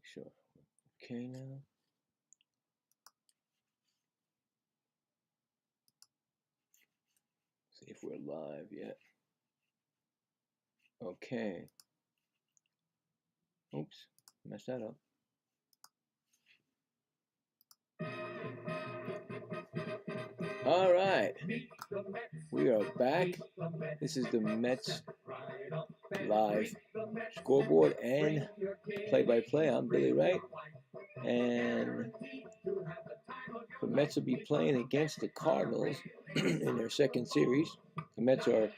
Make sure. Okay now. See if we're live yet. Okay. Oops, messed that up. All right, we are back. This is the Mets live scoreboard and play-by-play. I'm Billy Wright, and the Mets will be playing against the Cardinals in their second series. The Mets are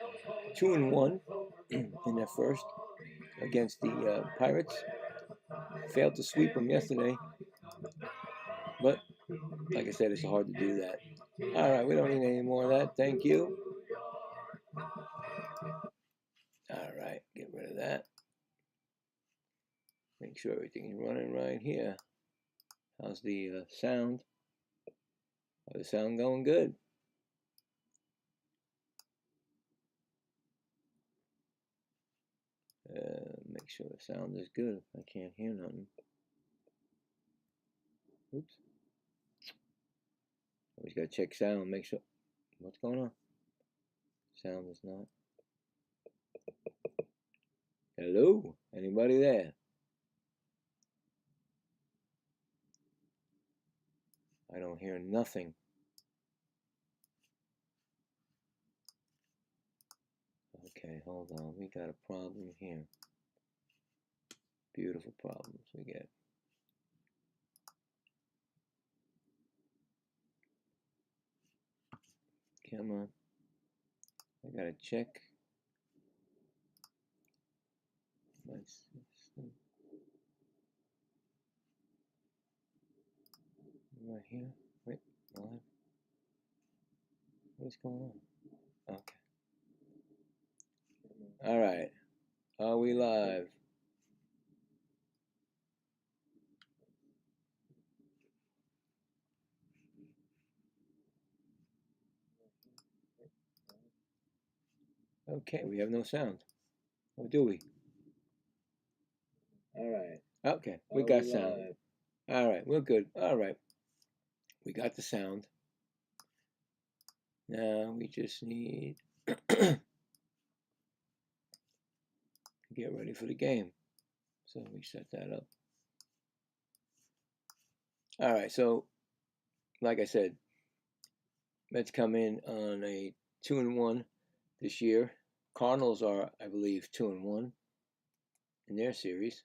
2-1 in their first against the Pirates. Failed to sweep them yesterday, but like I said, it's hard to do that. All right, we don't need any more of that. Thank you. All right, get rid of that. Make sure everything is running right here. How's the sound? Oh, the sound going good. Make sure the sound is good. I can't hear nothing. Oops. Always got to check sound. Make sure. What's going on? Sound is not. Hello? Anybody there? I don't hear nothing. Okay, hold on. We got a problem here. Beautiful problems we get. Come on. I gotta check my system. Right here. Wait, live. What is going on? Okay. All right. Are we live? Okay, we have no sound. Or do we? All right. Okay, we got sound. All right, we're good. All right. We got the sound. Now we just need to get ready for the game. So we set that up. All right, so like I said, Mets come in on a 2-1 this year. Cardinals are, I believe, 2-1 in their series.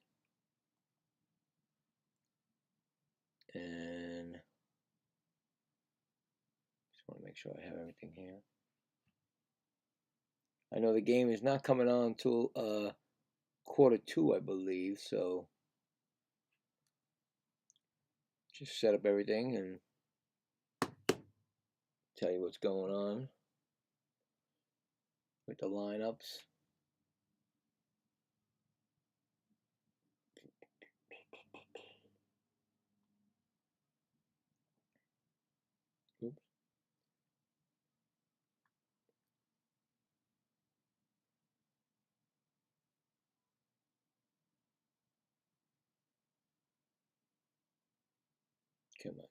And just want to make sure I have everything here. I know the game is not coming on until Q2, I believe, so just set up everything and tell you what's going on with the lineups. Oops. Come on.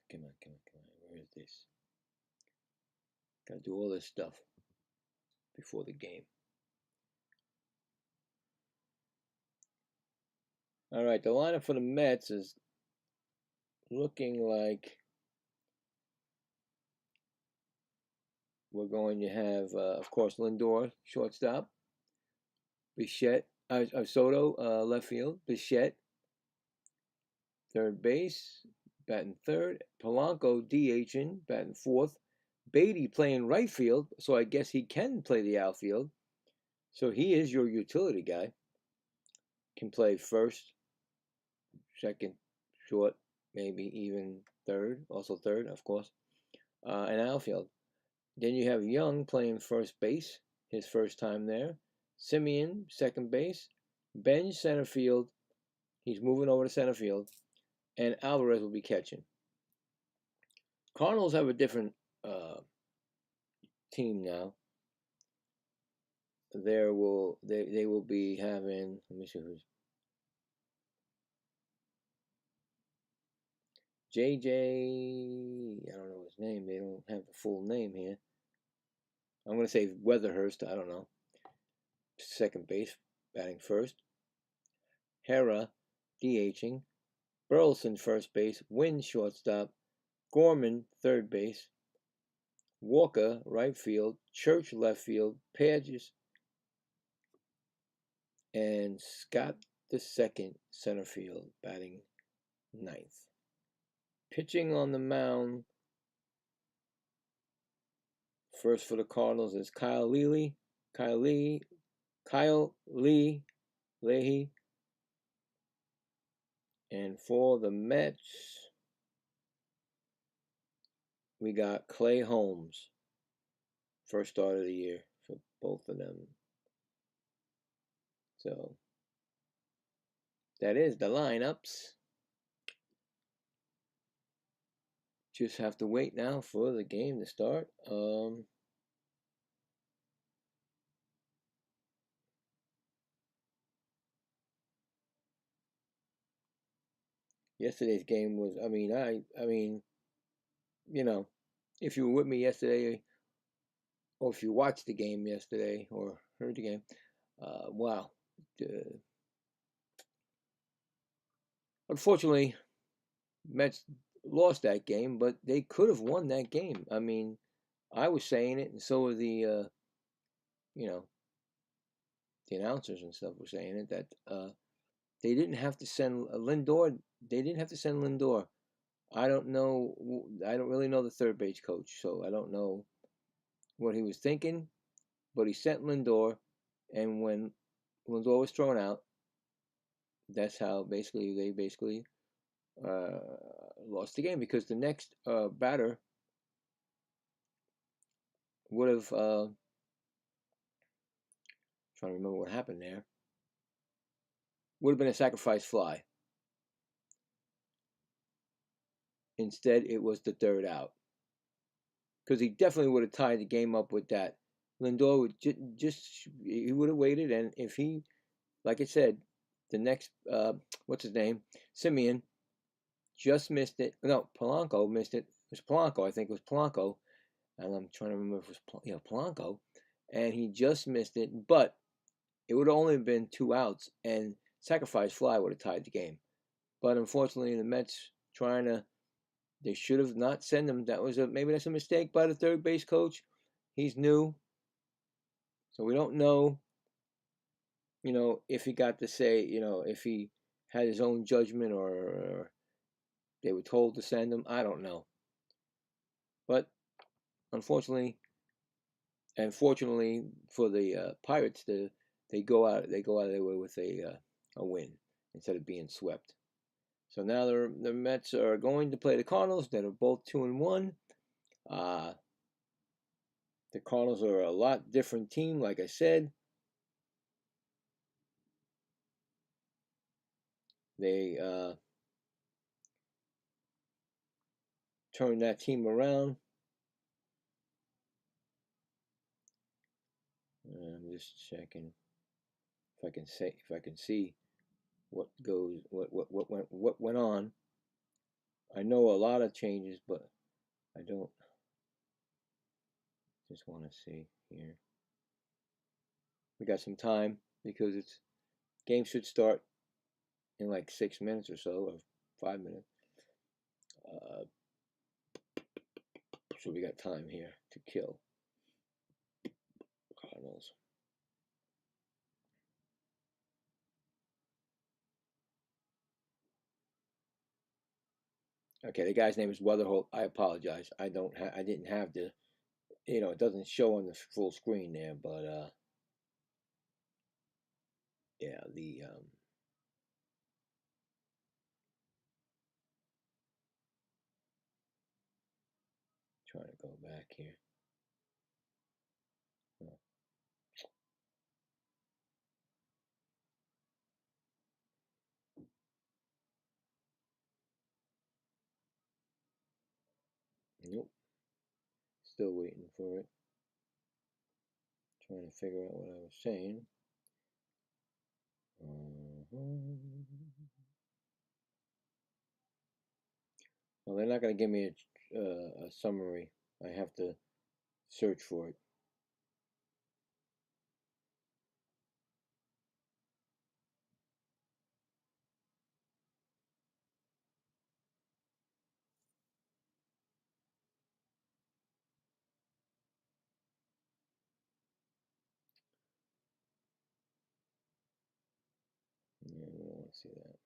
Where is this? Gotta do all this stuff before the game. All right, the lineup for the Mets is looking like we're going to have, of course, Lindor, shortstop. Bichette, Soto, left field. Bichette, third base, batting third. Polanco, DHing, batting fourth. Beatty playing right field, so I guess he can play the outfield. So he is your utility guy. Can play first, second, short, maybe even third. Also third, of course. And outfield. Then you have Young playing first base, his first time there. Simeon, second base. Benj, center field. He's moving over to center field. And Alvarez will be catching. Cardinals have a different team now. They will be having, let me see who's. JJ, I don't know his name. They don't have the full name here. I'm going to say Weatherhurst. I don't know. Second base, batting first. Hera, DHing. Burleson, first base. Wynn, shortstop. Gorman, third base. Walker, right field. Church, left field. Pages, and Scott the second, center field, batting ninth. Pitching on the mound, first for the Cardinals is Kyle Leahy, and for the Mets, we got Clay Holmes, first start of the year for both of them. So that is the lineups. Just have to wait now for the game to start. Yesterday's game was, I mean, you know, if you were with me yesterday, or if you watched the game yesterday or heard the game, wow. Unfortunately, Mets lost that game, but they could have won that game. I mean, I was saying it, and so were the, the announcers and stuff were saying it, that they didn't have to send Lindor. They didn't have to send Lindor. I don't know. I don't really know the third base coach, so I don't know what he was thinking. But he sent Lindor, and when Lindor was thrown out, that's how they lost the game, because the next batter would have, trying to remember what happened there, would have been a sacrifice fly. Instead, it was the third out, because he definitely would have tied the game up with that. Lindor would he would have waited, and if he, like I said, the next, what's his name, Simeon, just missed it. No, Polanco missed it. It was Polanco. I think it was Polanco. And I'm trying to remember if it was Polanco. And he just missed it. But it would have only been 2 outs. And sacrifice fly would have tied the game. But unfortunately, the Mets they should have not sent him. Maybe that's a mistake by the third base coach. He's new. So we don't know, if he got to say, if he had his own judgment, or they were told to send him. I don't know. But unfortunately, and fortunately for the Pirates, they go out of their way with a win instead of being swept. So now the Mets are going to play the Cardinals, that are both 2-1. The Cardinals are a lot different team, like I said. They turned that team around. I'm just checking if I can see what went on. I know a lot of changes, but I don't. Just want to see here. We got some time, because game should start in like 6 minutes or so, or 5 minutes. So we got time here to kill. Cardinals. Okay, the guy's name is Weatherholt. I apologize. I didn't have the, it doesn't show on the full screen there, but yeah, trying to go back here. Nope. Still waiting for it. Trying to figure out what I was saying. Well, they're not going to give me a summary. I have to search for it. Yeah, we don't want to see that.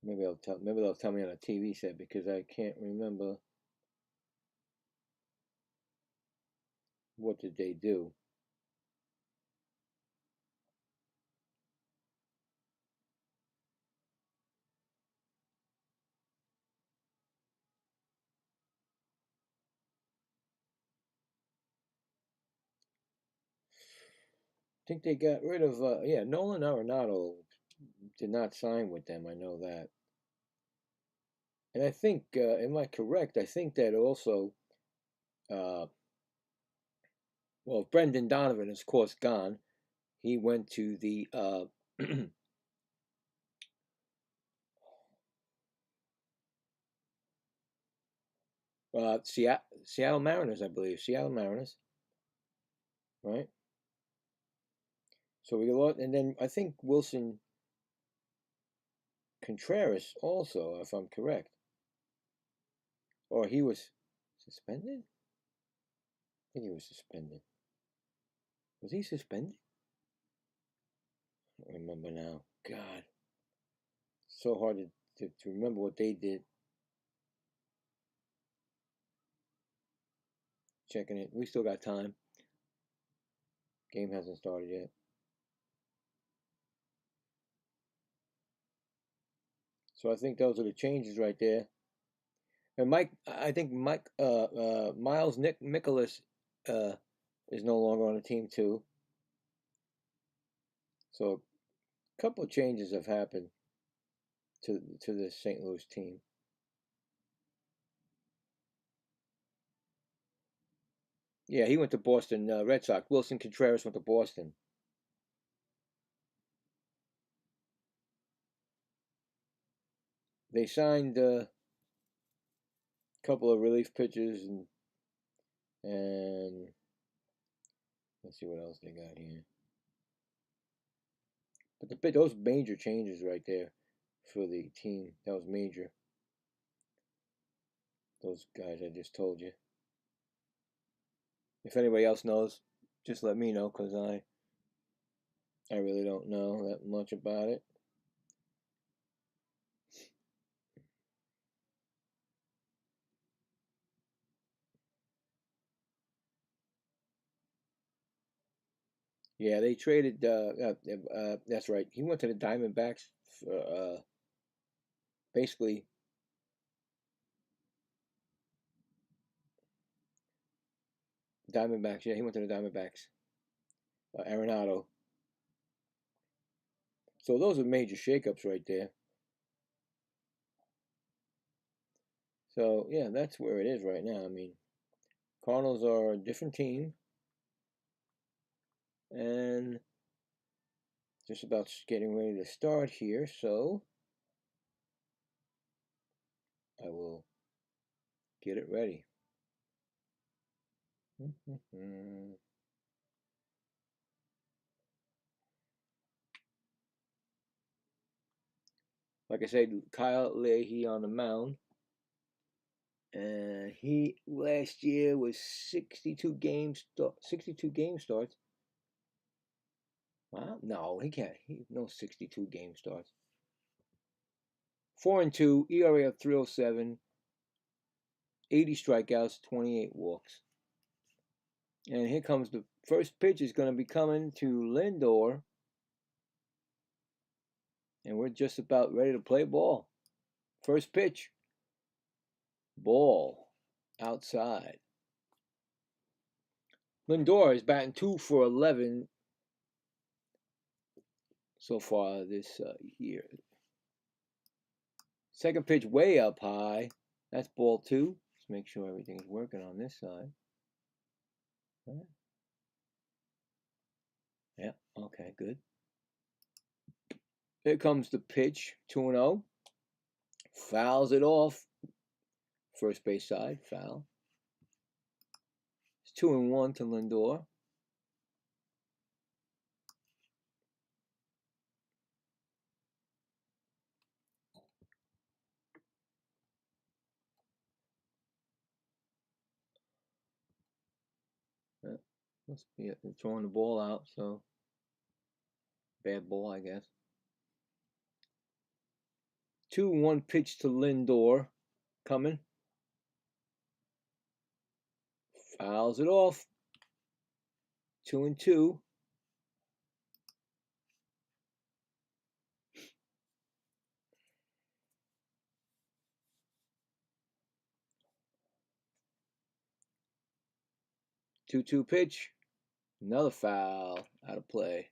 Maybe they'll tell me on a TV set because I can't remember what did they do. I think they got rid of Nolan Arenado did not sign with them. I know that, and I think am I correct? I think that also well, Brendan Donovan is of course gone. He went to the Seattle Mariners, I believe. Seattle Mariners, right? So we lost, and then I think Wilson Contreras also, if I'm correct, or he was suspended. I think he was suspended. Was he suspended? I don't remember now. God, so hard to remember what they did. Checking it. We still got time. Game hasn't started yet. So I think those are the changes right there. And I think Miles Nicholas is no longer on the team too. So a couple of changes have happened to the St. Louis team. Yeah, he went to Boston Red Sox. Wilson Contreras went to Boston. They signed a couple of relief pitchers and let's see what else they got here. But those major changes right there for the team, that was major. Those guys I just told you. If anybody else knows, just let me know because I really don't know that much about it. Yeah, they traded. That's right. He went to the Diamondbacks for basically. Diamondbacks. Yeah, he went to the Diamondbacks. Arenado. So those are major shakeups right there. So yeah, that's where it is right now. I mean, Cardinals are a different team, and just about getting ready to start here. So I will get it ready. Like I said, Kyle Leahy on the mound. And he last year was 62 games, 62 game starts. Wow, no, he can't. He no 62 game starts. 4-2, ERA of 307, 80 strikeouts, 28 walks. And here comes the first pitch is going to be coming to Lindor. And we're just about ready to play ball. First pitch. Ball. Outside. Lindor is batting 2 for 11 so far this year. Second pitch way up high. That's ball 2. Let's make sure everything is working on this side. Yeah, okay, good. Here comes the pitch, 2-0. Fouls it off. First base side, foul. It's 2-1 to Lindor. Must be throwing the ball out, so bad ball, I guess. 2-1 pitch to Lindor, coming. Fouls it off. 2-2. Two pitch. Another foul, out of play.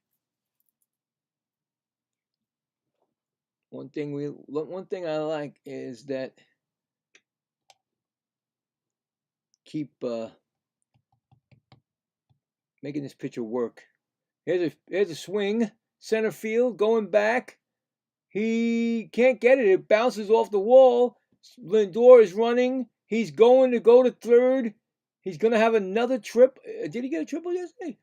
One thing I like is that keep making this pitcher work. Here's a swing, center field, going back. He can't get it. It bounces off the wall. Lindor is running. He's going to go to third. He's going to have another trip. Did he get a triple yesterday?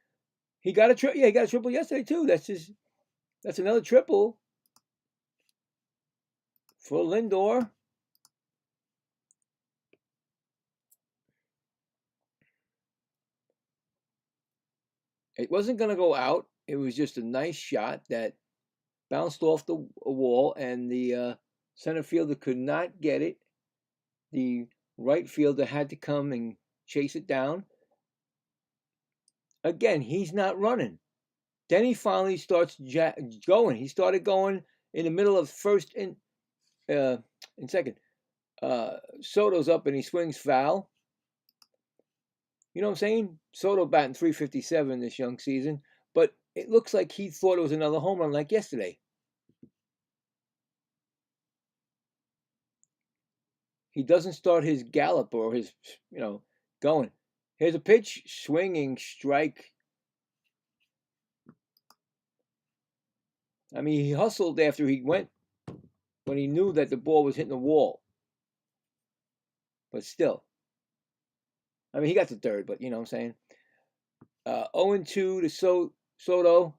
He got a triple. Yeah, he got a triple yesterday too. That's another triple for Lindor. It wasn't going to go out. It was just a nice shot that bounced off the wall, and the center fielder could not get it. The right fielder had to come and chase it down. Again, he's not running. Then he finally starts going. He started going in the middle of first and second. Soto's up and he swings foul. You know what I'm saying? Soto batting .357 this young season, but it looks like he thought it was another home run like yesterday. He doesn't start his gallop or his, going. Here's a pitch, swinging strike. I mean, he hustled after he went when he knew that the ball was hitting the wall. But still. I mean, he got to third, but you know what I'm saying? 0-2 to Soto.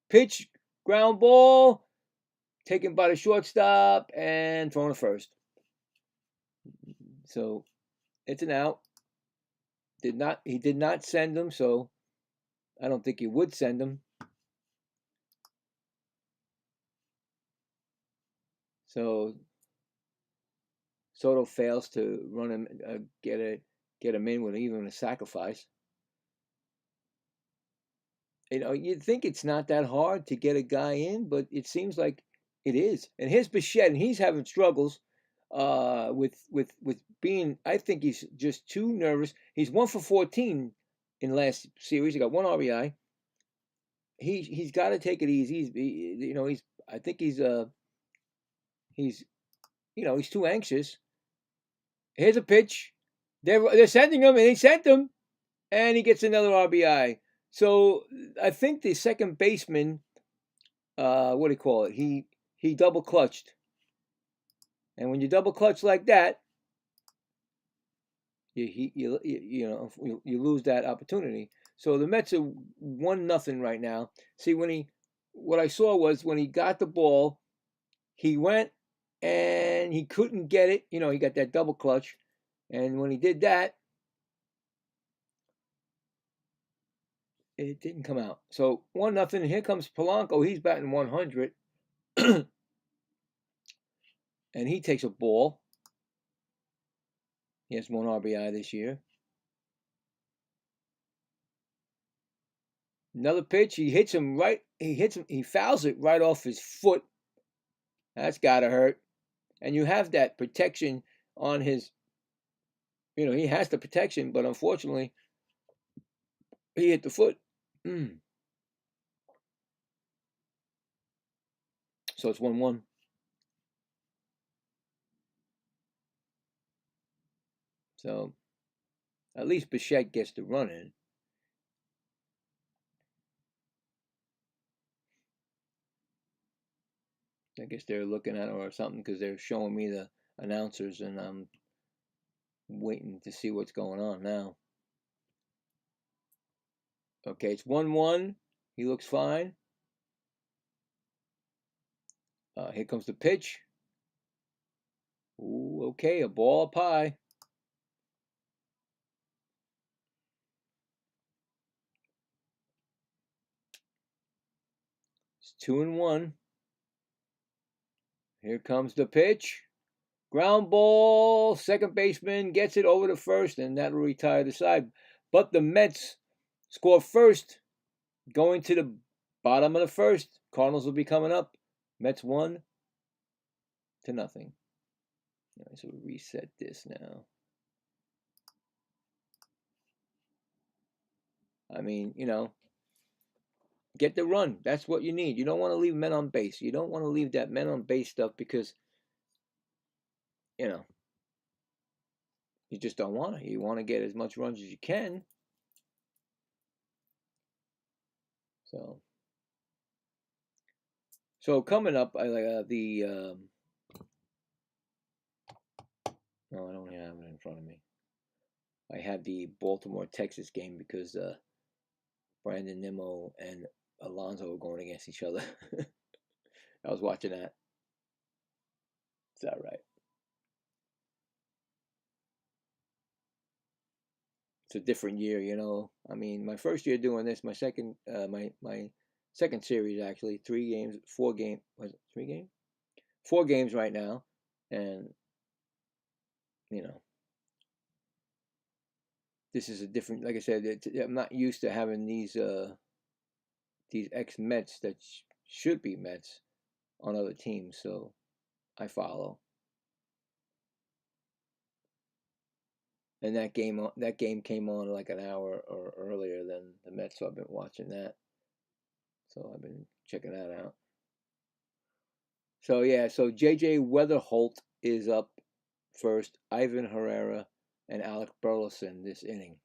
Pitch, ground ball, taken by the shortstop and thrown to first. So it's an out. He did not send him, so I don't think he would send him. So Soto fails to run him, get him in with even a sacrifice. You'd think it's not that hard to get a guy in, but it seems like it is. And here's Bichette, and he's having struggles with being. I think he's just too nervous. He's 1 for 14 in the last series. He got 1 RBI. He's got to take it easy. I think he's too anxious. Here's a pitch. They're sending him, and they sent him, and he gets another RBI. So I think the second baseman, what do you call it? He double clutched, and when you double clutch like that, you lose that opportunity. So the Mets are 1-0 right now. See, what I saw was when he got the ball, he went and he couldn't get it. He got that double clutch, and when he did that, it didn't come out. So 1-0. And here comes Polanco. He's batting 100, and he takes a ball. He has 1 RBI this year. Another pitch. He hits him right. He fouls it right off his foot. That's gotta hurt. And you have that protection on his. He has the protection, but unfortunately, he hit the foot. So it's 1-1. So at least Bichette gets the run in. I guess they're looking at it or something because they're showing me the announcers, and I'm waiting to see what's going on now. Okay, it's 1-1. He looks fine. Here comes the pitch. Ooh, okay, a ball up high. It's 2-1. Here comes the pitch. Ground ball. Second baseman gets it over to first, and that'll retire the side. But the Mets score first, going to the bottom of the first. Cardinals will be coming up. Mets 1-0. All right, so we reset this now. I mean, get the run. That's what you need. You don't want to leave men on base. You don't want to leave that men on base stuff because, you just don't want to. You want to get as much runs as you can. So coming up, I like no, I don't have it in front of me. I have the Baltimore Texas game because Brandon Nimmo and Alonso were going against each other. I was watching that. Is that right? It's a different year, I mean, my first year doing this, my second second series actually, 3 games, 4 games. Was it 3 games? 4 games right now, and this is a different. Like I said, I'm not used to having these ex-Mets that should be Mets on other teams, so I follow. And that game came on like an hour or earlier than the Mets, so I've been watching that. So I've been checking that out. So yeah, so J.J. Weatherholt is up first. Ivan Herrera and Alec Burleson this inning.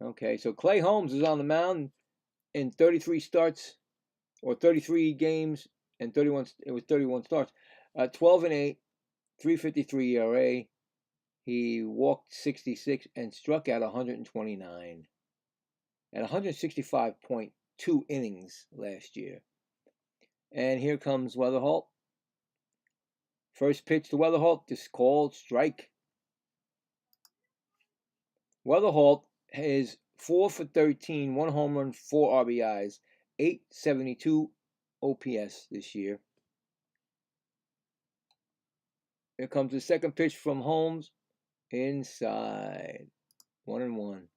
Okay, so Clay Holmes is on the mound in 33 starts, or 33 games, and 31. It was 31 starts. 12-8, 3.53 ERA. He walked 66 and struck out 129, at 165.2 innings last year. And here comes Weatherholt. First pitch to Weatherholt is called strike. Weatherholt is 4 for 13, 1 home run, 4 RBIs, 872 OPS this year. Here comes the second pitch from Holmes. Inside. 1-1.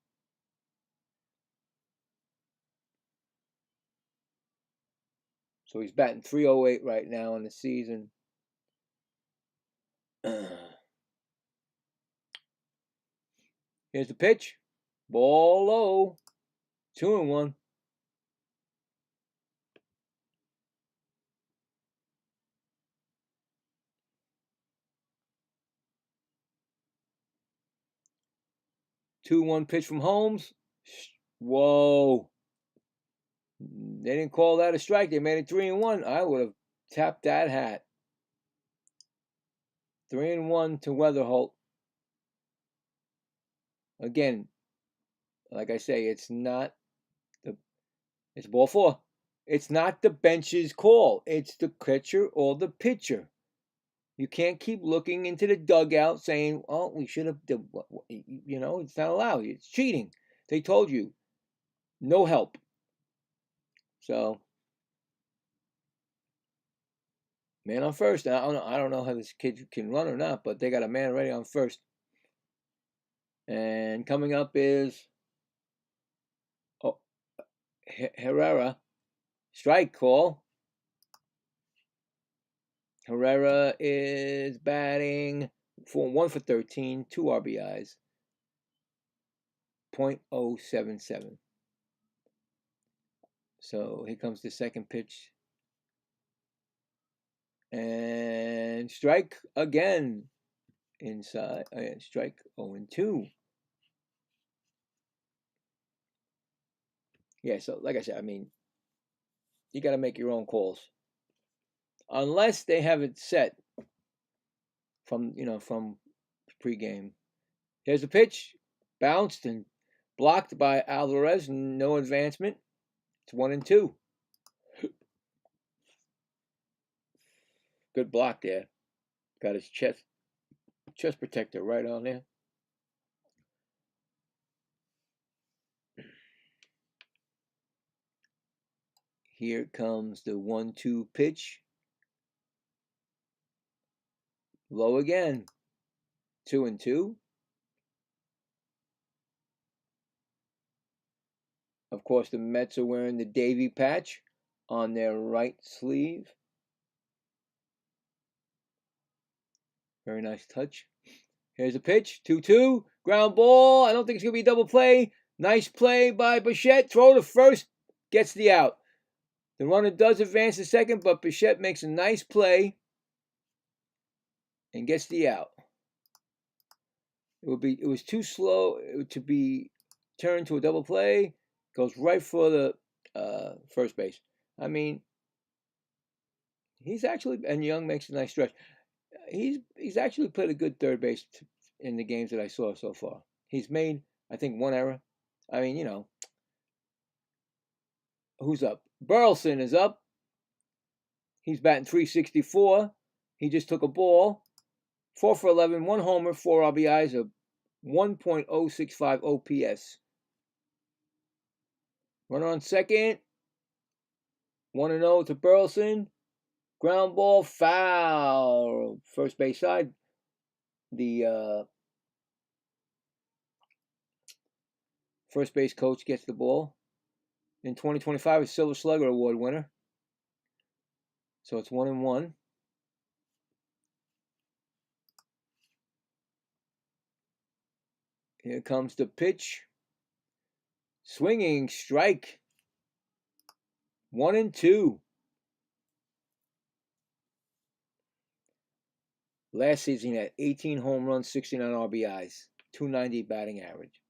So he's batting .308 right now in the season. Here's the pitch. Ball low. 2-1. Two-one pitch from Holmes. Whoa. They didn't call that a strike. They made it 3-1. I would have tapped that hat. 3-1 to Weatherholt. Again, like I say, it's ball 4. It's not the bench's call. It's the catcher or the pitcher. You can't keep looking into the dugout saying, "Oh, we should have," it's not allowed. It's cheating. They told you, no help. So, man on first. I don't know how this kid can run or not, but they got a man ready on first. And coming up is Herrera. Strike call. Herrera is batting for 1 for 13, 2 RBIs, .077. So here comes the second pitch. And strike again. Inside. Strike 0-2. Yeah, so like I said, I mean, you got to make your own calls. Unless they have it set from pregame. Here's the pitch, bounced and blocked by Alvarez. No advancement. It's 1-2. Good block there. Got his chest protector right on there. Here comes the 1-2 pitch. Low again. 2-2. Of course, the Mets are wearing the Davy patch on their right sleeve. Very nice touch. Here's a pitch. 2-2. Ground ball. I don't think it's going to be a double play. Nice play by Bichette. Throw to first. Gets the out. The runner does advance to second, but Bichette makes a nice play and gets the out. It was too slow to be turned to a double play. Goes right for the first base. I mean, he's actually, and Young makes a nice stretch. He's actually played a good third base in the games that I saw so far. He's made, I think, one error. I mean, who's up? Burleson is up. He's batting .364. He just took a ball. 4 for 11, 1 homer, 4 RBIs, a 1.065 OPS. Runner on second. 1-0 to Burleson. Ground ball, foul. First base side. The first base coach gets the ball. In 2025, a Silver Slugger Award winner. So it's 1-1. Here comes the pitch. Swinging strike. 1-2. Last season he had 18 home runs, 69 RBIs, 290 batting average.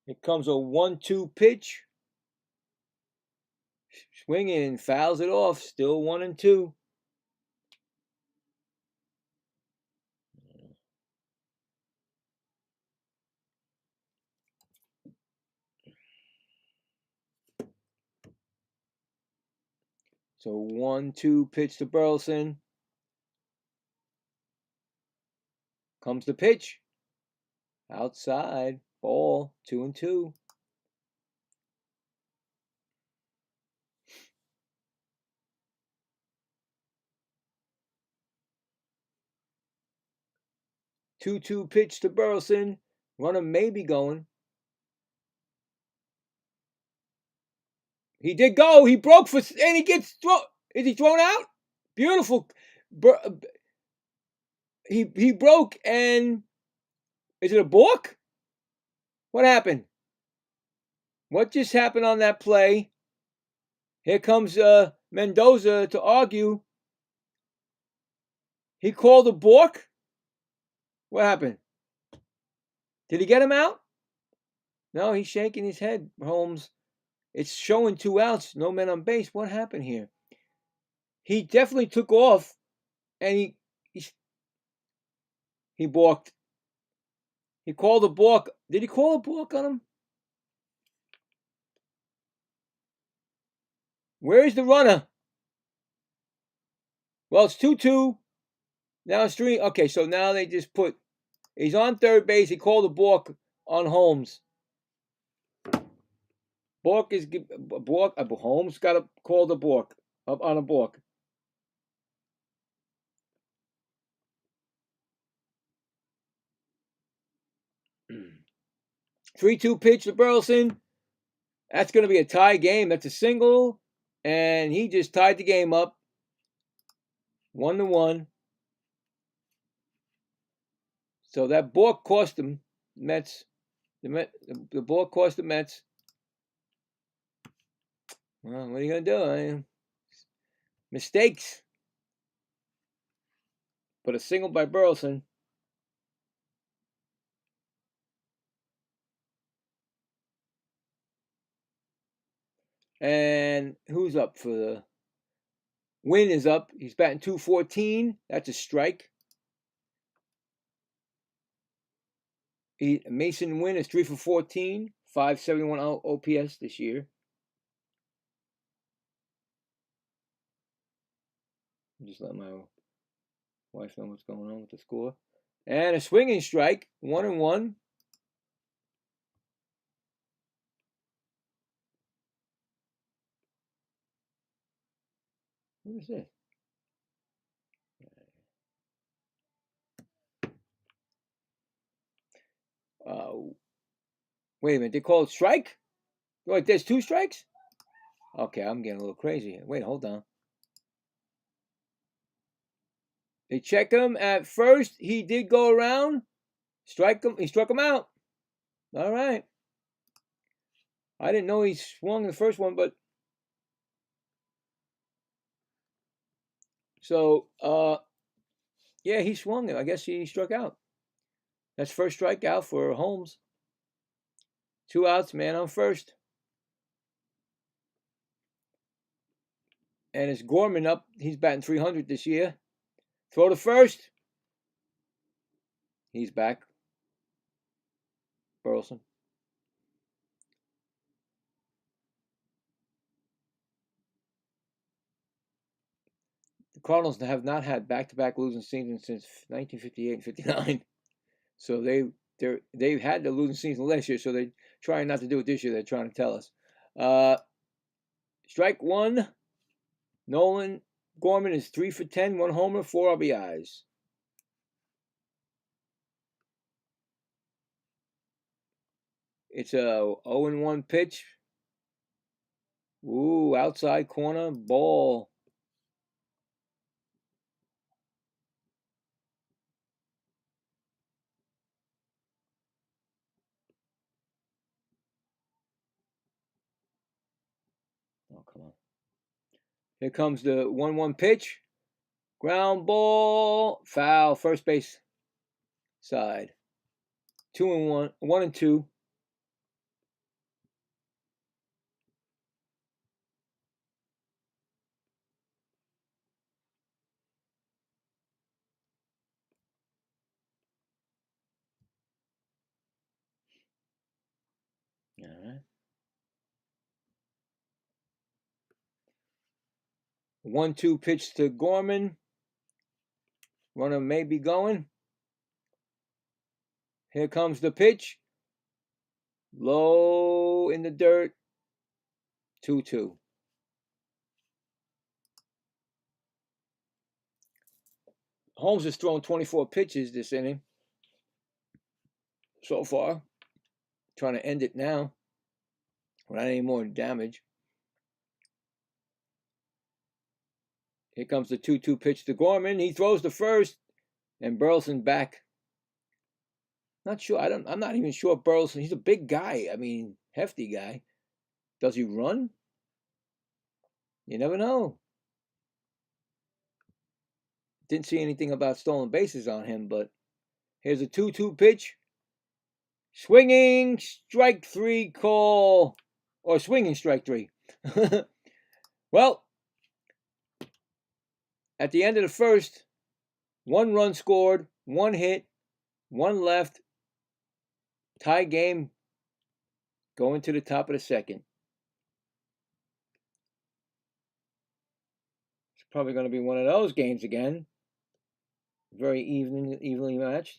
Here comes a 1-2 pitch. Swinging, fouls it off. Still 1-2. So 1-2 pitch to Burleson. Comes the pitch. Outside. Ball. 2-2. Two pitch to Burleson. Runner may be going. He did go. He broke for, and he gets thrown. Is he thrown out? Beautiful. He broke, and is it a balk? What happened? What just happened on that play? Here comes Mendoza to argue. He called a balk. What happened? Did he get him out? No, he's shaking his head, Holmes. It's showing 2 outs, no men on base. What happened here? He definitely took off, and he balked. He called a balk. Did he call a balk on him? Where is the runner? Well, it's 2-2. Now it's 3. Okay, so now they just put. He's on third base. He called a balk on Holmes. Holmes got to call the balk up on a balk. (3-2) pitch to Burleson. That's going to be a tie game. That's a single, and he just tied the game up. 1-1. So that balk cost them Mets. The balk cost the Mets. Well, what are you going to do? Mistakes. But a single by Burleson. And who's up for the Win is up. He's batting .214. That's a strike. Mason Win is 3 for 14, 571 OPS this year. Just let my wife know what's going on with the score. And a swinging strike, 1-1. What is this? Wait a minute. They call it strike? Wait, there's 2 strikes? Okay, I'm getting a little crazy here. Wait, hold on. They check him at first. He did go around. Strike him. He struck him out. All right. I didn't know he swung the first one, but so yeah, he swung it. I guess he struck out. That's first strikeout for Holmes. 2 outs, man on first. And it's Gorman up. He's batting .300 this year. Throw to first. He's back. Burleson. The Cardinals have not had back-to-back losing seasons since 1958 and 59. So they've had the losing season last year, so they're trying not to do it this year. They're trying to tell us. Strike 1. Nolan Gorman is 3 for 10, 1 homer, 4 RBIs. It's a 0-1 pitch. Ooh, outside corner, ball. Oh, come on. Here comes the 1-1 pitch. Ground ball. Foul. First base side. 2-1. 1-2. All right. 1-2 pitch to Gorman. Runner may be going. Here comes the pitch. Low in the dirt. 2-2. Holmes has thrown 24 pitches this inning so far. Trying to end it now without any more damage. Here comes the 2-2 pitch to Gorman. He throws the first, and Burleson back. Not sure. I'm not even sure Burleson. He's a big guy. I mean, hefty guy. Does he run? You never know. Didn't see anything about stolen bases on him, but here's a 2-2 pitch. Swinging strike 3 call. Or swinging strike 3. Well, at the end of the first, 1 run scored, 1 hit, 1 left. Tie game going to the top of the second. It's probably going to be one of those games again. Very evenly matched.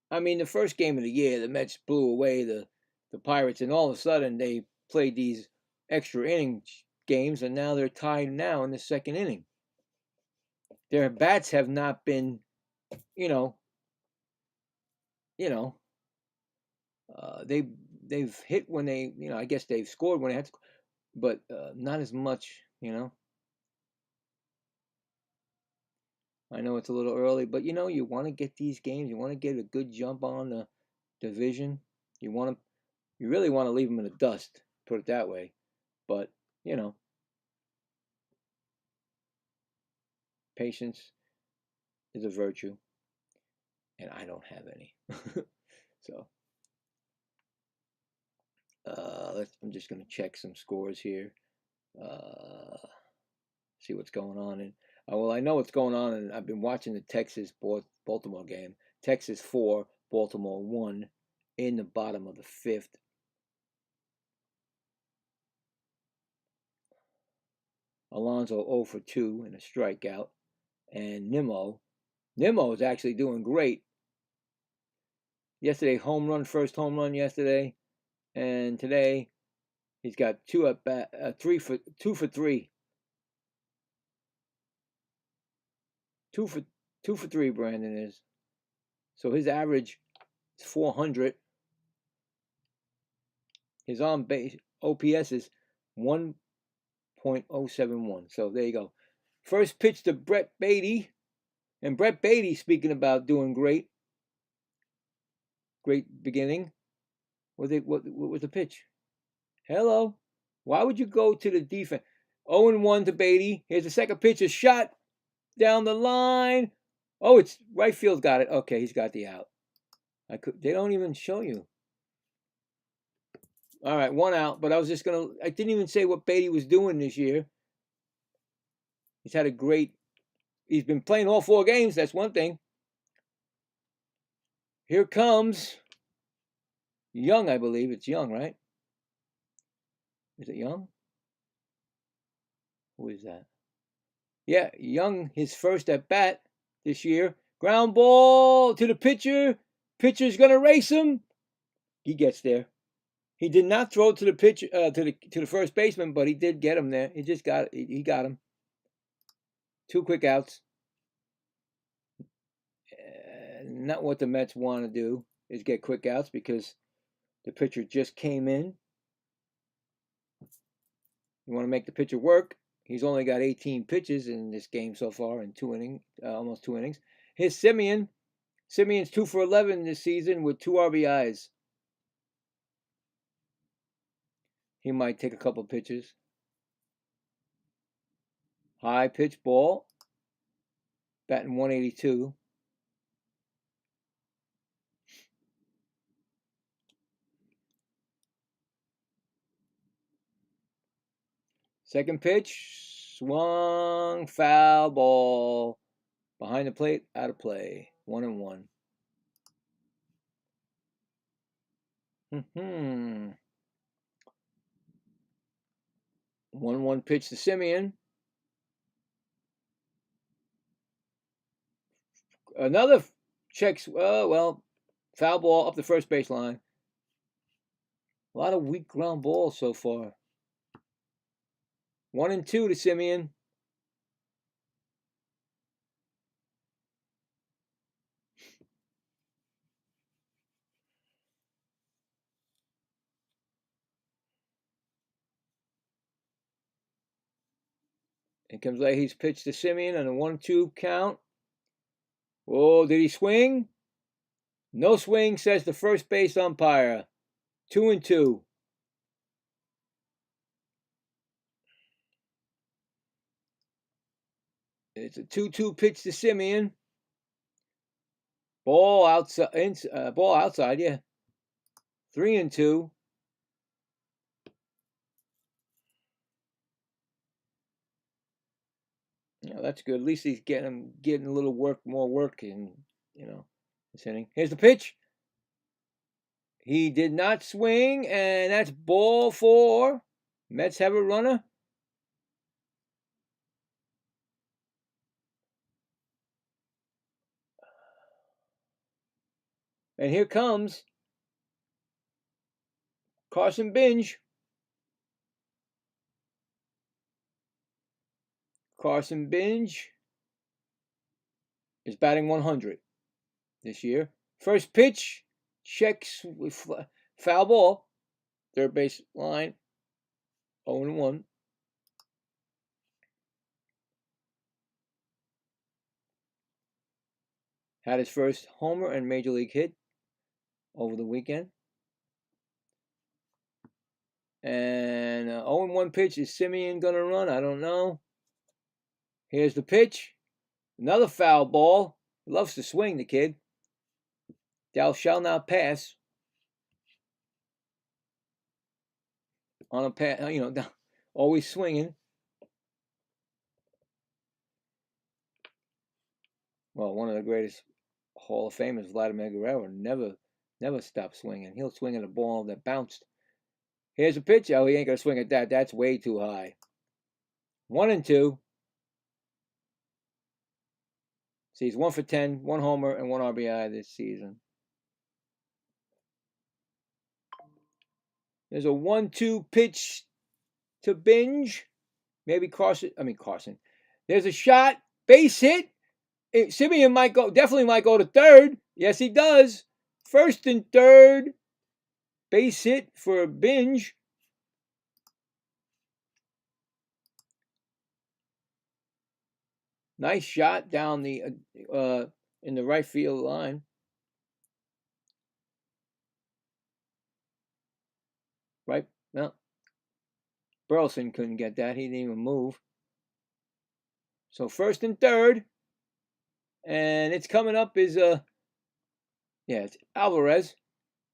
I mean, the first game of the year, the Mets blew away the Pirates, and all of a sudden they played these extra inning games, and now they're tied now in the second inning. Their bats have not been, they've hit when they, I guess they've scored when they had to, but not as much, I know it's a little early, but you want to get these games. You want to get a good jump on the division. You really want to leave them in the dust, put it that way. But, patience is a virtue, and I don't have any. So, I'm just going to check some scores here. See what's going on. And well, I know what's going on, and I've been watching the Texas-Baltimore game. Texas 4, Baltimore 1 in the bottom of the 5th. Alonso 0 for 2 and a strikeout. And Nimmo is actually doing great. Yesterday, first home run yesterday. And today, he's got 2 at bat, 2 for 3. 2 for 3, Brandon is. So his average is 400. His on base OPS is 1.071. So there you go. First pitch to Brett Beatty. And Brett Beatty, speaking about doing great. Great beginning. What was the pitch? Hello. Why would you go to the defense? 0-1 to Beatty. Here's the second pitch. A shot down the line. Oh, it's right field got it. Okay, he's got the out. They don't even show you. All right, 1 out. But I didn't even say what Beatty was doing this year. He's been playing all 4 games. That's one thing. Here comes Young, I believe. It's Young, right? Is it Young? Who is that? Yeah, Young, his first at bat this year. Ground ball to the pitcher. Pitcher's gonna race him. He gets there. He did not throw to the pitcher to the first baseman, but he did get him there. He got him. 2 quick outs. Not what the Mets want to do is get quick outs because the pitcher just came in. You want to make the pitcher work. He's only got 18 pitches in this game so far in almost 2 innings. Here's Simeon's 2 for 11 this season with 2 RBIs. He might take a couple pitches. High pitch ball. Batting 182. Second pitch, swung, foul ball, behind the plate, out of play, 1-1. 1-1 pitch to Simeon. Another checks, foul ball up the first baseline. A lot of weak ground balls so far. 1-2 to Simeon. Here comes Leahy's pitch to Simeon on a 1-2 count. Oh, did he swing? No swing, says the first base umpire. 2-2. It's a 2-2 pitch to Simeon. Ball outside, yeah. 3-2. Yeah, that's good. At least he's getting a little more work in, this inning. Here's the pitch. He did not swing, and that's ball 4. Mets have a runner. And here comes Carson Binge. Carson Binge is batting 100 this year. First pitch, checks with foul ball. Third base line, 0-1. Had his first homer and major league hit over the weekend. And 0-1 pitch. Is Simeon going to run? I don't know. Here's the pitch. Another foul ball. He loves to swing, the kid. Thou shalt not pass. on a path, always swinging. Well, one of the greatest Hall of Famers, Vladimir Guerrero, never stopped swinging. He'll swing at a ball that bounced. Here's a pitch. Oh, he ain't gonna swing at that. That's way too high. 1-2. See, he's 1 for 10, 1 homer and 1 RBI this season. There's a 1-2 pitch to Binge. Maybe Carson. There's a shot. Base hit. Simeon definitely might go to third. Yes, he does. First and third. Base hit for Binge. Nice shot down the in the right field line. Right? No. Burleson couldn't get that. He didn't even move. So first and third. And it's coming up is it's Alvarez.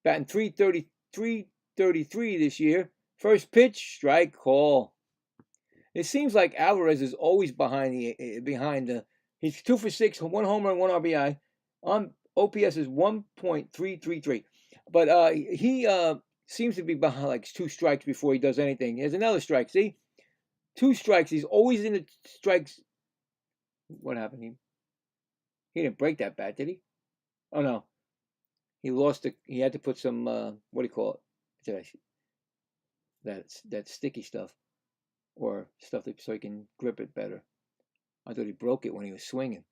Batting 333 this year. First pitch, strike, call. It seems like Alvarez is always behind the. He's 2 for 6, 1 homer and 1 RBI. On OPS is 1.333, but he seems to be behind like 2 strikes before he does anything. Here's another strike. See, 2 strikes. He's always in the strikes. What happened? He didn't break that bat, did he? Oh no, he lost it. He had to put some what do you call it? That sticky stuff. Or stuff so he can grip it better. I thought he broke it when he was swinging.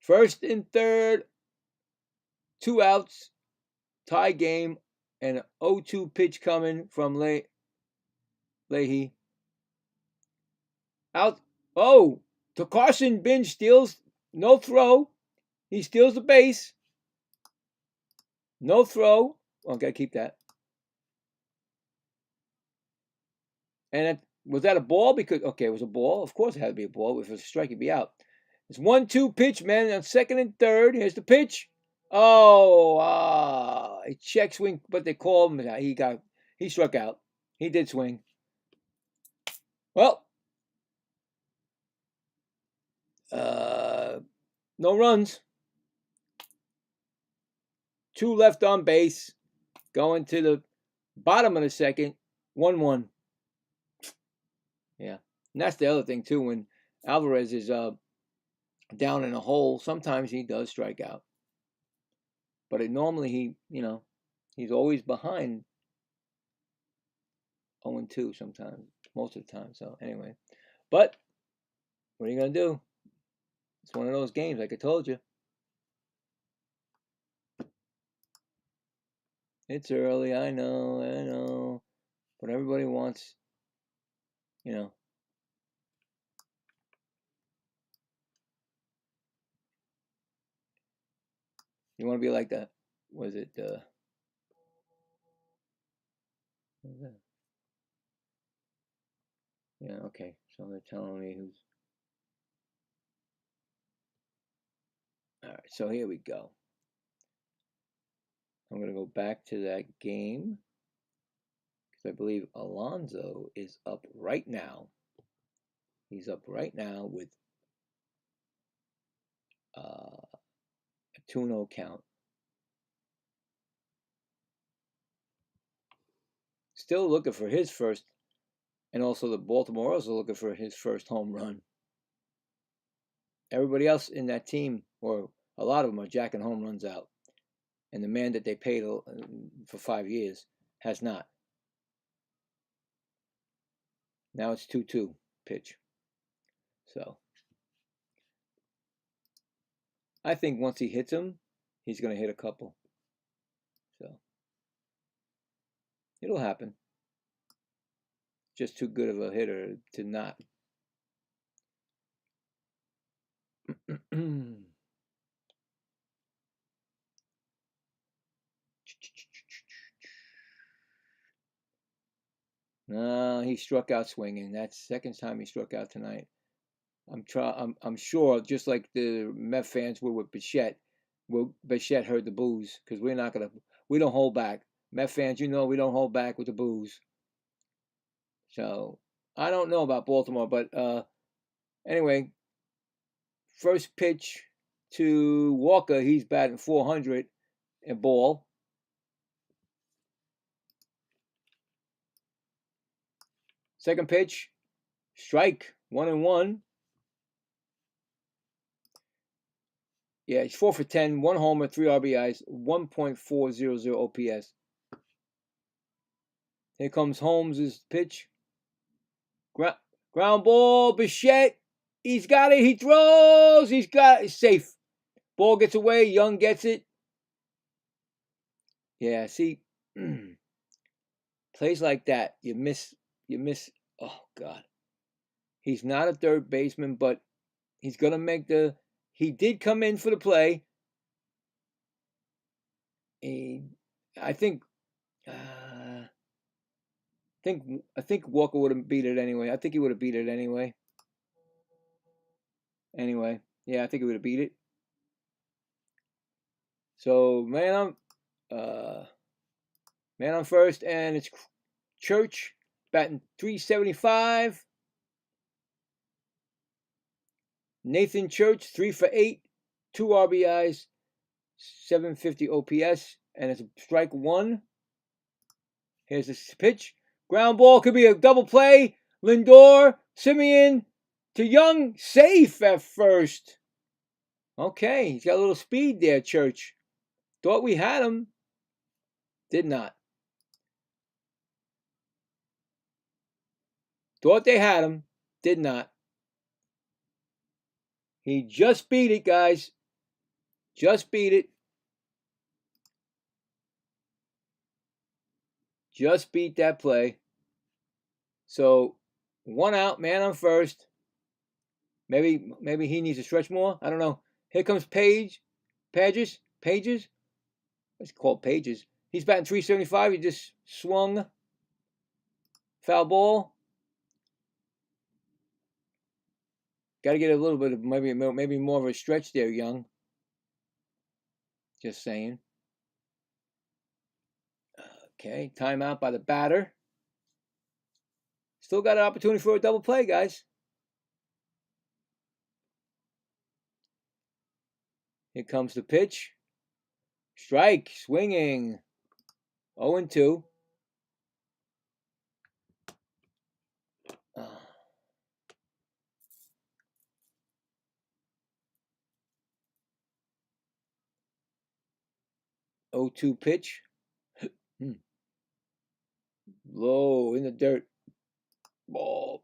First and third, 2 outs, tie game, and an 0-2 pitch coming from Leahy. Out. Oh, to Carson. Binge steals. No throw. He steals the base. No throw. Oh, gotta keep that. And was that a ball? Because, it was a ball. Of course it had to be a ball. If it was a strike, he'd be out. It's 1-2 pitch, man. On second and third. Here's the pitch. Oh, a check swing, but they called him. He struck out. He did swing. Well, no runs. 2 left on base. Going to the bottom of the second. 1-1. Yeah. And that's the other thing, too. When Alvarez is down in a hole, sometimes he does strike out. But normally he's always behind 0-2 sometimes, most of the time. So anyway, but what are you going to do? It's one of those games, like I told you. It's early, I know. But everybody wants, You want to be like that. Was it what was that? Yeah, okay. So they're telling me who's. All right, so here we go. I'm going to go back to that game because I believe Alonso is up right now. He's up right now with a 2-0 count. Still looking for his first, and also the Baltimore Orioles are looking for his first home run. Everybody else in that team, or a lot of them, are jacking home runs out. And the man that they paid for 5 years has not. Now it's 2-2 pitch. So I think once he hits him, he's going to hit a couple. So it'll happen. Just too good of a hitter to not. No, he struck out swinging. That's the second time he struck out tonight. I'm sure, just like the Met fans were with Bichette. Bichette heard the boos because we don't hold back. Met fans, you know we don't hold back with the boos. So I don't know about Baltimore, but anyway, first pitch to Walker, he's batting .400 in ball. Second pitch, strike, 1-1. Yeah, he's 4 for 10, 1 homer, 3 RBIs, 1.400 OPS. Here comes Holmes' pitch. Ground ball, Bichette. He's got it. He throws. He's got it. It's safe. Ball gets away. Young gets it. Yeah, see, plays like that, you miss. Oh, God. He's not a third baseman, but he's going to make the. He did come in for the play. I think Walker would have beat it anyway. I think he would have beat it anyway. Anyway, yeah, I think he would have beat it. So man on first, and it's Church batting .375. Nathan Church 3 for 8, 2 RBIs, 750 OPS, and it's a strike 1. Here's the pitch. Ground ball, could be a double play. Lindor, Simeon to Young, safe at first. Okay, he's got a little speed there, Church. Thought we had him. Did not. Thought they had him. Did not. He just beat it, guys. Just beat it. Just beat that play. So, 1 out, man on first. Maybe he needs to stretch more. I don't know. Here comes Pages. It's called Pages. He's batting .375. He just swung. Foul ball. Got to get a little bit of maybe more of a stretch there, Young. Just saying. Okay, timeout by the batter. Still got an opportunity for a double play, guys. Here comes the pitch. Strike, swinging. 0-2. 0-2 pitch. Low in the dirt. Ball.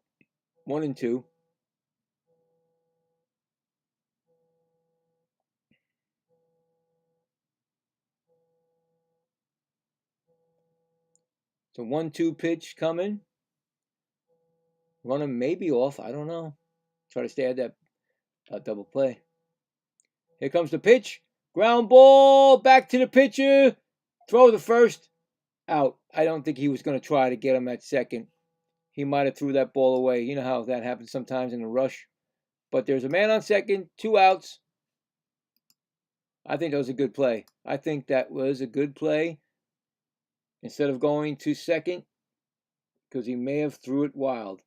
1-2. It's a 1-2 pitch coming. Runner may be off. I don't know. Try to stay at that double play. Here comes the pitch. Ground ball. Back to the pitcher. Throw the first. Out. I don't think he was going to try to get him at second. He might have threw that ball away. You know how that happens sometimes in a rush. But there's a man on second. 2 outs. I think that was a good play. Instead of going to second, because he may have threw it wild.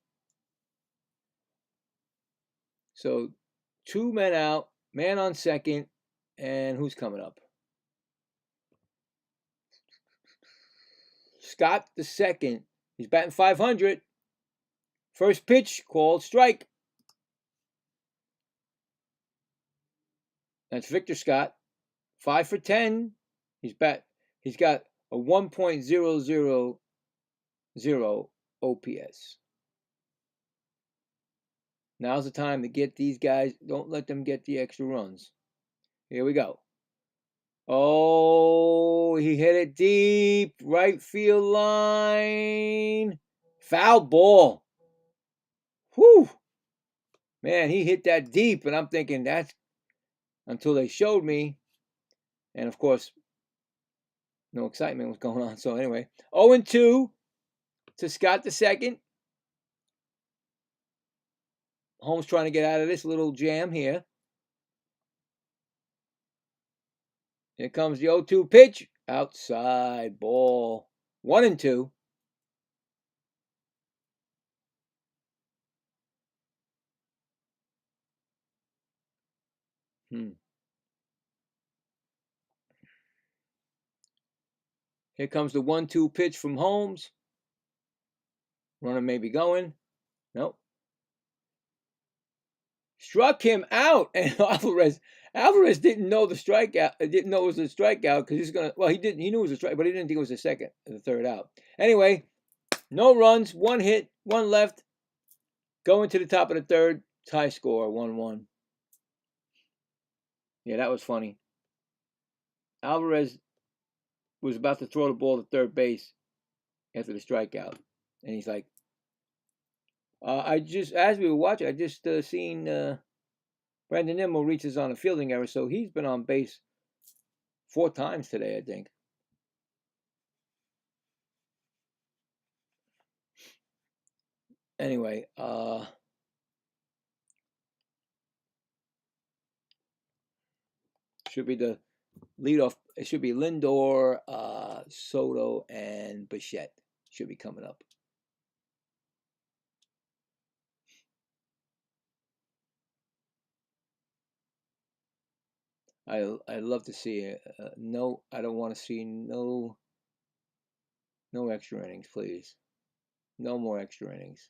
So 2 men out, man on second, and who's coming up? Scott the second. He's batting .500. First pitch called strike. That's Victor Scott. 5 for 10. He's got a 1.000 OPS. Now's the time to get these guys. Don't let them get the extra runs. Here we go. Oh, he hit it deep. Right field line. Foul ball. Whew. Man, he hit that deep, and I'm thinking that's until they showed me. And, of course, no excitement was going on. So, anyway, 0-2 to Scott the second. Holmes trying to get out of this little jam here. Here comes the 0-2 pitch. Outside ball. 1-2. Here comes the 1-2 pitch from Holmes. Runner may be going. Nope. Struck him out, and Alvarez didn't know the strikeout. Didn't know it was a strikeout because he's gonna. Well, he didn't. He knew it was a strike, but he didn't think it was the third out. Anyway, no runs, 1 hit, 1 left. Going to the top of the third, tie score 1-1. Yeah, that was funny. Alvarez was about to throw the ball to third base after the strikeout, and he's like, I just, as we were watching, I just seen Brandon Nimmo reaches on a fielding error, so he's been on base 4 times today, I think. Anyway, should be the leadoff. It should be Lindor, Soto, and Bichette should be coming up. I love to see it. No, I don't want to see no extra innings, please. No more extra innings.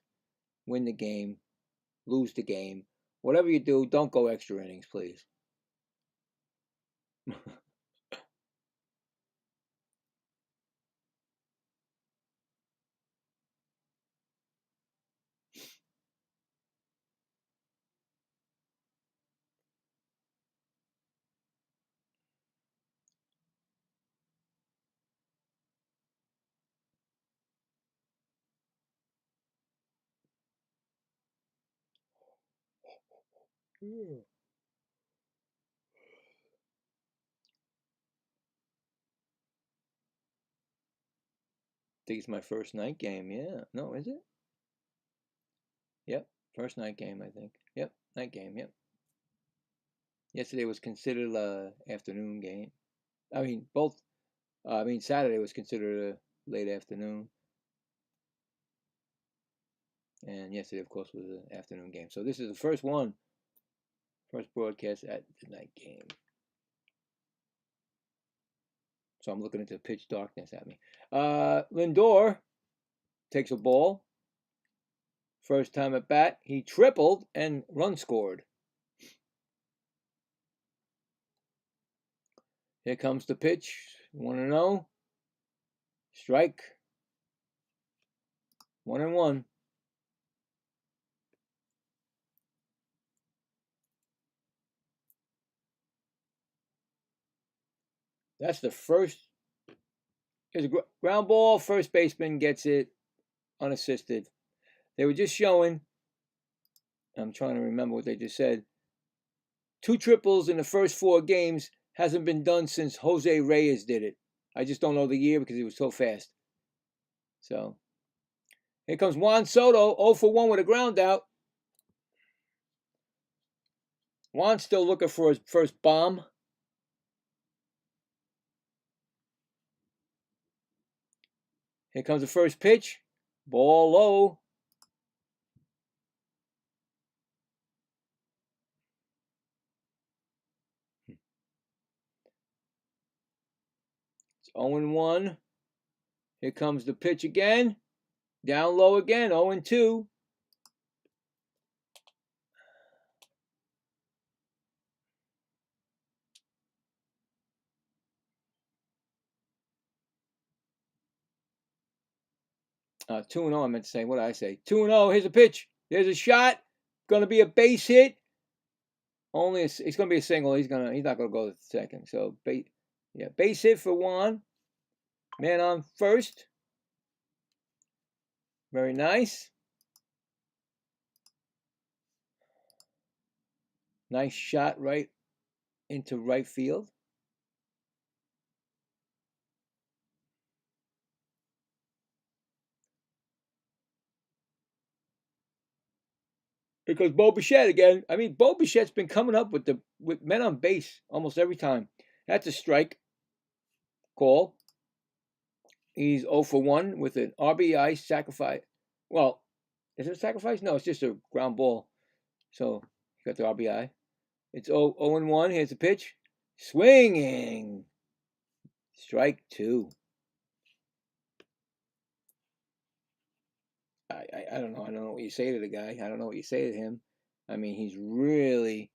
Win the game, lose the game. Whatever you do, don't go extra innings, please. I think it's my first night game. Yeah. No, is it? Yep. First night game, I think. Yep. Night game. Yep. Yesterday was considered a afternoon game. I mean, both. Saturday was considered a late afternoon. And yesterday, of course, was an afternoon game. So this is the first broadcast at the night game. So I'm looking into pitch darkness at me. Lindor takes a ball. First time at bat, he tripled and run scored. Here comes the pitch. 1-0. Strike. 1-1. That's the first. There's a ground ball. First baseman gets it unassisted. They were just showing. I'm trying to remember what they just said. 2 triples in the first 4 games hasn't been done since Jose Reyes did it. I just don't know the year because he was so fast. So here comes Juan Soto, 0 for 1 with a ground out. Juan's still looking for his first bomb. Here comes the first pitch. Ball low. It's 0-1. Here comes the pitch again. Down low again, 0-2. Uh, 2-0, I meant to say. What did I say? 2-0. Here's a pitch. There's a shot. Going to be a base hit. It's going to be a single. He's not going to go to second. So base hit for Juan. Man on first. Very nice. Nice shot right into right field. Because Bo Bichette again. Bo Bichette's been coming up with men on base almost every time. That's a strike. call. He's 0 for 1 with an RBI sacrifice. Well, is it a sacrifice? No, it's just a ground ball. So, you got the RBI. It's 0 and 1. Here's the pitch. Swinging. Strike 2. I don't know. I don't know what you say to the guy. I don't know what you say to him. I mean, he's really,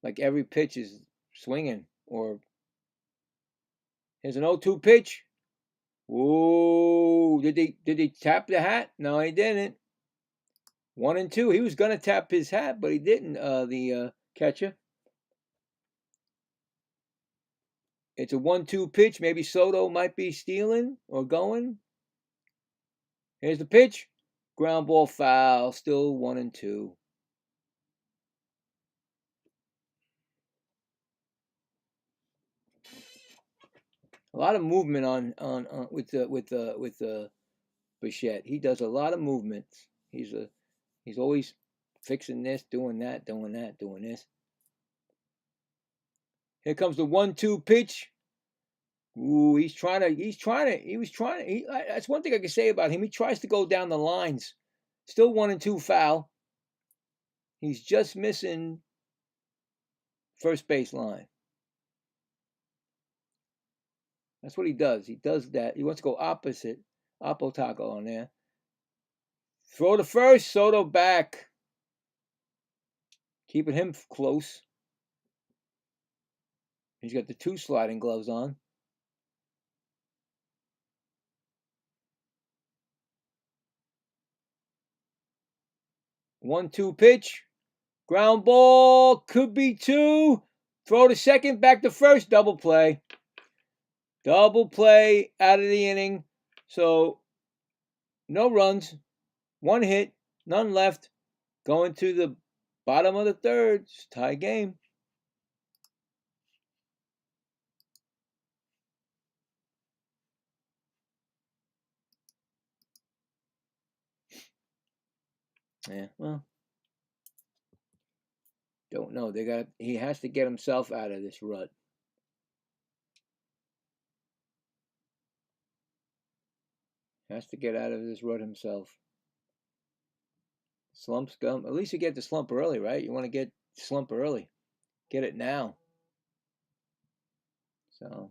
like, every pitch is swinging. Or here's an 0-2 pitch. Whoa! Did he tap the hat? No, he didn't. 1 and 2. He was gonna tap his hat, but he didn't. The catcher. It's a 1-2 pitch. Maybe Soto might be stealing or going. Here's the pitch. Ground ball foul. Still 1 and 2. A lot of movement on with Bichette. He does a lot of movements. He's always fixing this, doing that, doing this. Here comes the 1-2 pitch. Ooh, he was trying to. That's one thing I can say about him. He tries to go down the lines. Still 1 and 2 foul. He's just missing first base line. That's what he does. He does that. He wants to go opposite. Oppo taco on there. Throw to first. Soto back. Keeping him close. He's got the 2 sliding gloves on. One-two pitch. Ground ball. Could be 2. Throw to second. Back to first. Double play. Double play out of the inning. So, no runs. 1 hit. None left. Going to the bottom of the third. It's a tie game. Yeah, well, don't know. He has to get himself out of this rut. Has to get out of this rut himself. Slumps come. At least you get the slump early, right? You want to get slump early. Get it now. So.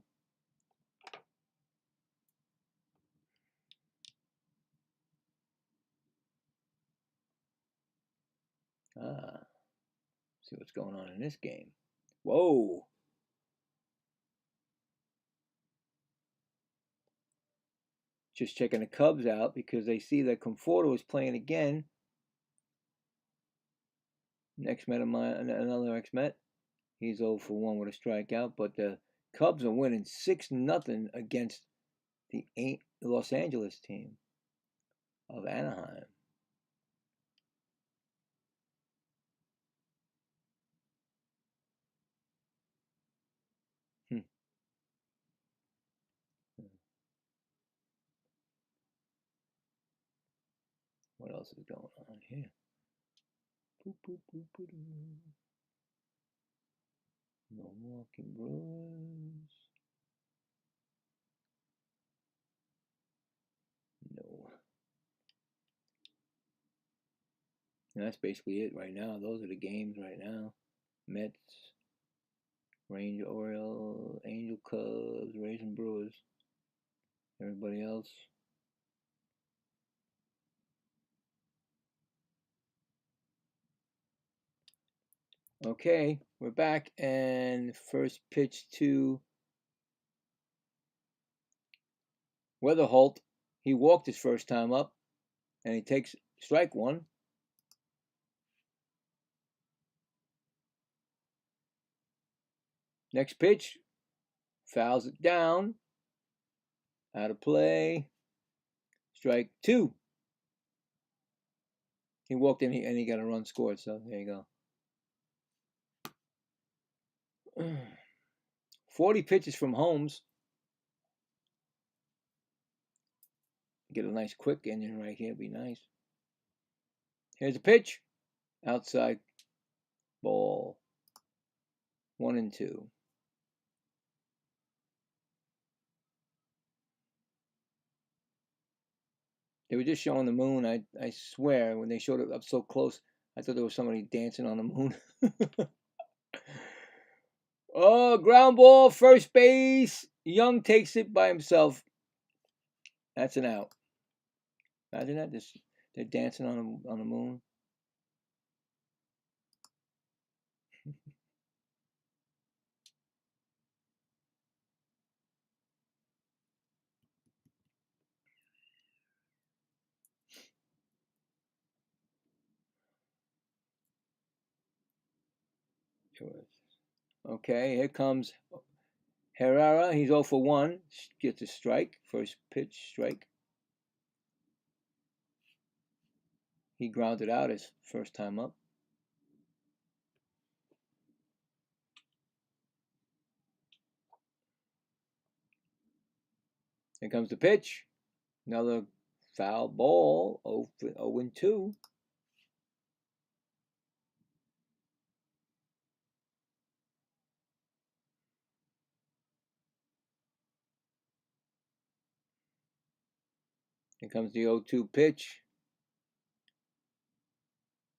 See what's going on in this game. Whoa. Just checking the Cubs out because they see that Conforto is playing again. X-Met of mine, another X-Met. He's 0 for 1 with a strikeout, but the Cubs are winning 6-0 against the Los Angeles team of Anaheim. What else is going on here? Milwaukee Brewers. No. And that's basically it right now. Those are the games right now. Mets, Ranger, Orioles, Angel, Cubs, Rays, and Brewers. Everybody else. Okay, we're back, and first pitch to Weatherholt. He walked his first time up, and he takes strike 1. Next pitch, fouls it down. Out of play. Strike 2. He walked in and he got a run scored, so there you go. 40 pitches from Holmes. Get a nice quick engine right here. Be nice. Here's a pitch. Outside ball. 1 and 2. They were just showing the moon. I swear, when they showed it up so close, I thought there was somebody dancing on the moon. Oh, ground ball, first base. Young takes it by himself. That's an out. Imagine that. They're dancing on the moon. Okay, here comes Herrera. He's 0 for 1. Gets a strike. First pitch, strike. He grounded out his first time up. Here comes the pitch. Another foul ball. 0 and 2. Here comes the 0-2 pitch.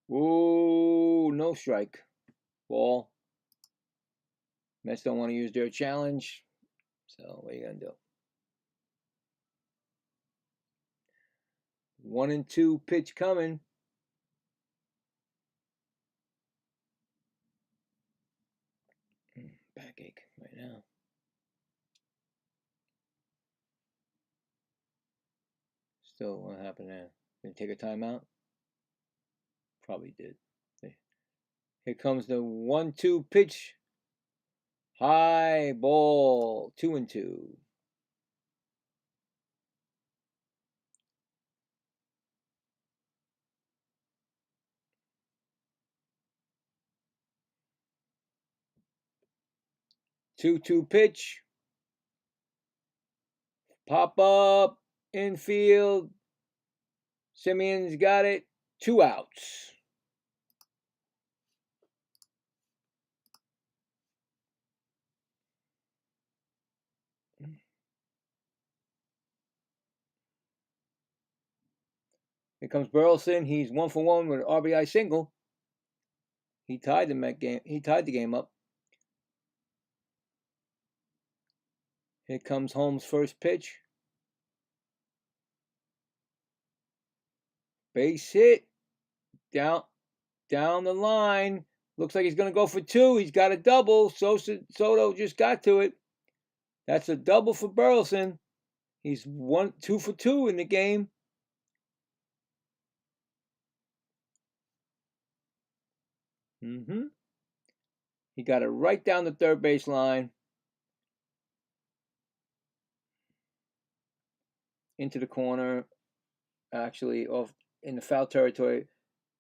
Whoa, no strike. Ball. Mets don't want to use their challenge. So what are you going to do? 1 and 2 pitch coming. Backache right now. Still, what happened there? Did he take a timeout? Probably did. Here comes the 1-2 pitch. High ball. 2 and 2. Two pitch. Pop up. Infield. Simeon's got it. 2 outs. Here comes Burleson. He's 1 for 1 with an RBI single. He tied the game up. Here comes Holmes' first pitch. Base hit. Down the line. Looks like he's going to go for 2. He's got a double. Soto just got to it. That's a double for Burleson. He's 2 for 2 in the game. He got it right down the third base line. Into the corner. Actually, off in the foul territory.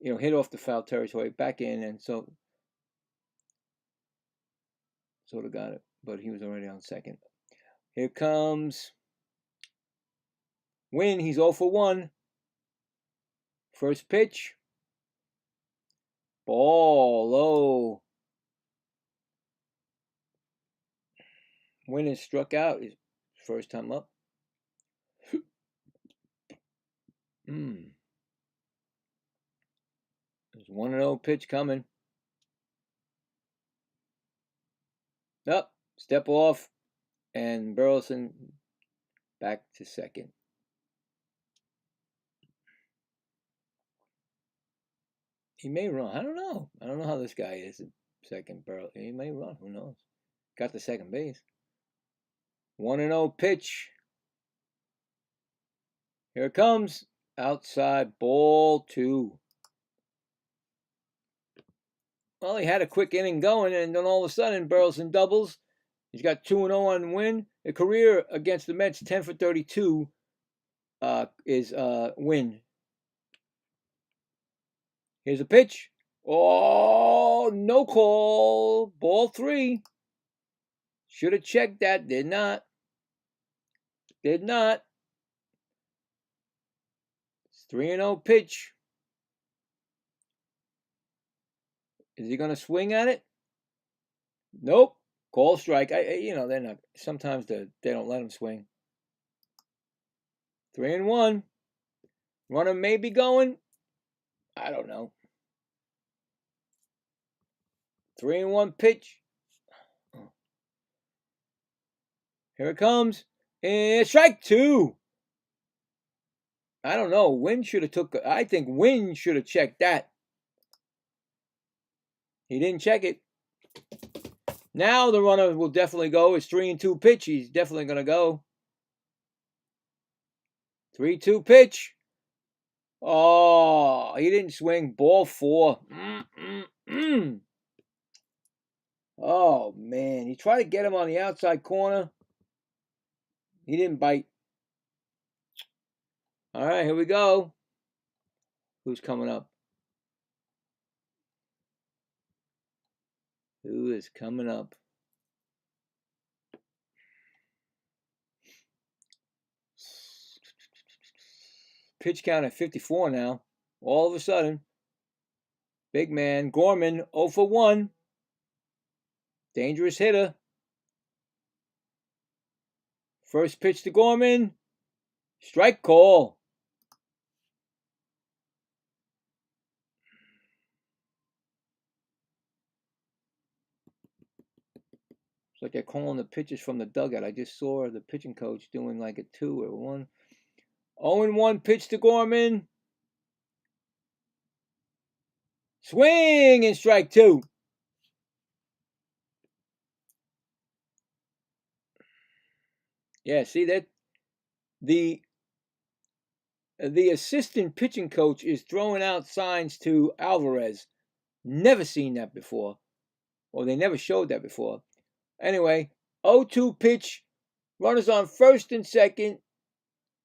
Hit off the foul territory. Back in, and Soto got it. But he was already on second. Here comes Wynn. He's 0 for 1. First pitch. Ball low. Wynn is struck out his first time up. There's 1-0 pitch coming. Up, step off, and Burleson back to second. He may run. I don't know. I don't know how this guy is at second. Burleson. He may run. Who knows? Got the second base. 1-0 pitch. Here it comes. Outside ball 2. Well, he had a quick inning going, and then all of a sudden, Burleson doubles. He's got 2-0 on Win. The career against the Mets, 10 for 32, is Win. Here's a pitch. Oh, no call. Ball 3. Should have checked that. Did not. It's 3-0 pitch. Is he going to swing at it? Nope. Call strike. They're not. Sometimes they don't let him swing. 3-1. Runner may be going. I don't know. 3-1 pitch. Here it comes. And strike 2. I don't know. I think Wynn should have checked that. He didn't check it. Now the runner will definitely go. It's 3-2 pitch. He's definitely going to go. 3-2 pitch. Oh, he didn't swing. Ball 4. Oh, man. He tried to get him on the outside corner. He didn't bite. All right, here we go. Who's coming up? Who is coming up? Pitch count at 54 now. All of a sudden. Big man, Gorman, 0 for 1. Dangerous hitter. First pitch to Gorman. Strike call. It's like they're calling the pitches from the dugout. I just saw the pitching coach doing like a 2 or 1. 0-1 pitch to Gorman. Swing and strike 2. Yeah, see that the assistant pitching coach is throwing out signs to Alvarez. Never seen that before. Or they never showed that before. Anyway, 0-2 pitch. Runners on first and second.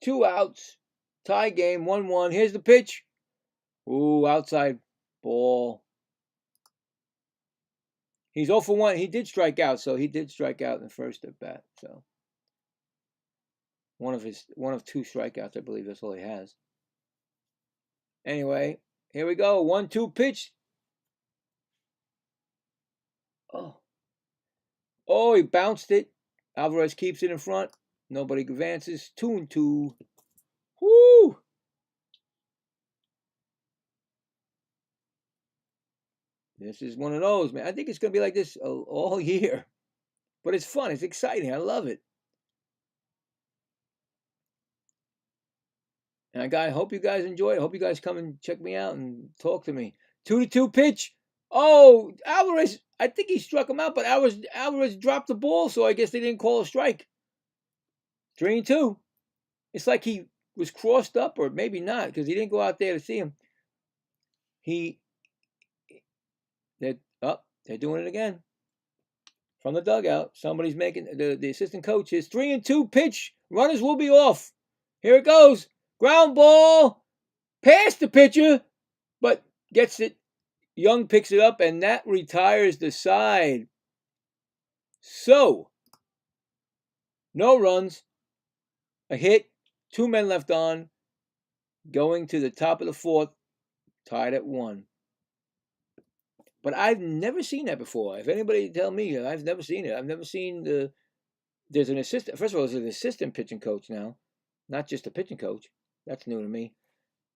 2 outs. Tie game, 1-1. Here's the pitch. Ooh, outside ball. He's 0 for 1. He did strike out, so he did strike out in the first at bat. So one of 2 strikeouts, I believe that's all he has. Anyway, here we go. 1-2 pitch. Oh, he bounced it. Alvarez keeps it in front. Nobody advances. 2-2. Woo! This is one of those, man. I think it's going to be like this all year. But it's fun. It's exciting. I love it. And I hope you guys enjoy it. I hope you guys come and check me out and talk to me. 2-2 pitch. Oh, Alvarez. I think he struck him out, but Alvarez dropped the ball, so I guess they didn't call a strike. 3-2. It's like he was crossed up, or maybe not, because he didn't go out there to see him. They're doing it again. From the dugout, somebody's making the assistant coach is 3-2 pitch. Runners will be off. Here it goes. Ground ball. Past the pitcher, but gets it. Young picks it up, and that retires the side. So, no runs, a hit, 2 men left on, going to the top of the 4th, tied at 1. But I've never seen that before. If anybody tell me, I've never seen it. I've never seen there's an assistant. First of all, there's an assistant pitching coach now, not just a pitching coach. That's new to me.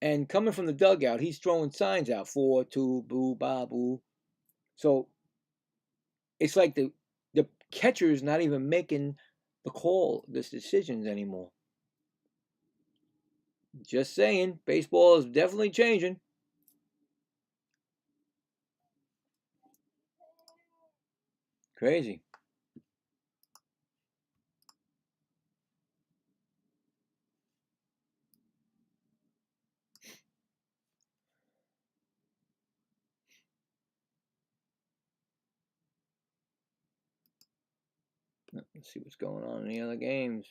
And coming from the dugout, he's throwing signs out, 4-2, boo, ba, boo. So it's like the catcher is not even making the decisions anymore. Just saying, baseball is definitely changing. Crazy. Let's see what's going on in the other games.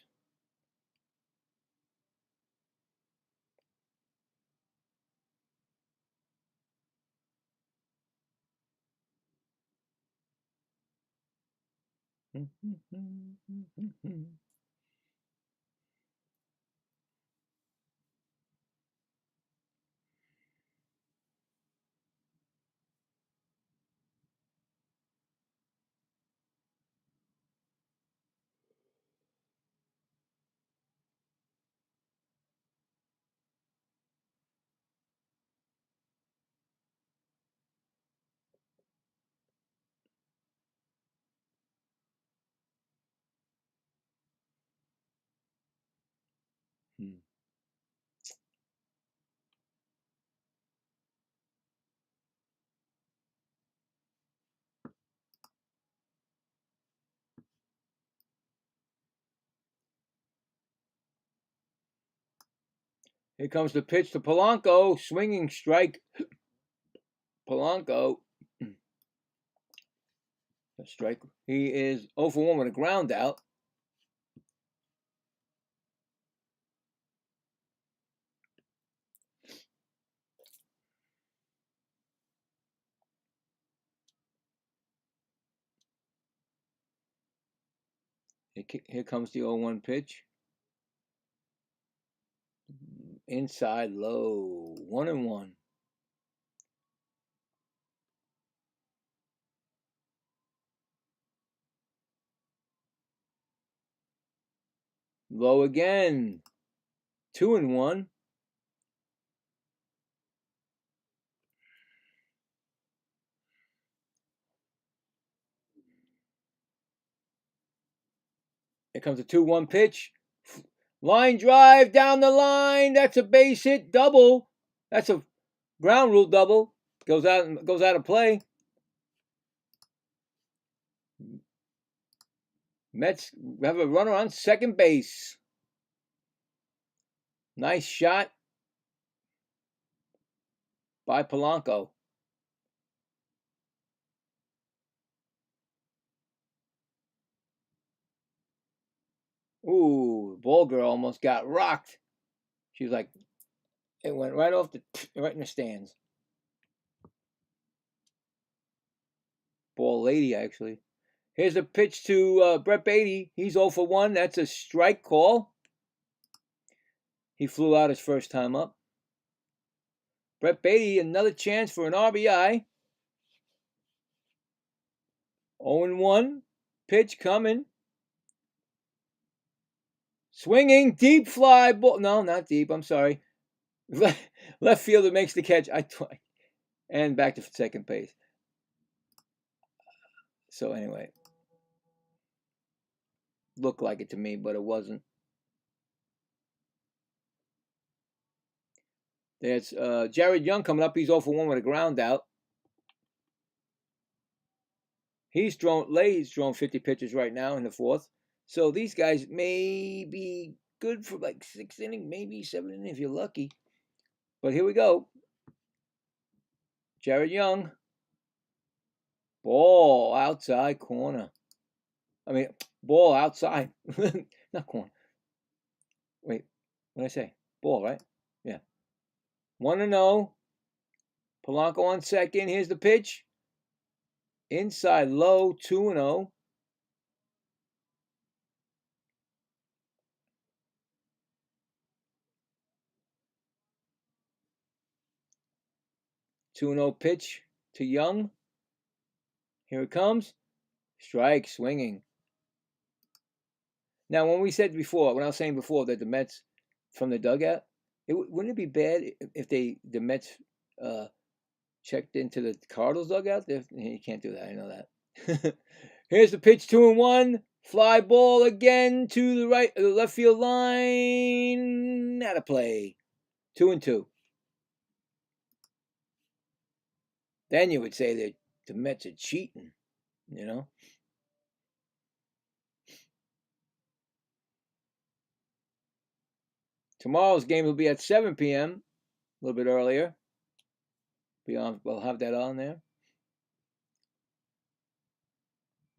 Here comes the pitch to Polanco. Swinging strike. Polanco. A strike. He is 0 for 1 with a ground out. Here comes the 0-1 pitch. Inside low. 1-1. Low again. 2-1. Here comes a 2-1 pitch. Line drive down the line. That's a base hit double. That's a ground rule double. Goes out of play. Mets have a runner on second base. Nice shot by Polanco. Ooh, ball girl almost got rocked. She was like, it went right in the stands. Ball lady, actually. Here's a pitch to Brett Beatty. He's 0 for 1. That's a strike call. He flew out his first time up. Brett Beatty, another chance for an RBI. 0-1. Pitch coming. Swinging, deep fly ball. No, not deep. I'm sorry. Left fielder makes the catch. And back to second base. So anyway, looked like it to me, but it wasn't. There's Jared Young coming up. He's 0 for 1 with a ground out. He's thrown 50 pitches right now in the fourth. So these guys may be good for like 6 innings, maybe 7 innings if you're lucky. But here we go. Jared Young. Ball outside corner. I mean, ball outside. Not corner. Wait, what did I say? Ball, right? Yeah. 1-0. Polanco on second. Here's the pitch. Inside low, 2-0. Pitch to Young. Here it comes. Strike, swinging. Now, when I was saying before that the Mets from the dugout, wouldn't it be bad if the Mets checked into the Cardinals dugout? You can't do that. I know that. Here's the pitch, 2-1. Fly ball again to the left field line. Out of play. 2-2. Then you would say that the Mets are cheating, you know. Tomorrow's game will be at 7 p.m. A little bit earlier. We'll have that on there.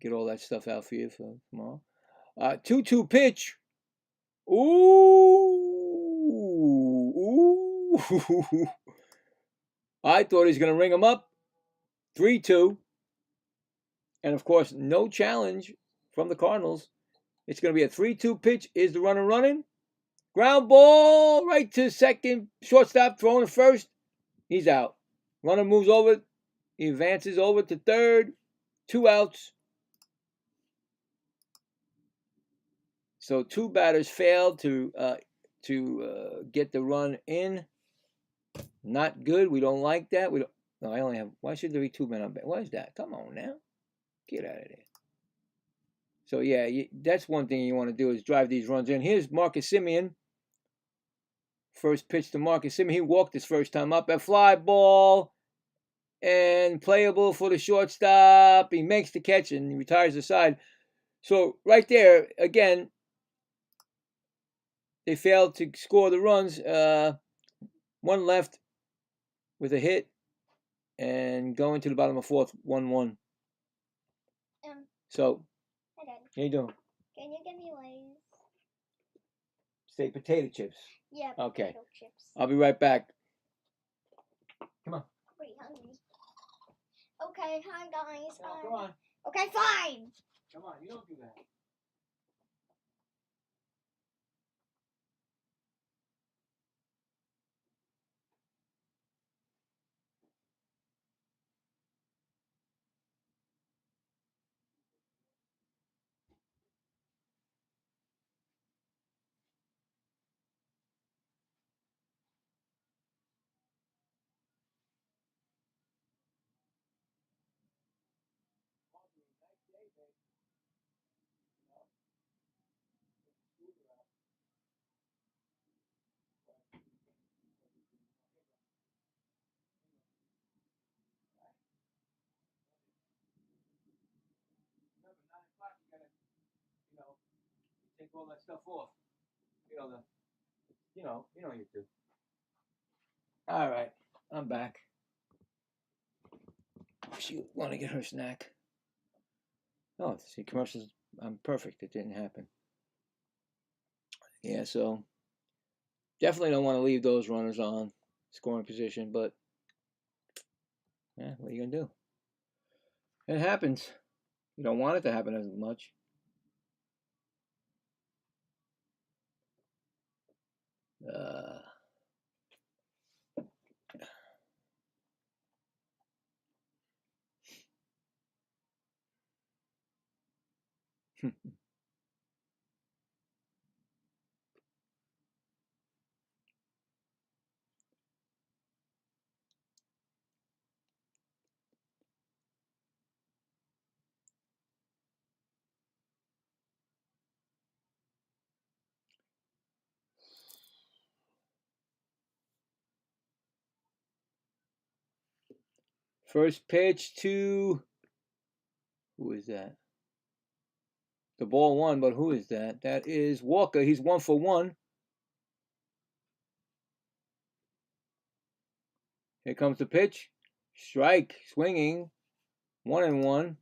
Get all that stuff out for you for tomorrow. 2-2 pitch. Ooh. I thought he was going to ring him up. 3-2. And, of course, no challenge from the Cardinals. It's going to be a 3-2 pitch. Is the runner running? Ground ball right to second. Shortstop throwing to first. He's out. Runner moves over. He advances over to third. 2 outs. So 2 batters failed to get the run in. Not good. We don't like that. I only have. Why should there be 2 men on base? Why is that? Come on now, get out of there. So yeah, that's one thing you want to do is drive these runs in. Here's Marcus Semien. First pitch to Marcus Semien. He walked his first time up. A fly ball and playable for the shortstop. He makes the catch and he retires the side. So right there, again, they failed to score the runs. One left with a hit and going to the bottom of fourth, 1-1. So, hi, Dad. How you doing? Can you give me Lay's? Say potato chips. Yeah, okay. Potato chips. I'll be right back. Come on. I'm pretty hungry. Okay, hi guys. Come on. Okay, fine. Come on, you don't do that. Take all that stuff off. You know you do. All right, I'm back. She want to get her snack. Oh, see, commercials. I'm perfect. It didn't happen. Yeah, so definitely don't want to leave those runners on scoring position, but yeah, what are you gonna do? It happens. You don't want it to happen as much. First pitch to, who is that? The ball one, but who is that? That is Walker. He's 1 for 1. Here comes the pitch. Strike, swinging, 1-1.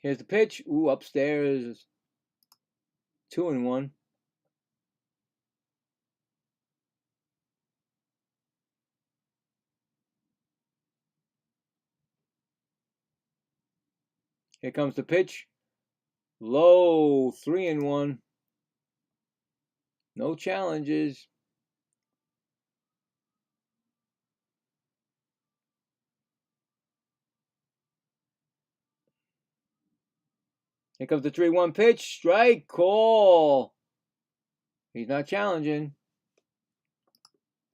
Here's the pitch. Ooh, upstairs, 2-1. Here comes the pitch. Low, 3-1. No challenges. Here comes the 3-1 pitch. Strike, call. He's not challenging.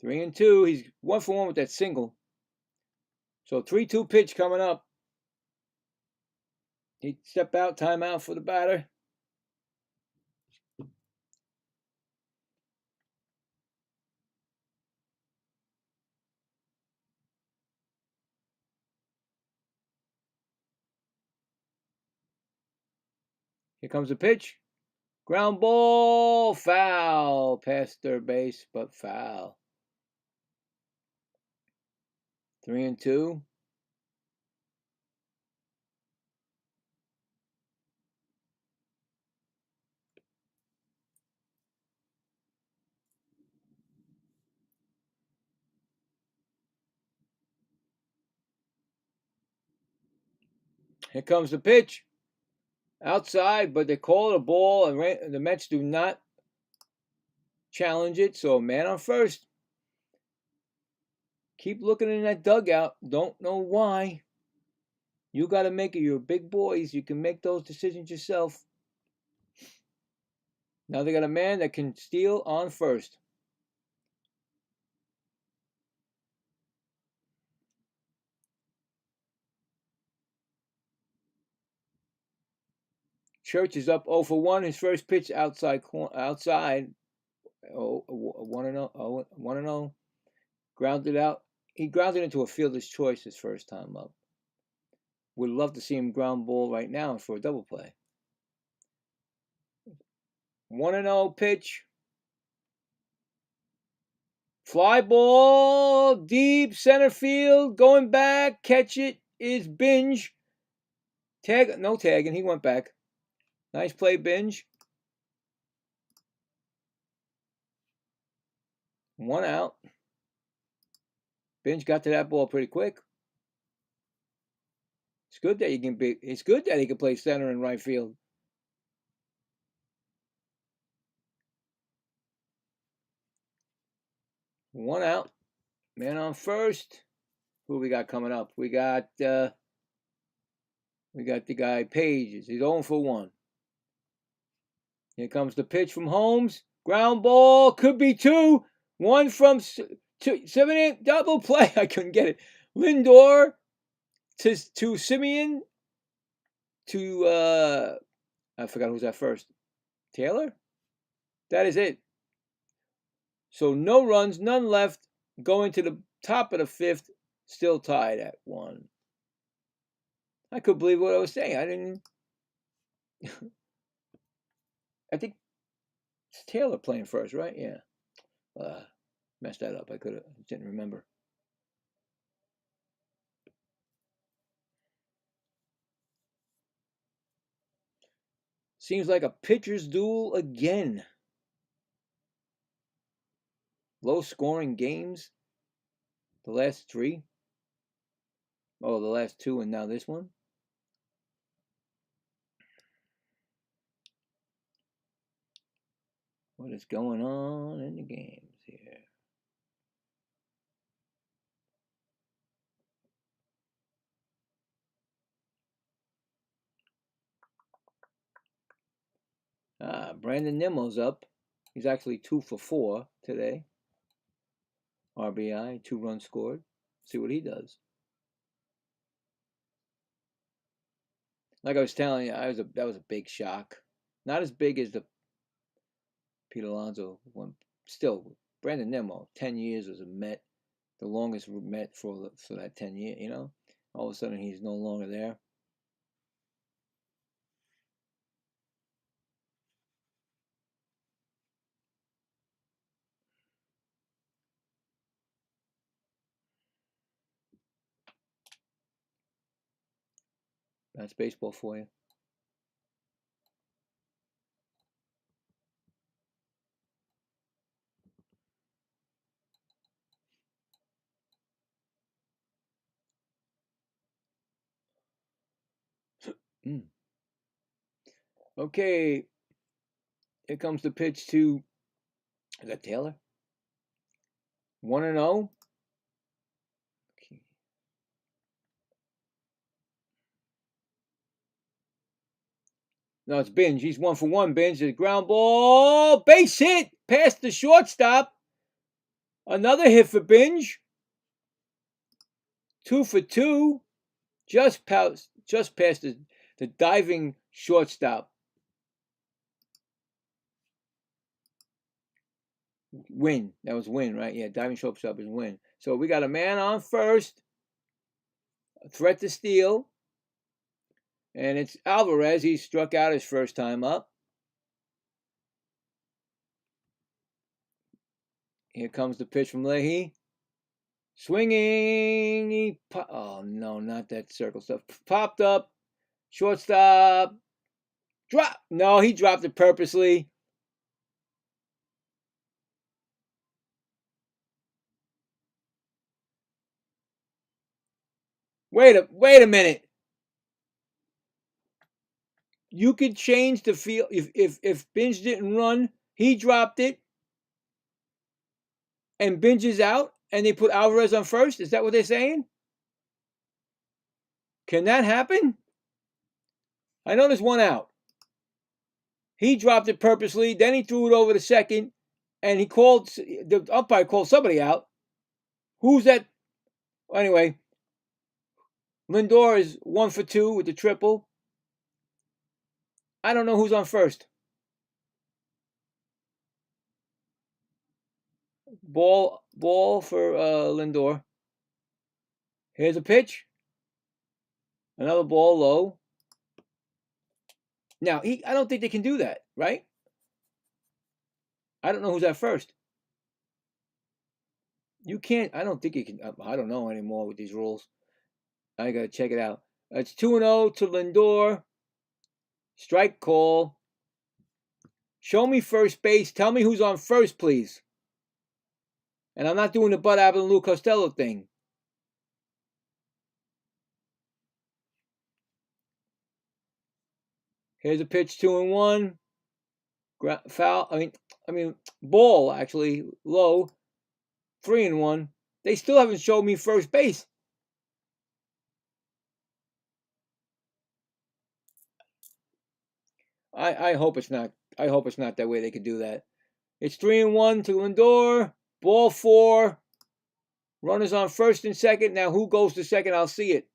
3-2. He's 1 for 1 with that single. So 3-2 pitch coming up. He step out, timeout for the batter. Here comes the pitch. Ground ball, foul. Past third base, but foul. 3-2. Here comes the pitch. Outside, but they call it a ball, and the Mets do not challenge it. So man on first. Keep looking in that dugout. Don't know why. You got to make it. You're big boys. You can make those decisions yourself. Now they got a man that can steal on first. Church is up 0 for 1. His first pitch outside. Oh, 1-0. Grounded out. He grounded into a fielder's choice his first time up. Would love to see him ground ball right now for a double play. 1-0 pitch. Fly ball, deep center field, going back, catch it is Binge. Tag, no tagging, he went back. Nice play, Binge. 1 out. Binge got to that ball pretty quick. It's good that he can play center and right field. One out. Man on first. Who we got coming up? We got the guy Page. He's 0 for 1. Here comes the pitch from Holmes. Ground ball. Could be 2. 1 from 7-8. Double play. I couldn't get it. Lindor to Simeon to I forgot who's at first. Taylor? That is it. So no runs, none left. Going to the top of the 5th, still tied at 1. I couldn't believe what I was saying. I didn't. I think it's Taylor playing first, right? Yeah. Messed that up. I didn't remember. Seems like a pitcher's duel again. Low-scoring games. The last 3. Oh, the last 2 and now this one. What is going on in the games here? Brandon Nimmo's up. He's actually 2 for 4 today. RBI, 2 runs scored. See what he does. Like I was telling you, that was a big shock. Not as big as the Pete Alonso one. Still, Brandon Nimmo, 10 years as a Met, the longest Met for that 10 years. You know, all of a sudden he's no longer there. That's baseball for you. Okay, here comes the pitch to, is that Taylor? 1-0. Okay. No, it's Binge. He's 1 for 1. Binge, the ground ball, base hit, past the shortstop. Another hit for Binge. 2 for 2. Just past the diving shortstop. Win. That was Win, right? Yeah, diving shortstop is Win. So we got a man on first. A threat to steal. And it's Alvarez. He struck out his first time up. Here comes the pitch from Leahy. Swinging. Oh, no, not that circle stuff. Popped up. Shortstop. Drop. No, he dropped it purposely. Wait a minute. You could change the field if Binge didn't run, he dropped it, and Binge is out, and they put Alvarez on first. Is that what they're saying? Can that happen? I know there's 1 out. He dropped it purposely, then he threw it over to second, and the umpire called somebody out. Who's that? Anyway, Lindor is 1 for 2 with the triple. I don't know who's on first. Ball for Lindor. Here's a pitch. Another ball low. Now, I don't think they can do that, right? I don't know who's at first. You can't. I don't think you can. I don't know anymore with these rules. I got to check it out. It's 2-0 to Lindor. Strike call. Show me first base. Tell me who's on first, please. And I'm not doing the Bud Abbott and Lou Costello thing. Here's a pitch, 2-1. Foul. I mean, ball actually low. 3-1. They still haven't showed me first base. I hope it's not. I hope it's not that way. They could do that. It's 3-1 to Lindor. Ball 4. Runners on first and second. Now who goes to second? I'll see it.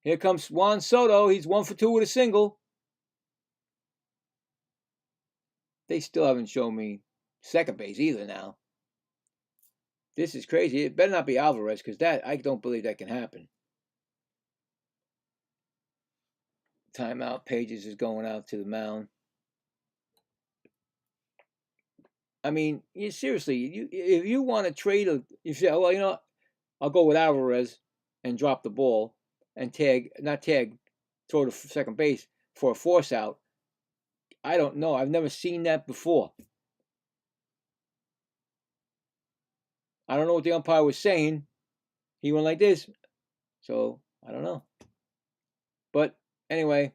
Here comes Juan Soto. He's 1 for 2 with a single. They still haven't shown me second base either now. This is crazy. It better not be Alvarez because I don't believe that can happen. Timeout. Pages is going out to the mound. I mean, seriously, if you want to trade, you say, well, you know, I'll go with Alvarez and drop the ball and throw to second base for a force out. I don't know. I've never seen that before. I don't know what the umpire was saying. He went like this. So, I don't know. But anyway,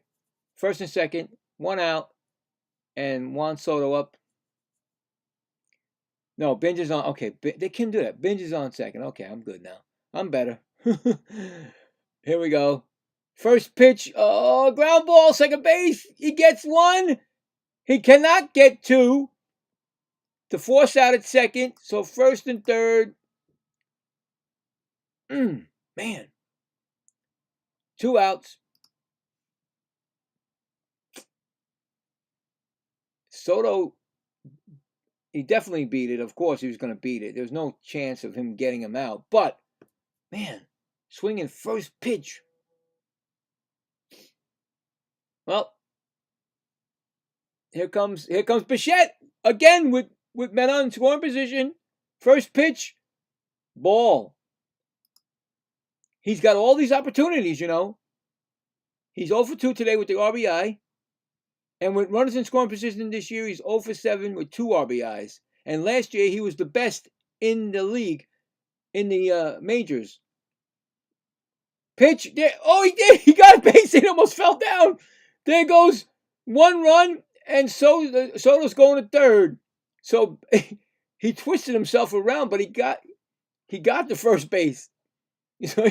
first and second, 1 out, and Juan Soto up. No, Binge is on. Okay, they can do that. Binge is on second. Okay, I'm good now. I'm better. Here we go. First pitch. Oh, ground ball, second base. He gets 1. He cannot get 2. To force out at second. So first and third. Man. 2 outs. Soto, he definitely beat it. Of course, he was going to beat it. There's no chance of him getting him out. But, man, swinging first pitch. Well, here comes Bichette again with men on scoring position. First pitch, ball. He's got all these opportunities, you know. He's 0 for 2 today with the RBI. And with runners in scoring position this year, he's 0 for 7 with 2 RBIs. And last year, he was the best in the league in the majors. Pitch. There. Oh, he did. He got a base hit. Almost fell down. There goes 1 run. And Soto's going to third. So he twisted himself around, but he got the first base. So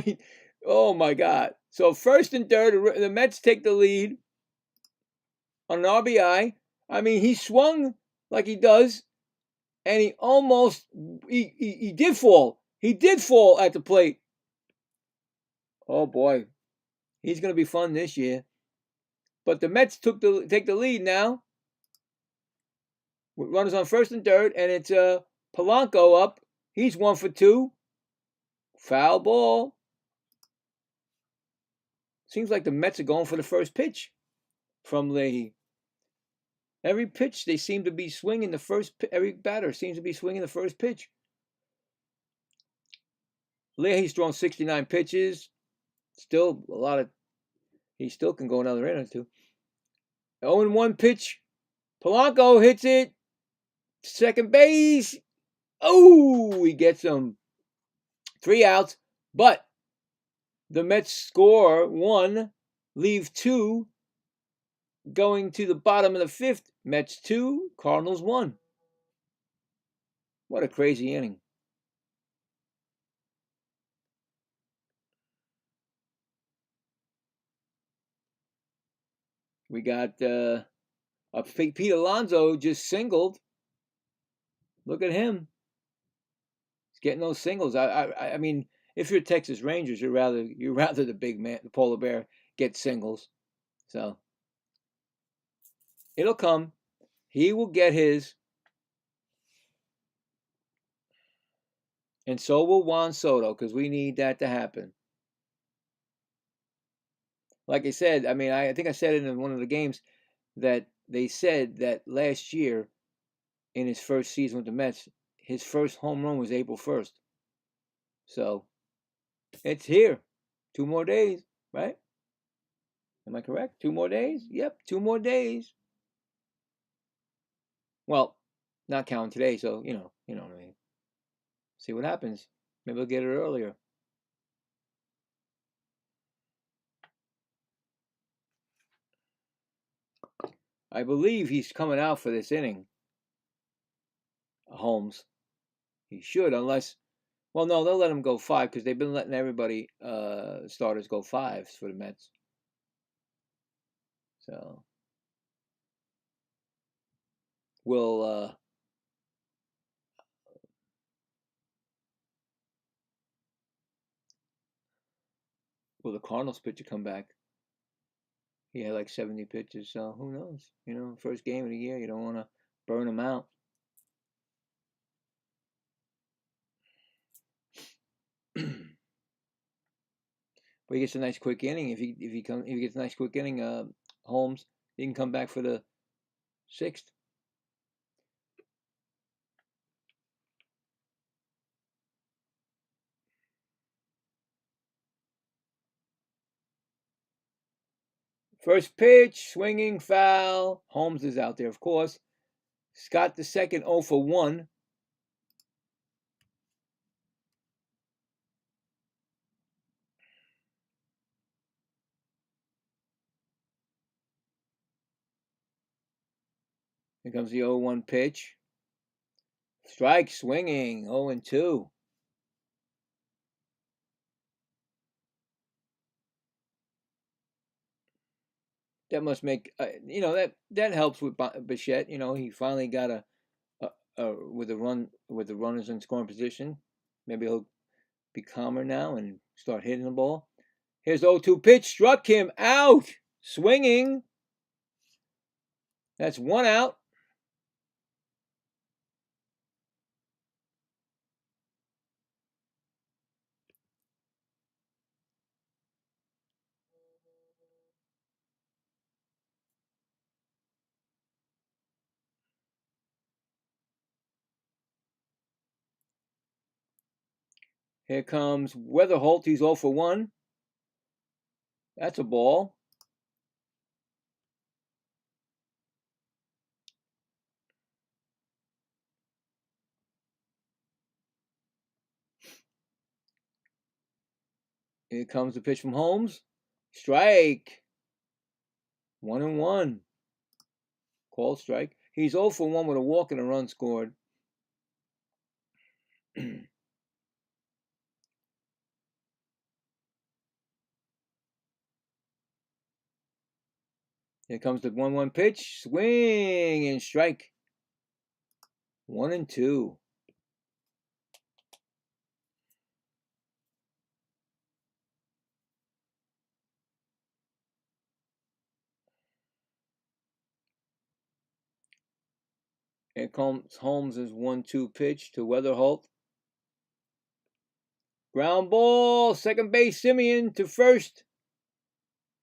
oh, my God. So first and third, the Mets take the lead on an RBI. I mean, he swung like he does, and he almost, he did fall. He did fall at the plate. Oh, boy. He's going to be fun this year. But the Mets take the lead now with runners on first and third, and it's Polanco up. He's 1 for 2. Foul ball. Seems like the Mets are going for the first pitch from Leahy. Every pitch, they seem to be swinging the first. Every batter seems to be swinging the first pitch. Leahy's thrown 69 pitches. Still a lot of. He still can go another inning or two. 0-1 pitch. Polanco hits it. Second base. Oh, he gets him. 3 outs. But the Mets score 1, leave 2. Going to the bottom of the 5th, Mets 2, Cardinals 1. What a crazy inning. We got Pete Alonso just singled. Look at him. getting those singles. I mean, if you're Texas Rangers, you're rather the big man, the polar bear, get singles. So it'll come. He will get his. And so will Juan Soto, because we need that to happen. Like I said, I mean, I think I said it in one of the games that they said that last year in his first season with the Mets, his first home run was April 1st. So it's here. 2 more days, right? Am I correct? 2 more days? Yep, 2 more days. Well, not counting today, so you know what I mean. See what happens. Maybe we'll get it earlier. I believe he's coming out for this inning. Holmes. He should, unless, well, no, they'll let him go 5 because they've been letting everybody, starters go 5s for the Mets. So will the Cardinals pitcher come back? He had like 70 pitches, so who knows? You know, first game of the year, you don't want to burn him out. But he gets a nice quick inning. If he gets a nice quick inning, Holmes, he can come back for the 6th. First pitch, swinging foul. Holmes is out there, of course. Scott the second, 0 for 1. Here comes the 0-1 pitch. Strike, swinging, 0-2. That must make, that helps with Bichette. You know, he finally got with the runners in scoring position. Maybe he'll be calmer now and start hitting the ball. Here's the 0-2 pitch, struck him out, swinging. That's 1 out. Here comes Weatherholt. He's 0 for 1. That's a ball. Here comes the pitch from Holmes. Strike. 1-1. Called strike. He's 0 for 1 with a walk and a run scored. Here comes the 1-1 pitch. Swing and strike. 1-2. Here comes Holmes' 1-2 pitch to Weatherholt. Ground ball. Second base, Simeon to first.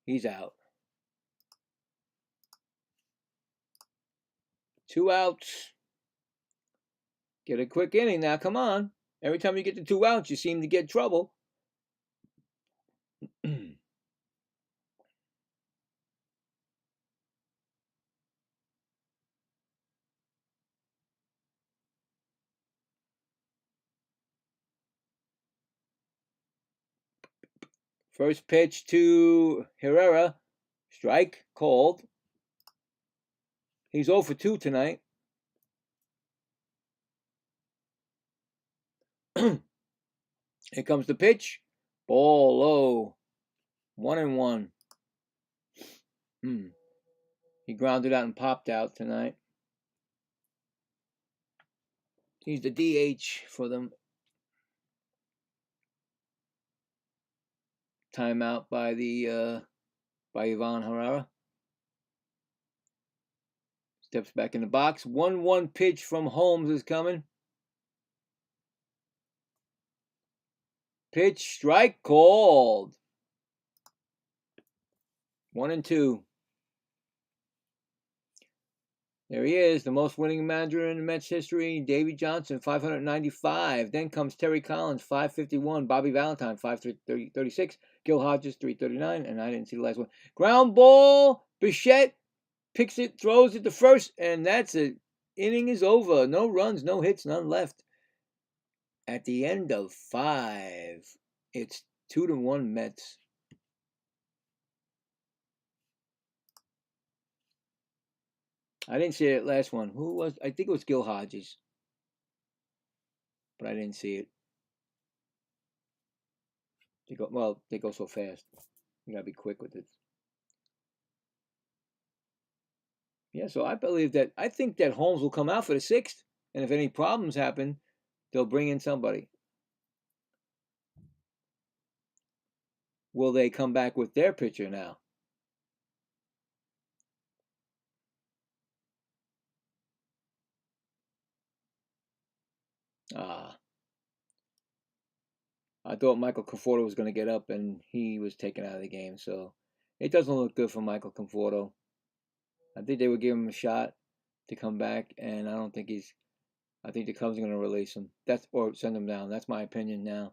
He's out. 2 outs. Get a quick inning now. Come on. Every time you get to 2 outs, you seem to get trouble. First pitch to Herrera. Strike called. He's 0 for 2 tonight. Here comes the pitch. Ball low. 1-1. He grounded out and popped out tonight. He's the DH for them. Timeout by the by Ivan Herrera. Steps back in the box. 1-1 pitch from Holmes is coming. Pitch, strike called. 1-2. There he is, the most winning manager in Mets history, Davey Johnson, 595. Then comes Terry Collins, 551. Bobby Valentine, 536. Gil Hodges, 339. And I didn't see the last one. Ground ball. Bichette picks it, throws it to first, and that's it. Inning is over. No runs, no hits, none left. At the end of 5, it's 2-1 Mets. I didn't see that last one. Who was? I think it was Gil Hodges, but I didn't see it. They go so fast. You gotta be quick with it. Yeah, so I think that Holmes will come out for the 6th, and if any problems happen, they'll bring in somebody. Will they come back with their pitcher now? I thought Michael Conforto was going to get up, and he was taken out of the game. So it doesn't look good for Michael Conforto. I think they would give him a shot to come back, and I don't think I think the Cubs are going to release him. Or send him down. That's my opinion now.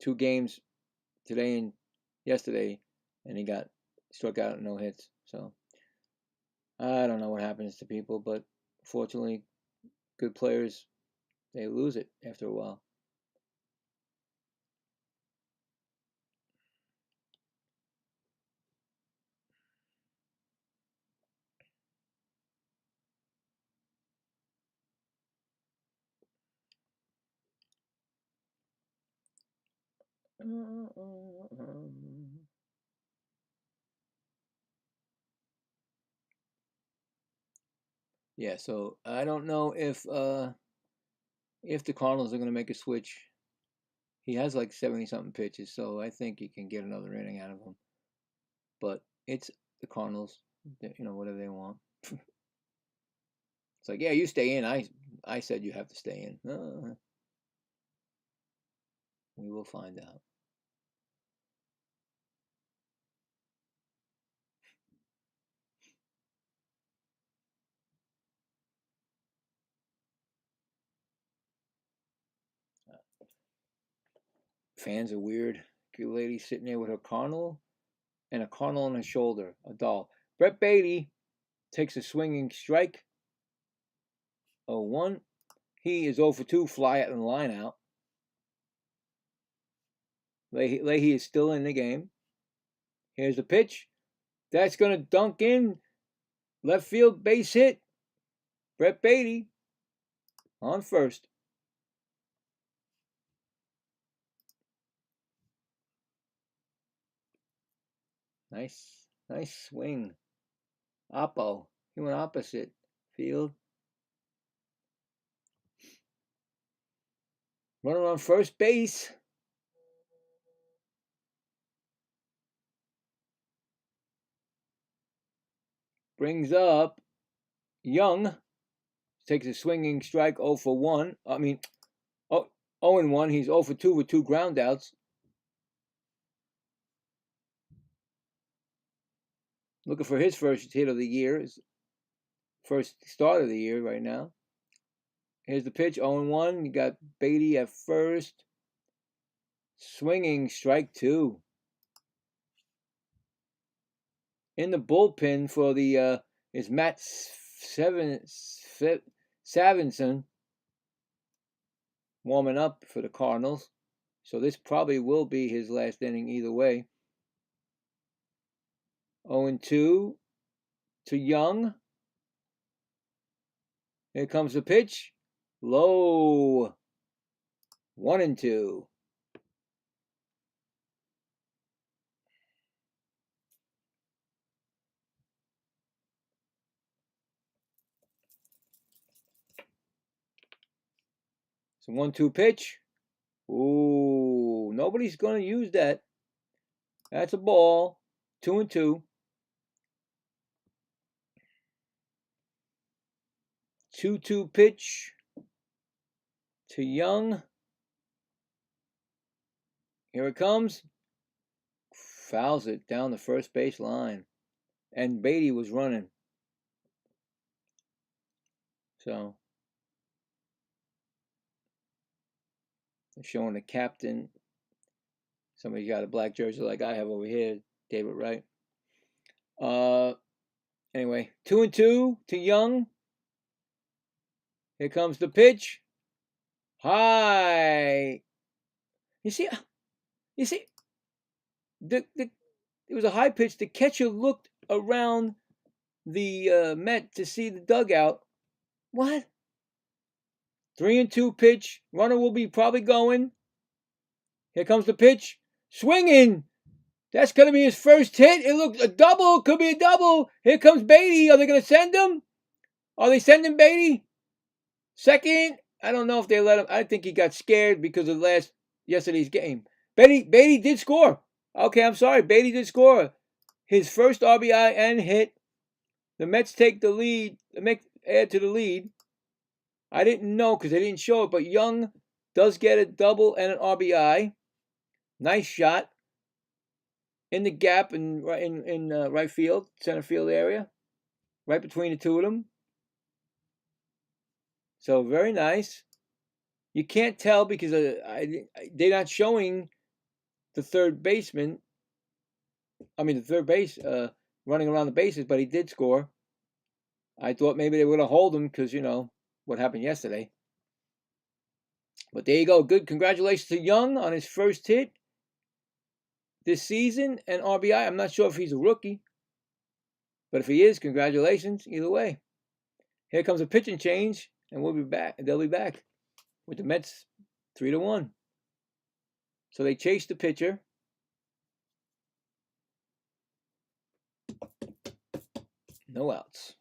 2 games today and yesterday, and he got struck out and no hits. So I don't know what happens to people, but fortunately, good players, they lose it after a while. Yeah, so I don't know if the Cardinals are going to make a switch. He has like 70-something pitches, so I think you can get another inning out of him. But it's the Cardinals, whatever they want. It's like, yeah, you stay in. I said you have to stay in. We will find out. Fans are weird. Good lady sitting there with her Cardinal and a Cardinal on her shoulder, a doll. Brett Beatty takes a swinging strike. 0-1. He is 0-2, fly out and line out. Leahy is still in the game. Here's the pitch. That's going to dunk in. Left field, base hit. Brett Beatty on first. Nice swing. Oppo. He went opposite field. Runner on first base. Brings up Young. Takes a swinging strike, 0-1. 0-1. He's 0-2 with 2 ground outs. Looking for his first hit of the year. His first start of the year right now. Here's the pitch, 0-1. You got Beatty at first. Swinging strike 2. In the bullpen for the is Matt Savinson warming up for the Cardinals. So this probably will be his last inning either way. 0-2 to Young. Here comes the pitch. Low. 1-2. It's a 1-2 pitch. Ooh, Nobody's going to use that. That's a ball. 2-2. 2-2 pitch to Young. Here it comes. Fouls it down the first base line. And Beatty was running. So, they're showing the captain. Somebody got a black jersey like I have over here. David Wright. Anyway, 2-2 to Young. Here comes the pitch. High. You see, it was a high pitch. The catcher looked around the Met to see the dugout. What? 3-2 pitch. Runner will be probably going. Here comes the pitch. Swinging. That's going to be his first hit. It looks a double. Could be a double. Here comes Beatty. Are they going to send him? Are they sending Beatty? Second. I don't know if they let him. I think he got scared because of yesterday's game. Beatty did score. Okay, I'm sorry. Beatty did score. His first RBI and hit. The Mets take the lead. The Mets add to the lead. I didn't know because they didn't show it, but Young does get a double and an RBI. Nice shot in the gap in right field, center field area, right between the two of them. So very nice. You can't tell because they're not showing the third baseman. I mean the third base running around the bases, but he did score. I thought maybe they were going to hold him because, what happened yesterday. But there you go. Good. Congratulations to Young on his first hit this season and RBI. I'm not sure if he's a rookie. But if he is, congratulations. Either way. Here comes a pitching change, and we'll be back. They'll be back with the Mets 3-1. So they chased the pitcher. No outs.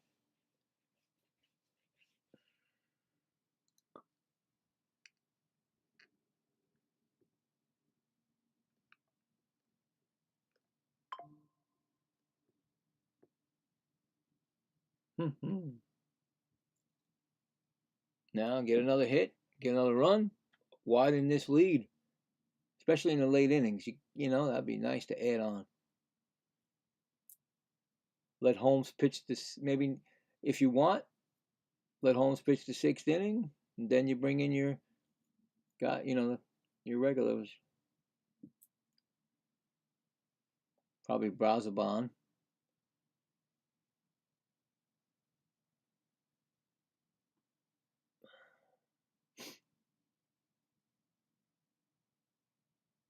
Now get another hit, get another run, widen this lead, especially in the late innings. That'd be nice to add on. Let Holmes pitch this, maybe if you want. Let Holmes pitch the 6th inning, and then you bring in your guy, your regulars. Probably Brazoban.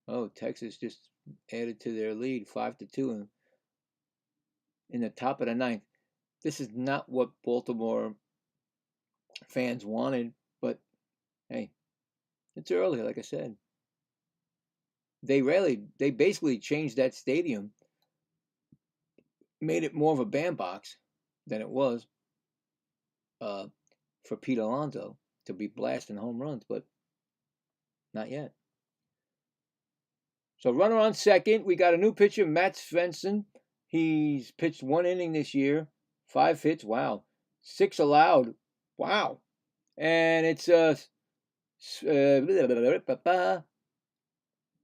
Oh, Texas just added to their lead, 5-2 in the top of the 9th. This is not what Baltimore fans wanted, but hey, it's early, like I said. They basically changed that stadium, made it more of a bandbox than it was for Pete Alonso to be blasting home runs, but not yet. So runner on second. We got a new pitcher, Matt Svensson. He's pitched 1 inning this year, 5 hits. Wow. 6 allowed. Wow. And it's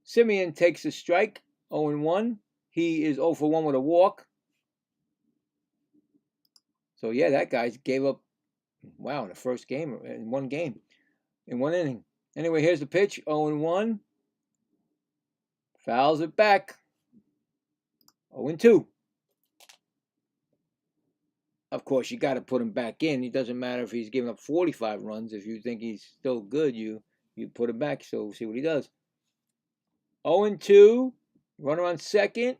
Simeon takes a strike, 0-1. He is 0-for-1 with a walk. So yeah, that guy gave up. Wow, in the first game, in 1 game, in 1 inning. Anyway, here's the pitch, 0-1. Fouls it back, 0-2. Of course, you got to put him back in. It doesn't matter if he's giving up 45 runs. If you think he's still good, you put him back. So we'll see what he does. 0-2. Runner on second.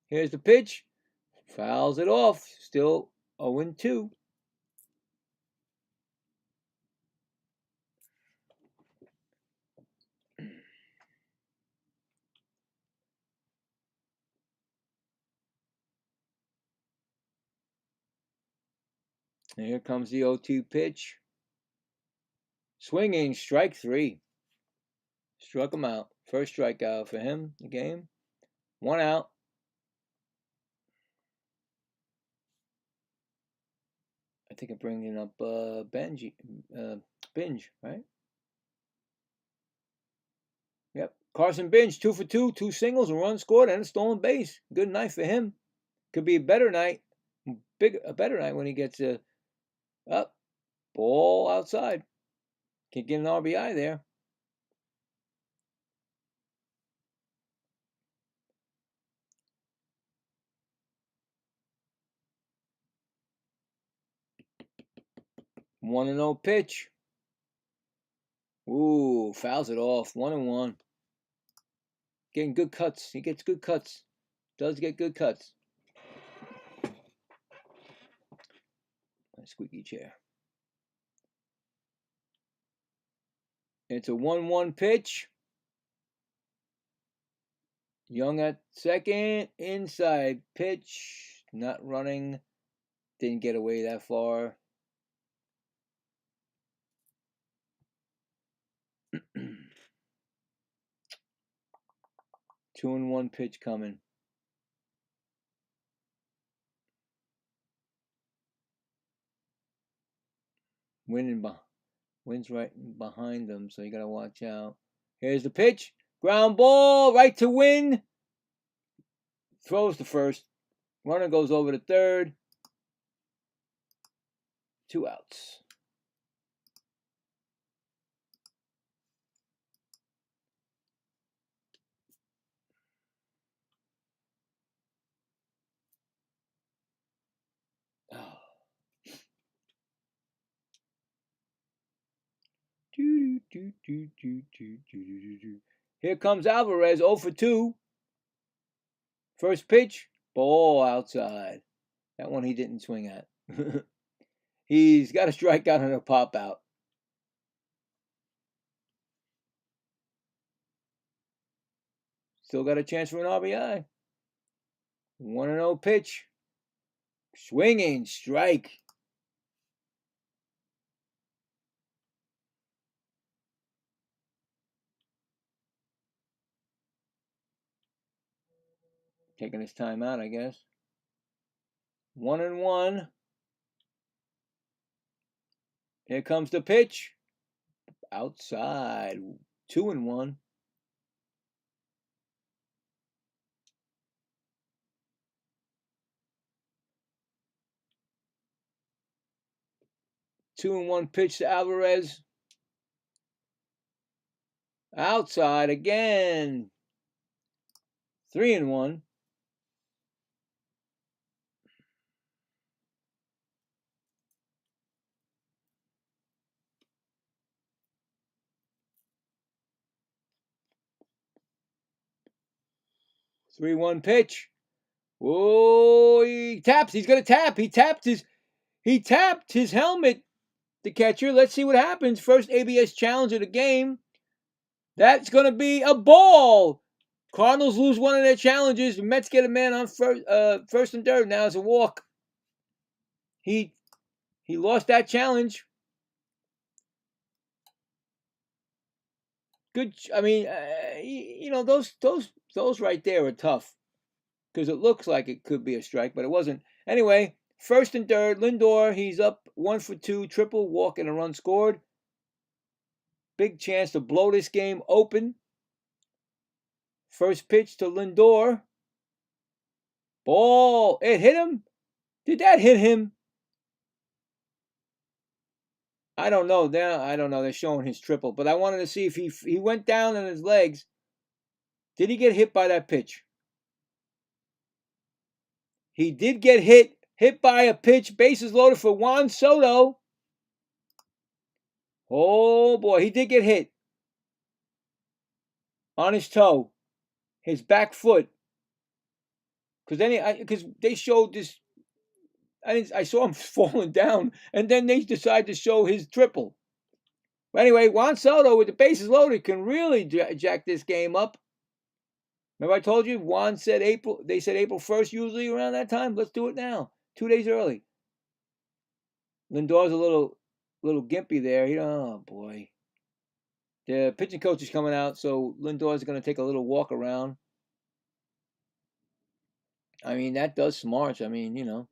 Here's the pitch. Fouls it off. Still 0-2. And here comes the 0-2 pitch. Swinging, strike 3. Struck him out. First strikeout for him, the game. 1 out. I think I'm bringing up Binge, right? Yep. Carson Binge, 2 for 2, 2 singles, a run scored, and a stolen base. Good night for him. Could be a better night. A better night when he gets up. Ball outside. Can get an RBI there. One and 0 pitch. Ooh, fouls it off. 1-1. Getting good cuts. He gets good cuts. Does get good cuts. Squeaky chair. It's a 1-1 pitch. Young at second. Inside pitch. Not running. Didn't get away that far. 2-1 pitch coming. Wind's right behind them, so you gotta watch out. Here's the pitch. Ground ball, right to Win. Throws to first. Runner goes over to third. 2 outs. Here comes Alvarez, 0 for 2. First pitch, ball outside. That one he didn't swing at. He's got a strikeout and a pop out. Still got a chance for an RBI. 1-0 pitch. Swinging strike. Taking his time out, I guess. 1-1. Here comes the pitch. Outside. 2-1. Two and 1 pitch to Alvarez. Outside again. 3-1. Three-one pitch. Oh, he taps. He's gonna tap. He tapped his helmet. The catcher. Let's see what happens. First ABS challenge of the game. That's gonna be a ball. Cardinals lose one of their challenges. The Mets get a man on first and third. Now it's a walk. He lost that challenge. Good. I mean, those right there are tough because it looks like it could be a strike, but it wasn't. Anyway, first and third. Lindor, he's up 1 for 2, triple, walk, and a run scored. Big chance to blow this game open. First pitch to Lindor. Ball. It hit him. Did that hit him? I don't know. I don't know. They're showing his triple, but I wanted to see if he went down on his legs. Did he get hit by that pitch? He did get hit by a pitch. Bases loaded for Juan Soto. Oh boy, he did get hit on his toe, his back foot. Because they showed this. I saw him falling down, and then they decided to show his triple. But anyway, Juan Soto with the bases loaded can really jack this game up. Remember I told you Juan said April. They said April 1st usually around that time. Let's do it now. 2 days early. Lindor's a little gimpy there. Oh boy. The pitching coach is coming out, so Lindor is going to take a little walk around. I mean, that does smarts. I mean, you know.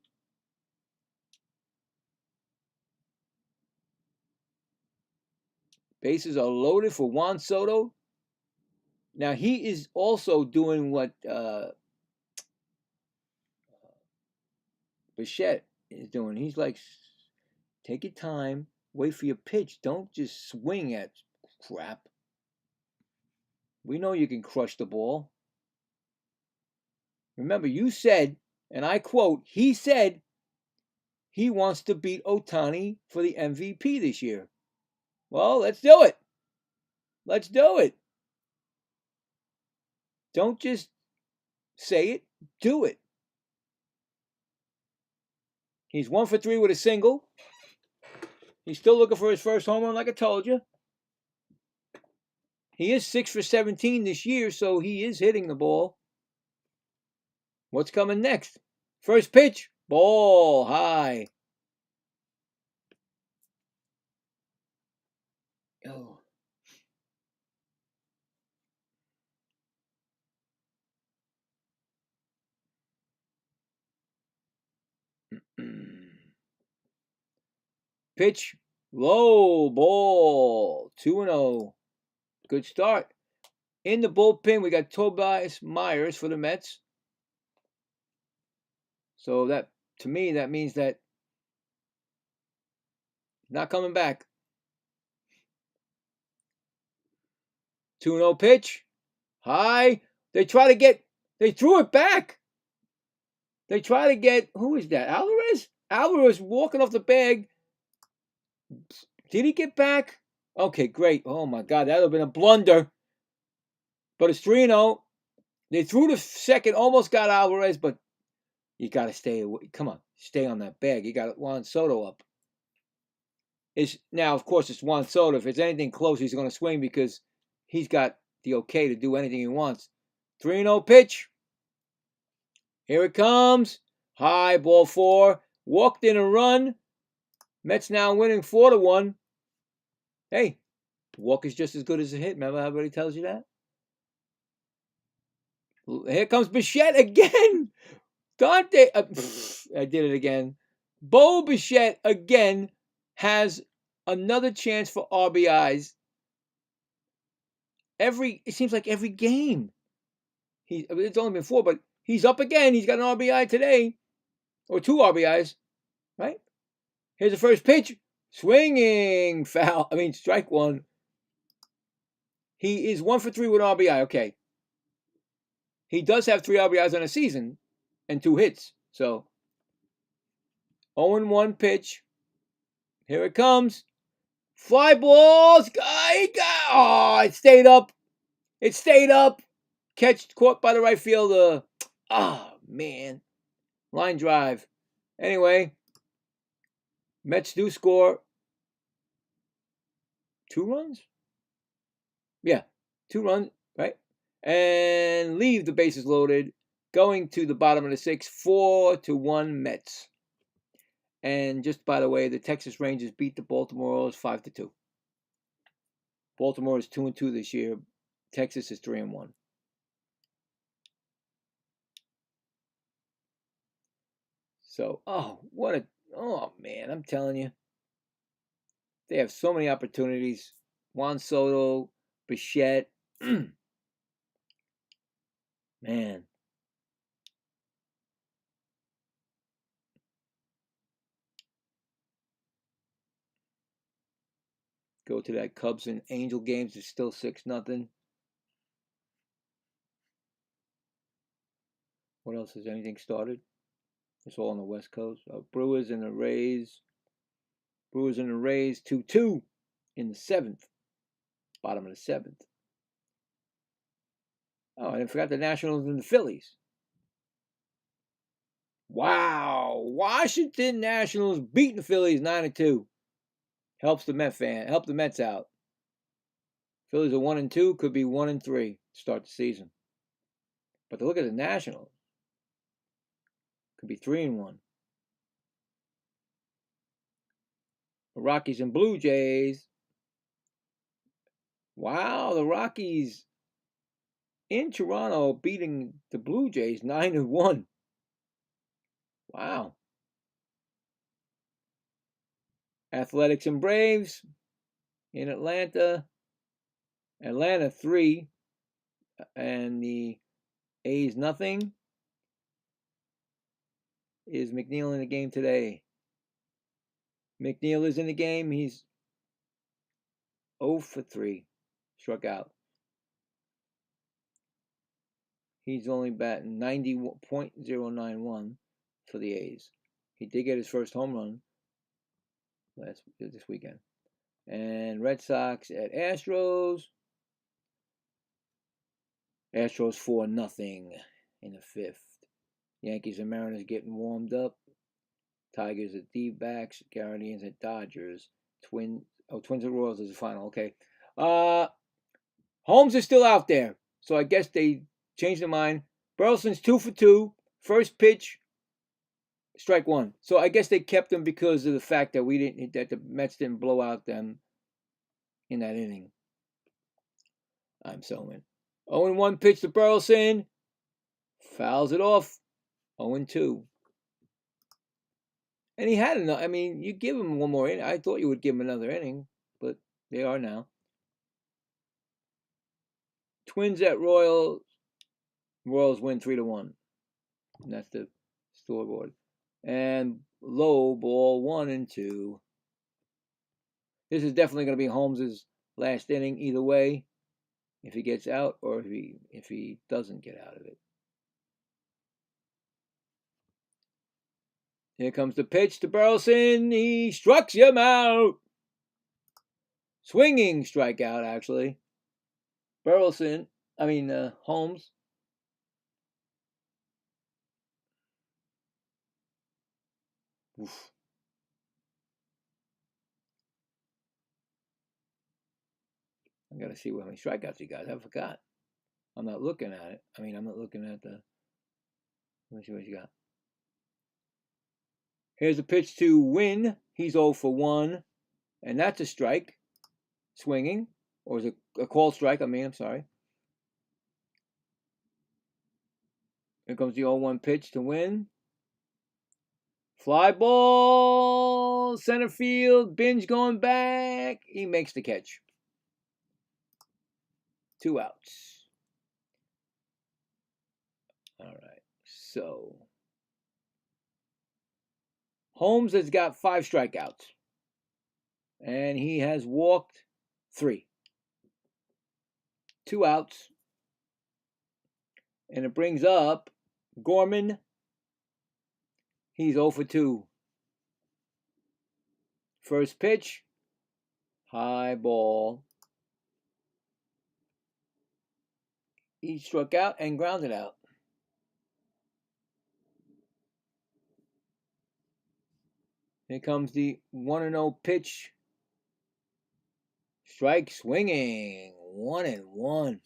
Bases are loaded for Juan Soto. Now, he is also doing what Bichette is doing. He's like, take your time, wait for your pitch. Don't just swing at crap. We know you can crush the ball. Remember, you said, and I quote, he said he wants to beat Ohtani for the MVP this year. Well, let's do it. Let's do it. Don't just say it, do it. He's 1 for 3 with a single. He's still looking for his first home run, like I told you. He is 6 for 17 this year, so he is hitting the ball. What's coming next? First pitch, ball high. Oh. Pitch, low, ball, 2-0. Good start. In the bullpen, we got Tobias Myers for the Mets. So that, to me, that means that not coming back. 2-0 pitch, high. They threw it back. They try to get, who is that? Alvarez? Alvarez walking off the bag. Did he get back? Okay, great. Oh my God, that would have been a blunder. But it's 3-0. They threw the second, almost got Alvarez, but you got to stay away. Come on, stay on that bag. You got Juan Soto up. Now, of course, it's Juan Soto. If it's anything close, he's going to swing because he's got the okay to do anything he wants. 3-0 pitch. Here it comes. High, ball 4. Walked in a run. Mets now winning 4-1. Hey, walk is just as good as a hit. Remember how everybody tells you that? Here comes Bichette again. Dante, I did it again. Bo Bichette again has another chance for RBIs. It seems like every game. It's only been 4, but he's up again. He's got an RBI today, or 2 RBIs, right? Here's the first pitch. Swinging foul. Strike 1. He is 1 for 3 with an RBI. Okay. He does have 3 RBIs on a season and 2 hits. So 0-1 pitch. Here it comes. Fly balls. Oh, it stayed up. It stayed up. Catch caught by the right fielder. Oh, man. Line drive. Anyway, Mets do score 2 runs? Yeah, 2 runs, right? And leave the bases loaded. Going to the bottom of the 6th, 4-1 Mets. And just by the way, the Texas Rangers beat the Baltimore Orioles 5-2. Baltimore is 2-2 this year. Texas is 3-1. So, oh man, I'm telling you, they have so many opportunities. Juan Soto, Bichette, man. Go to that Cubs and Angel games. It's still 6-0. What else? Has anything started? It's all on the West Coast. Brewers and the Rays. Brewers and the Rays 2-2 in the 7th. Bottom of the 7th. Oh, I forgot the Nationals and the Phillies. Wow. Washington Nationals beating the Phillies 9-2. Helps the Mets out. Phillies are 1-2, could be 1-3 to start the season. But to look at the Nationals, could be 3-1. The Rockies and Blue Jays. Wow, the Rockies in Toronto beating the Blue Jays 9-1. Wow. Athletics and Braves in Atlanta. Atlanta 3 and the A's nothing. Is McNeil in the game today? McNeil is in the game. He's 0 for 3. Struck out. He's only batting 90.091 for the A's. He did get his first home run this weekend. And Red Sox at Astros. Astros 4-0 in the 5th. Yankees and Mariners getting warmed up. Tigers at D-backs. Guardians at Dodgers. Twins at Royals is the final. Okay. Holmes is still out there. So I guess they changed their mind. Burleson's 2 for 2. First pitch, strike 1. So I guess they kept him because of the fact that the Mets didn't blow out them in that inning. I'm so in. 0-1 pitch to Burleson. Fouls it off. 0-2. And he had enough. I mean, you give him one more inning. I thought you would give him another inning, but they are now. Twins at Royals. Royals win 3-1. And that's the scoreboard. And low ball 1 and 2. This is definitely going to be Holmes's last inning either way, if he gets out or if he doesn't get out of it. Here comes the pitch to Burleson. He strikes him out. Swinging strikeout, actually. Holmes. Oof. I got to see how many strikeouts he got. I forgot. I'm not looking at it. I'm not looking at the... Let me see what he got. Here's a pitch to Win. He's 0 for 1. And that's a strike. Swinging. Or is it a called strike? I'm sorry. Here comes the 0-1 pitch to Win. Fly ball. Center field. Binge going back. He makes the catch. 2 outs. All right. So Holmes has got 5 strikeouts. And he has walked 3. 2 outs. And it brings up Gorman. He's 0 for 2. First pitch. High ball. He struck out and grounded out. Here comes the 1-0 pitch. Strike swinging. 1-1.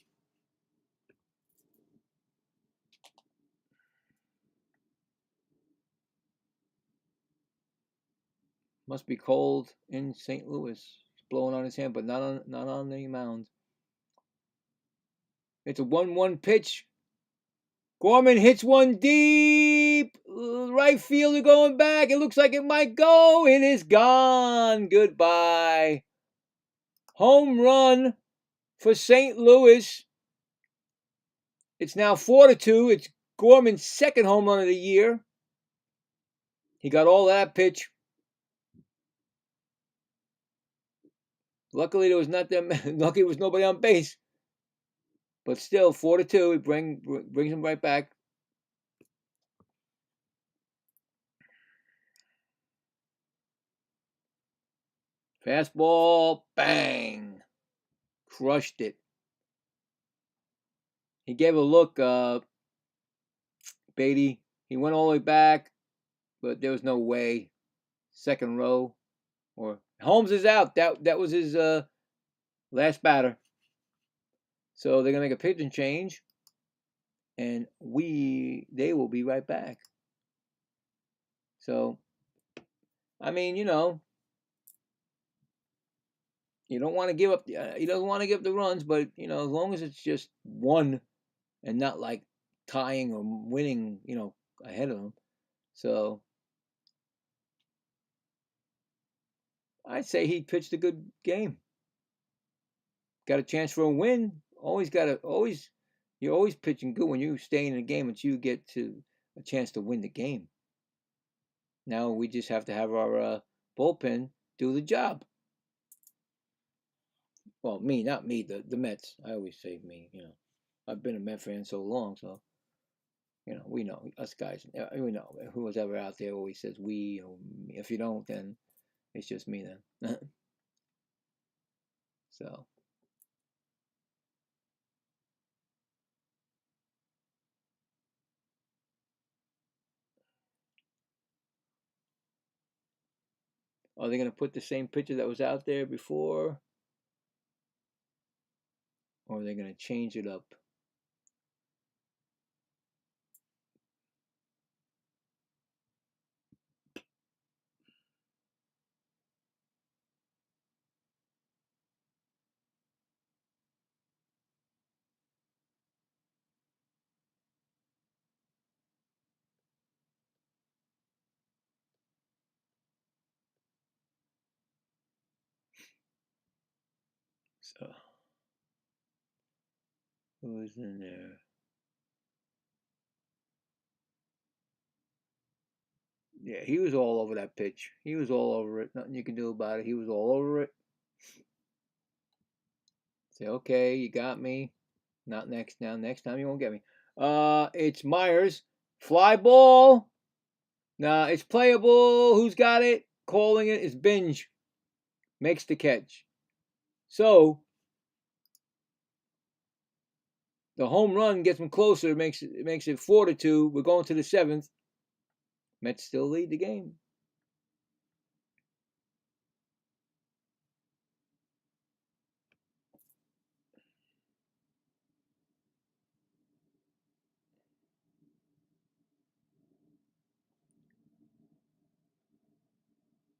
Must be cold in St. Louis. It's blowing on his hand, but not on the mound. It's a 1-1 pitch. Gorman hits one deep. Right fielder going back. It looks like it might go. It is gone. Goodbye. Home run for St. Louis. It's now 4-2. It's Gorman's second home run of the year. He got all that pitch. Luckily, there was nobody on base. But still, 4-2. It brings him right back. Fastball, bang. Crushed it. He gave a look, Beatty. He went all the way back, but there was no way. Second row. Or Holmes is out. That was his last batter. So they're gonna make a pitching change, and they will be right back. So, You don't want to give up. He doesn't want to give up the runs, but as long as it's just one and not like tying or winning, ahead of him. So I'd say he pitched a good game. Got a chance for a win. You're always pitching good when you stay in the game until you get to a chance to win the game. Now we just have to have our bullpen do the job. Well, me, not me, the Mets. I always say me. I've been a Met fan so long, so we know us guys. We know who was ever out there always says we. Or if you don't, then it's just me then. So. Are they going to put the same picture that was out there before? Or are they going to change it up? So, who's in there? Yeah, he was all over that pitch. He was all over it. Nothing you can do about it. He was all over it. Say, okay, you got me. Not next now. Next time you won't get me. It's Myers. Fly ball. Nah, it's playable. Who's got it? Calling it is Binge. Makes the catch. So the home run gets them closer. Makes it 4-2. We're going to the 7th. Mets still lead the game.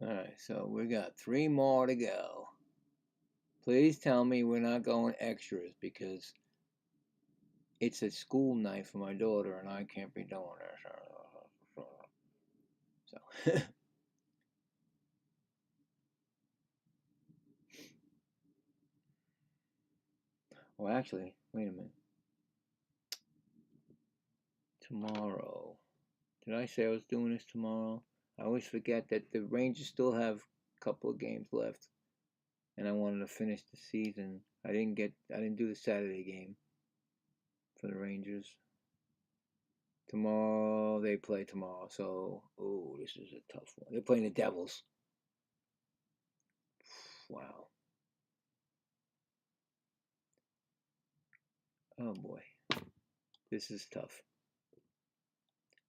All right, so we got 3 more to go. Please tell me we're not going extras because it's a school night for my daughter and I can't be doing this. So. Well, actually, wait a minute. Tomorrow. Did I say I was doing this tomorrow? I always forget that the Rangers still have a couple of games left, and I wanted to finish the season. I didn't do the Saturday game for the Rangers. Tomorrow they play tomorrow, so this is a tough one. They're playing the Devils. Wow. Oh boy, this is tough.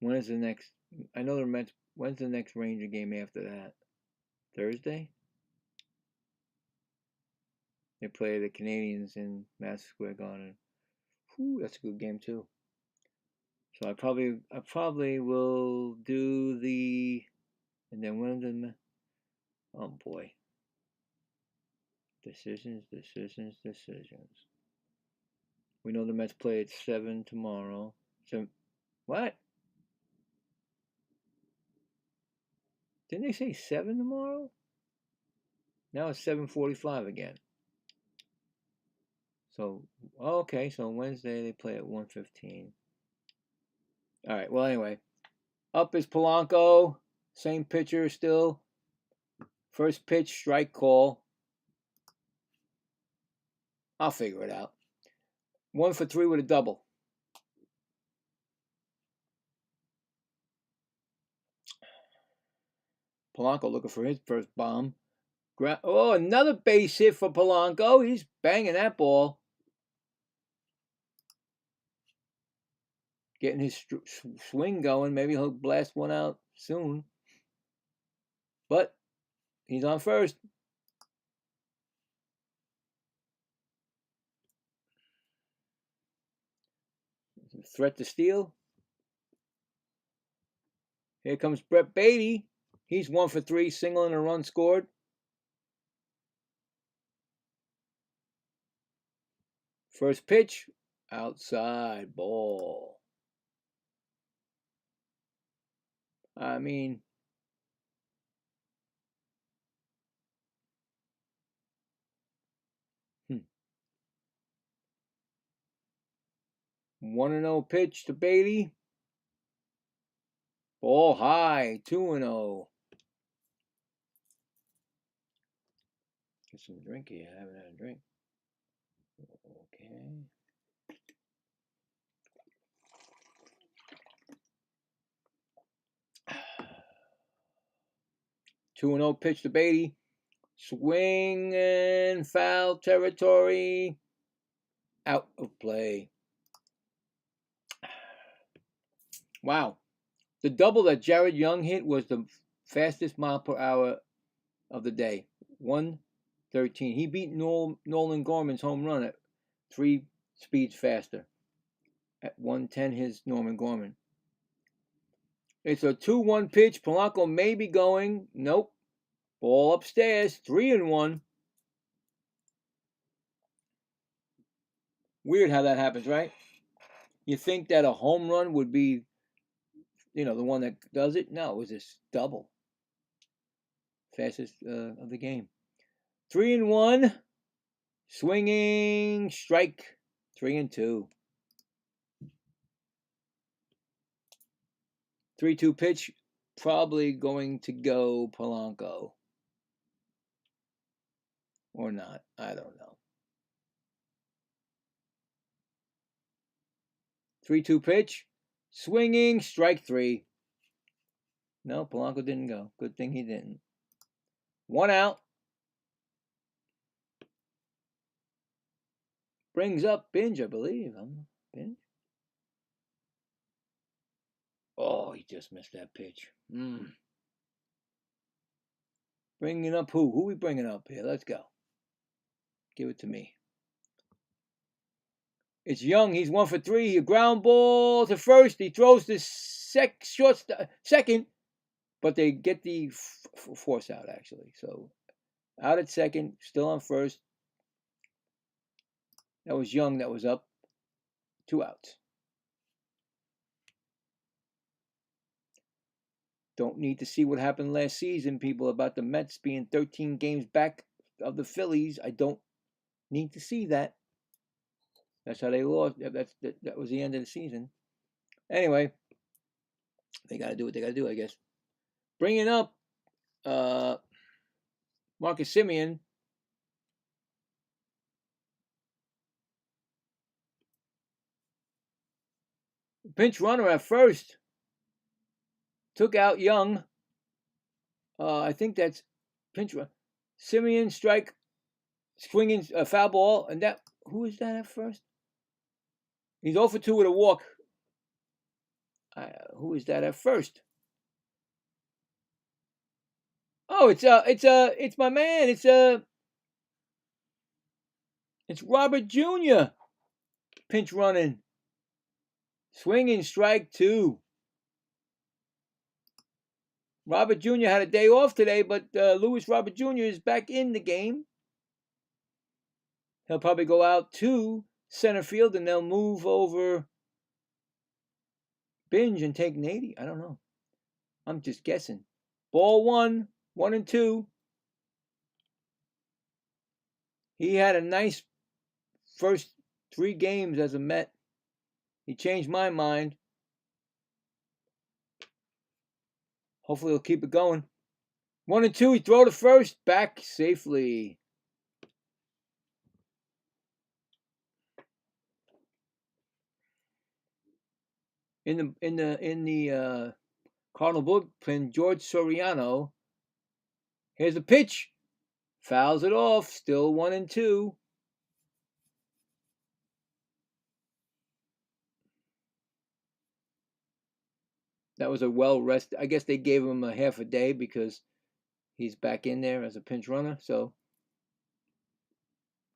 When is the next? I know the Mets. When's the next Ranger game after that? Thursday. They play the Canadians in Madison Square Garden. Whew, that's a good game too. So I probably will do the, and then one of them. Oh boy. Decisions. We know the Mets play at 7 tomorrow. So what? Didn't they say 7 tomorrow? Now it's 7:45 again. So okay, so Wednesday they play at 1:15. All right. Well, anyway, up is Polanco. Same pitcher still. First pitch, strike call. I'll figure it out. 1 for 3 with a double. Polanco looking for his first bomb. Another base hit for Polanco. He's banging that ball. Getting his swing going. Maybe he'll blast one out soon. But he's on first. Threat to steal. Here comes Brett Beatty. He's 1 for 3, single and a run scored. First pitch, outside ball. I mean, hmm. 1-0 pitch to Bailey. Ball high, 2-0. Get some drink here. I haven't had a drink. Okay. Two and 0 pitch to Bailey. Swing and foul territory. Out of play. Wow. The double that Jared Young hit was the fastest mile per hour of the day. 113. He beat Nolan Gorman's home run at 3 speeds faster. At 110, his Norman Gorman. It's a 2-1 pitch. Polanco may be going. Nope. Ball upstairs. 3-1. Weird how that happens, right? You think that a home run would be, the one that does it? No, it was this double. Fastest of the game. 3-1. Swinging strike. 3-2. 3-2 pitch. Probably going to go Polanco. Or not. I don't know. 3-2 pitch. Swinging strike 3. No, Polanco didn't go. Good thing he didn't. 1 out. Brings up Binge, I believe. Binge. Oh, he just missed that pitch. Bringing up who? Who we bringing up here? Let's go. Give it to me. It's Young. He's 1 for 3. A ground ball to first. He throws the second, but they get the force out, actually. So out at second, still on first. That was Young that was up. 2 outs. Don't need to see what happened last season, people, about the Mets being 13 games back of the Phillies. I don't need to see that. That's how they lost. That was the end of the season. Anyway, they got to do what they got to do, I guess. Bringing up Marcus Semien. Pinch runner at first. Took out Young. I think that's pinch run. Semien strike, swinging foul ball, and that. Who is that at first? He's 0 for 2 with a walk. Who is that at first? Oh, it's my man. It's Robert Jr. Pinch running, swinging strike 2. Robert Jr. had a day off today, but Luis Robert Jr. is back in the game. He'll probably go out to center field, and they'll move over Binge and take Nady. I don't know. I'm just guessing. Ball 1, 1-2. He had a nice first 3 games as a Met. He changed my mind. Hopefully he'll keep it going. 1-2. He throw to first, back safely. In the Cardinal bullpen, George Soriano. Here's a pitch. Fouls it off. Still 1-2. That was a well-rested. I guess they gave him a half a day because he's back in there as a pinch runner. So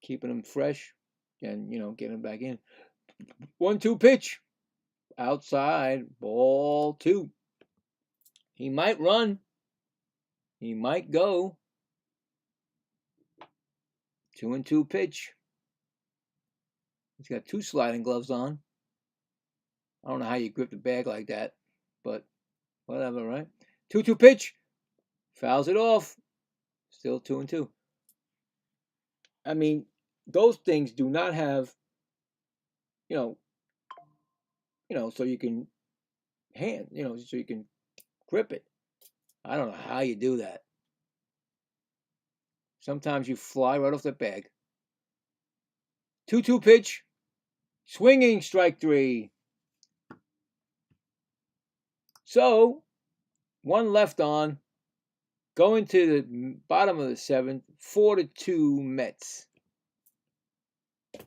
keeping him fresh and, getting him back in. 1-2 pitch. Outside. Ball 2. He might run. He might go. 2-2 pitch. He's got 2 sliding gloves on. I don't know how you grip the bag like that, but whatever, right? 2-2 pitch. Fouls it off. Still 2-2. I mean, those things do not have, so you can so you can grip it. I don't know how you do that. Sometimes you fly right off the bag. 2-2 pitch. Swinging, strike 3. So, 1 left on. Going to the bottom of the 7th. 4-2 Mets.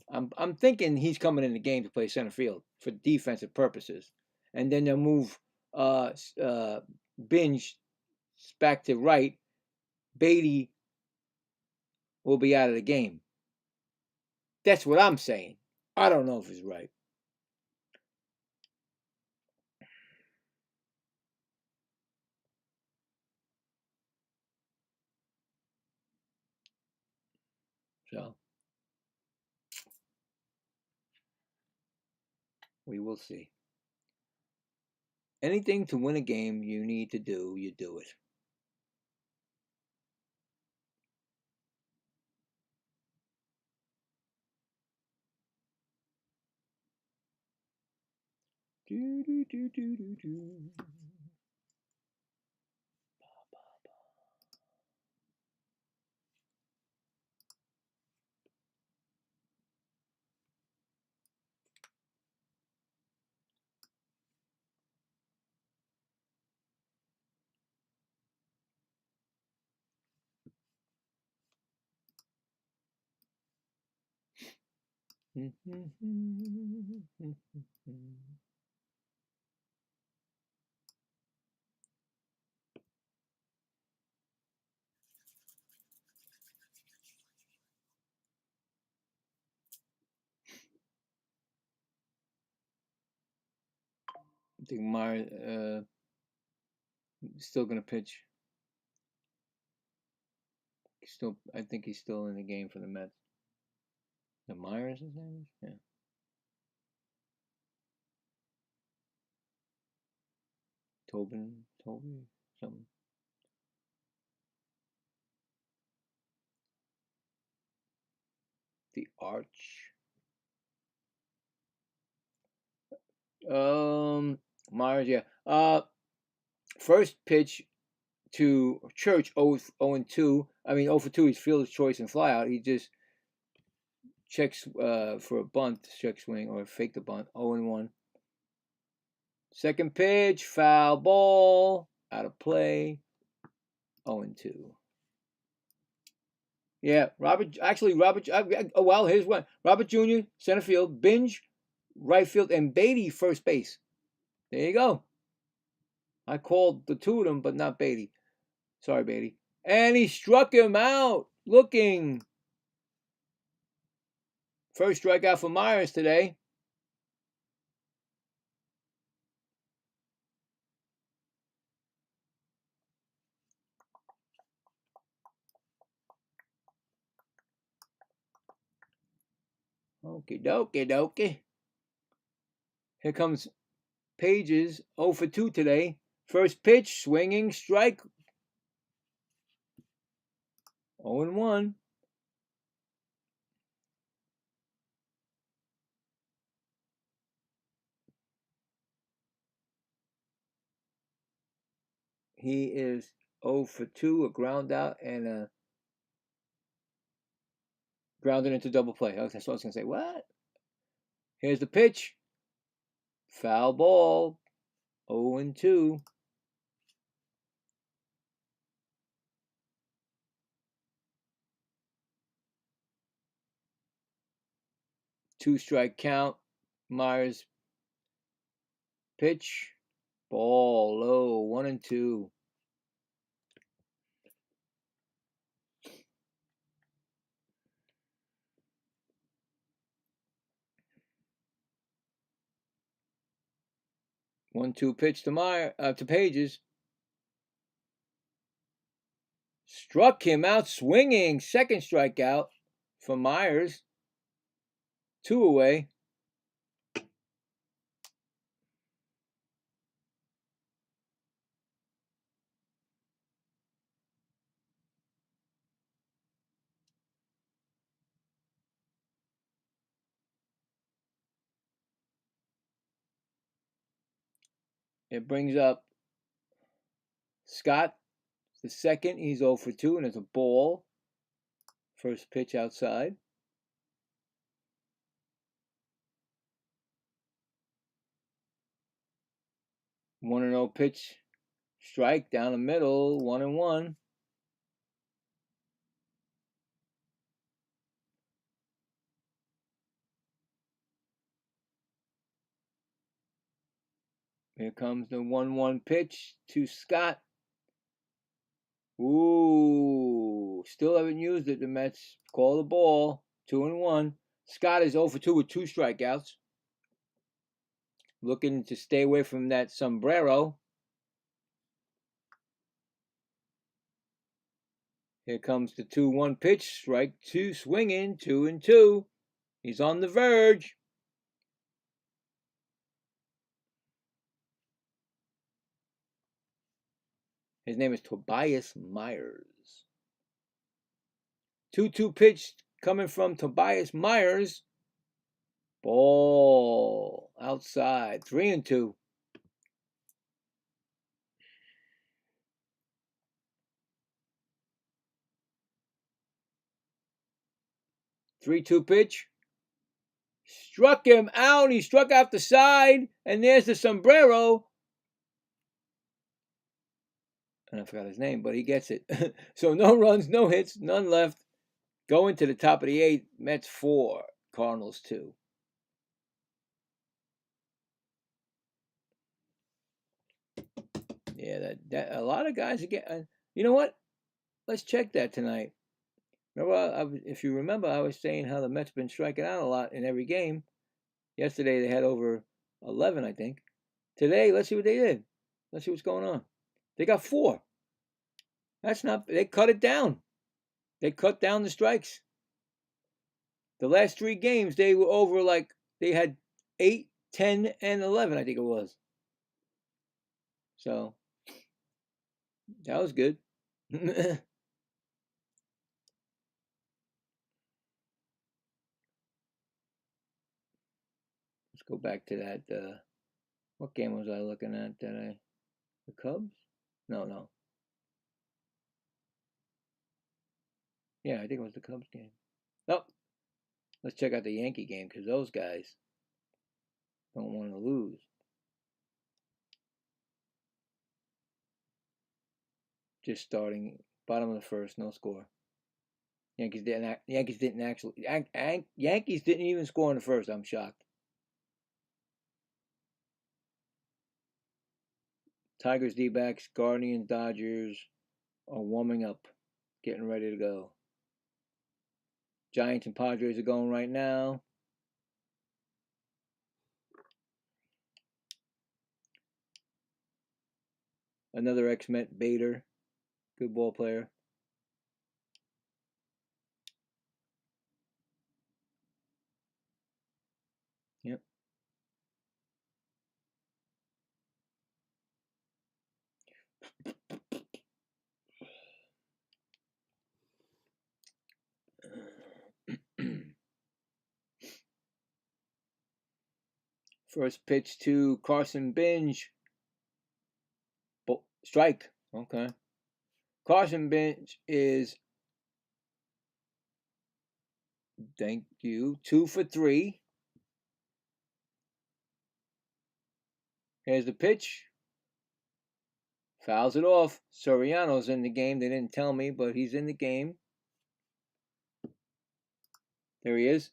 I'm thinking he's coming in the game to play center field for defensive purposes, and then they'll move Binge back to right. Beatty will be out of the game. That's what I'm saying. I don't know if it's right. So we will see. Anything to win a game you need to do, you do it. Do, do, do, do, do, do. I think Myers still gonna pitch. I think he's still in the game for the Mets. The Myers, his name is? Yeah. Toby, something. The Arch. Myers, yeah. First pitch to Church, 0-2. I mean, 0-2. He's fielder's choice and fly out. He just checks for a bunt, check swing, or fake the bunt. 0-1. Second pitch, foul ball, out of play. 0-2. Yeah, Robert. Oh well, here's one. Robert Jr. center field, Binge right field, and Beatty first base. There you go. I called the 2 of them, but not Beatty. Sorry, Beatty. And he struck him out. Looking. First strikeout for Myers today. Okie dokie. Here comes Pages, 0-2 today. First pitch, swinging, strike. 0-1. He is 0-2, a ground out and a grounded into double play. That's what I was going to say. What? Here's the pitch. Foul ball. 0-2. Two-strike count. Myers pitch. Ball low. 1-2. One-two pitch to Pages. Struck him out swinging. Second strikeout for Myers. 2 away. It brings up Scott, the second. He's 0 for 2, and it's a ball. First pitch outside. One and 0 pitch, strike down the middle, 1-1. Here comes the 1-1 pitch to Scott. Ooh, still haven't used it. The Mets call the ball, 2-1. Scott is 0 for 2 with 2 strikeouts. Looking to stay away from that sombrero. Here comes the 2-1 pitch, strike 2, swinging, 2-2. He's on the verge. His name is Tobias Myers. 2-2 pitch coming from Tobias Myers. Ball outside, 3-2. 3-2 pitch. Struck him out. He struck out the side. And there's the sombrero. And I forgot his name, but he gets it. So no runs, no hits, none left. Going to the top of the 8th. Mets 4, Cardinals 2. Yeah, that a lot of guys are getting. You know what? Let's check that tonight. Remember, if you remember, I was saying how the Mets been striking out a lot in every game. Yesterday they had over 11, I think. Today, let's see what they did. Let's see what's going on. They got 4. That's not. They cut it down. They cut down the strikes. The last 3 games they were over they had 8, 10, and 11. I think it was. So that was good. Let's go back to that. What game was I looking at? The Cubs? No. Yeah, I think it was the Cubs game. Nope. Let's check out the Yankee game because those guys don't want to lose. Just starting, bottom of the first, no score. Yankees didn't even score in the first. I'm shocked. Tigers, D-backs, Guardians, Dodgers are warming up, getting ready to go. Giants and Padres are going right now. Another ex-Met, Bader, good ball player. Yep. First pitch to Carson Bench. Strike. Okay. Carson Bench is, thank you, 2 for 3. Here's the pitch. Fouls it off. Soriano's in the game. They didn't tell me, but he's in the game. There he is.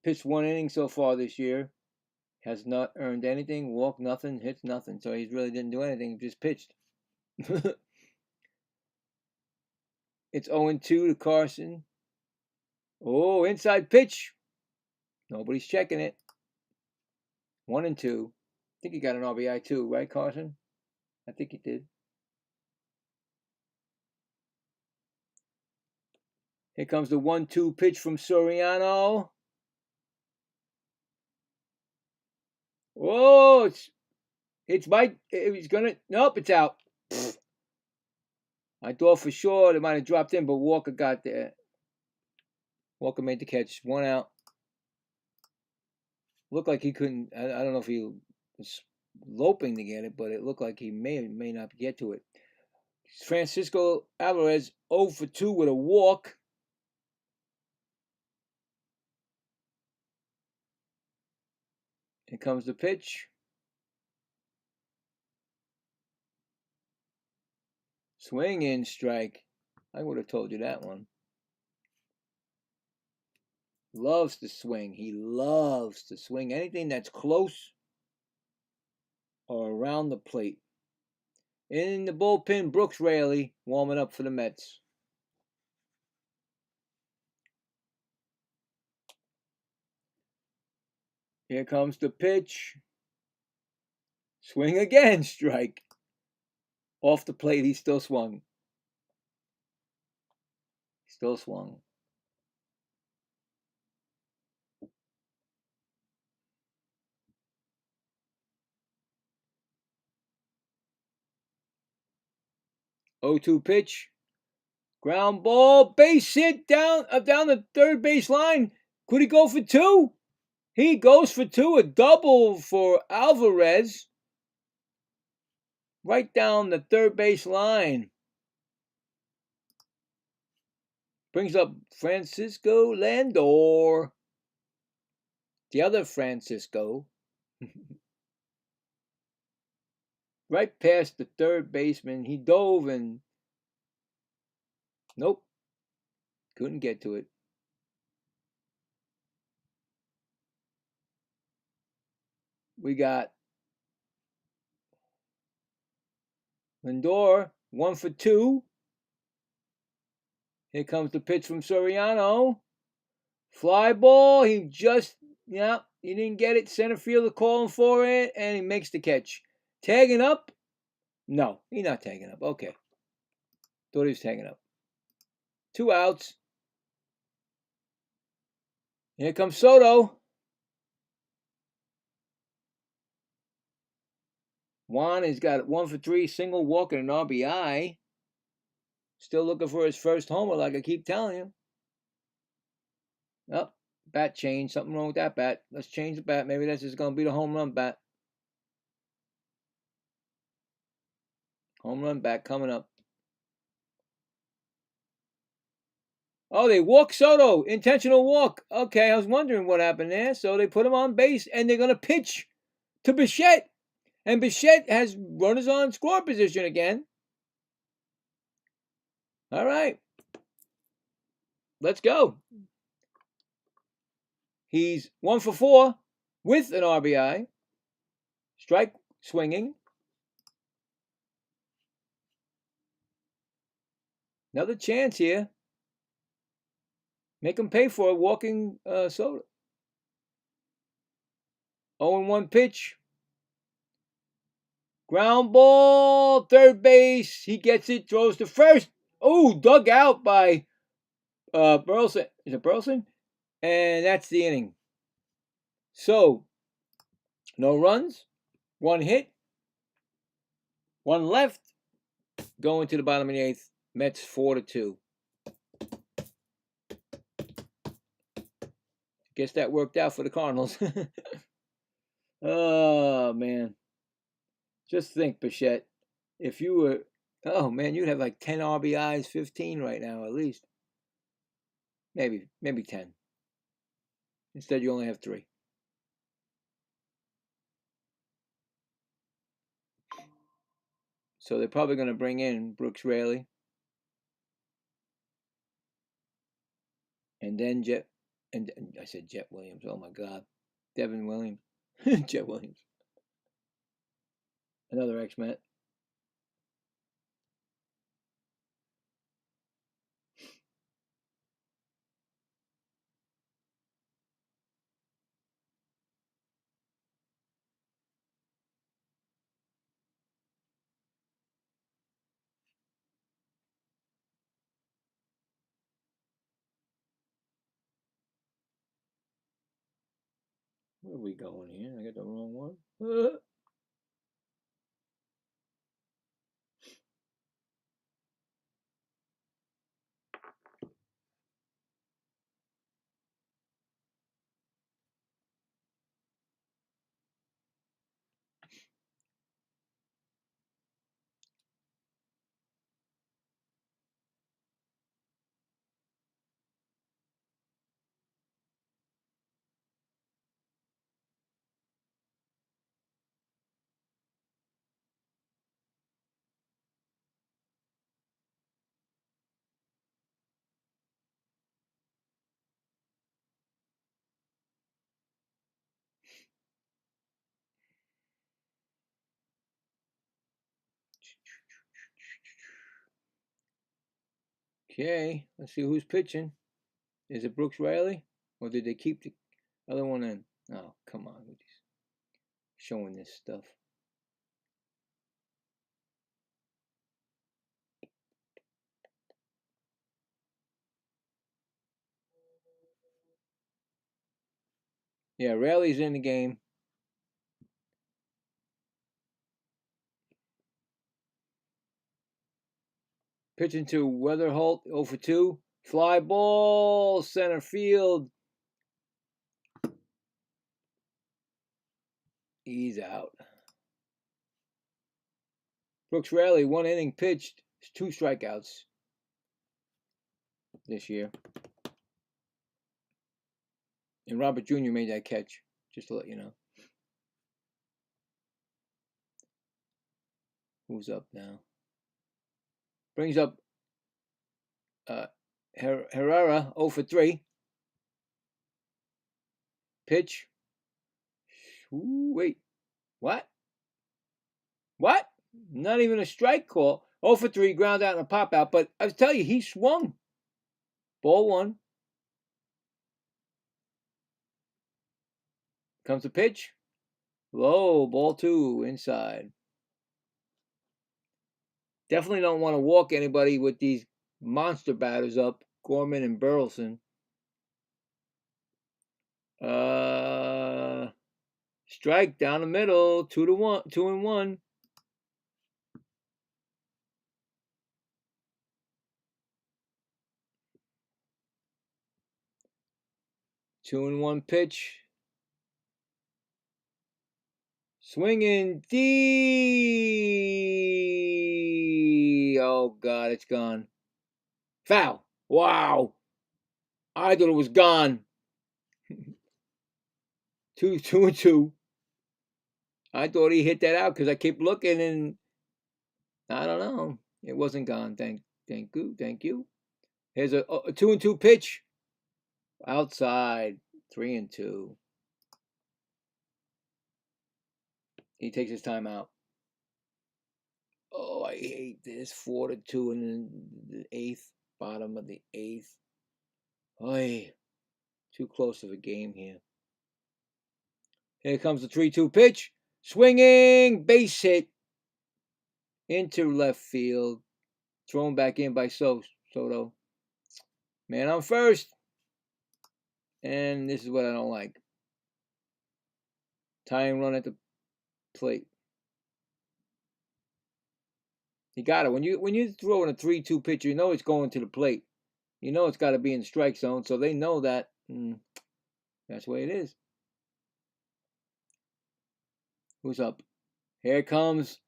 Pitched 1 inning so far this year. Has not earned anything. Walked nothing. Hits nothing. So he really didn't do anything. Just pitched. It's 0-2 to Carson. Oh, inside pitch. Nobody's checking it. 1-2. I think he got an RBI too, right, Carson? I think he did. Here comes the 1-2 pitch from Soriano. Oh, it's Mike. He's gonna. Nope, it's out. I thought for sure it might have dropped in, but Walker got there. Walker made the catch. 1 out. Looked like he couldn't. I don't know if he was loping to get it, but it looked like he may not get to it. Francisco Alvarez 0 for 2 with a walk. Here comes the pitch. Swing in, strike. I would have told you that one. Loves to swing. He loves to swing. Anything that's close or around the plate. In the bullpen, Brooks Raley warming up for the Mets. Here comes the pitch. Swing again, strike. Off the plate, he still swung. Still swung. O2 pitch. Ground ball, base hit down the third base line. Could he go for 2? He goes for 2, a double for Alvarez. Right down the third base line. Brings up Francisco Lindor. The other Francisco. Right past the third baseman. He dove and nope. Couldn't get to it. We got Lindor, 1 for 2. Here comes the pitch from Soriano. Fly ball. He just, he didn't get it. Center fielder calling for it, and he makes the catch. Tagging up? No, he's not tagging up. Okay. Thought he was tagging up. 2 outs. Here comes Soto. Juan has got 1 for 3, single walk and an RBI. Still looking for his first homer, like I keep telling you. Oh, bat change. Something wrong with that bat. Let's change the bat. Maybe this is going to be the home run bat. Home run bat coming up. Oh, they walk Soto. Intentional walk. Okay, I was wondering what happened there. So they put him on base, and they're going to pitch to Bichette. And Bichette has runners on score position again. All right. Let's go. He's 1 for 4 with an RBI. Strike swinging. Another chance here. Make him pay for a walking Soto. 0-1 pitch. Ground ball, third base. He gets it, throws to first. Oh, dug out by Burleson. Is it Burleson? And that's the inning. So, no runs, 1 hit, 1 left. Going to the bottom of the 8th. Mets 4-2. Guess that worked out for the Cardinals. Oh, man. Just think, Bichette. If you were, oh, man, you'd have like 10 RBIs, 15 right now at least. Maybe 10. Instead, you only have 3. So they're probably going to bring in Brooks Raley. And then Jet Williams. Oh, my God. Devin Williams. Jet Williams. Another X-Met. Where are we going here? I got the wrong one. Okay, let's see who's pitching. Is it Brooks Riley? Or did they keep the other one in? Oh, come on with these showing this stuff. Yeah, Riley's in the game. Pitching to Weatherholt, 0 for 2. Fly ball, center field. He's out. Brooks Riley, 1 inning pitched, 2 strikeouts this year. And Robert Jr. made that catch, just to let you know. Who's up now? Brings up Herrera, 0 for 3. Pitch. Ooh, wait. What? What? Not even a strike call. 0 for 3, ground out and a pop out. But I tell you, he swung. Ball 1. Comes the pitch. Low, ball 2, inside. Definitely don't want to walk anybody with these monster batters up, Gorman and Burleson. Strike down the middle, 2-1. Two and one pitch. Swinging D. Oh God, it's gone. Foul. Wow. I thought it was gone. 2-2. I thought he hit that out because I kept looking and I don't know. It wasn't gone. Thank you. Here's a 2-2 pitch. Outside. 3-2. He takes his time out. Oh, I hate this. 4-2 in the 8th. Bottom of the 8th. Oy. Too close of a game here. Here comes the 3-2 pitch. Swinging. Base hit. Into left field. Thrown back in by Soto. Man on first. And this is what I don't like. Tying run at the plate. You got it. When you throw in a 3-2 pitch, you know it's going to the plate. You know it's got to be in the strike zone, so they know that. That's the way it is. Who's up? Here comes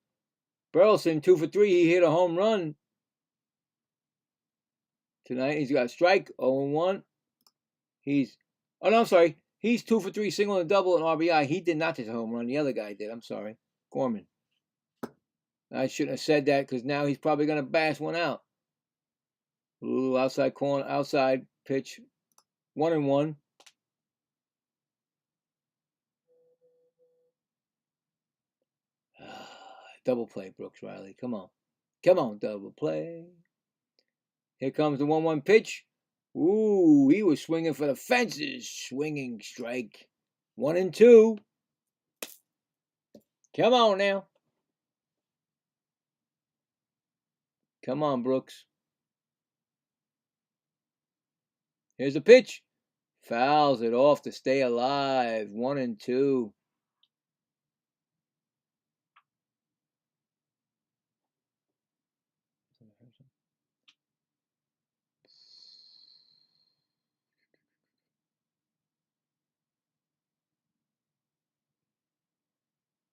Burleson, 2 for 3. He hit a home run tonight. He's got a strike, 0-1. He's 2 for 3, single and double and RBI. He did not hit a home run. The other guy did. I'm sorry. Gorman. I shouldn't have said that because now he's probably going to bash one out. Ooh, outside corner, outside pitch. 1-1. Double play, Brooks Riley. Come on, double play. Here comes the 1-1 pitch. Ooh, he was swinging for the fences. Swinging strike. 1-2. Come on now. Come on, Brooks. Here's a pitch. Fouls it off to stay alive. 1-2.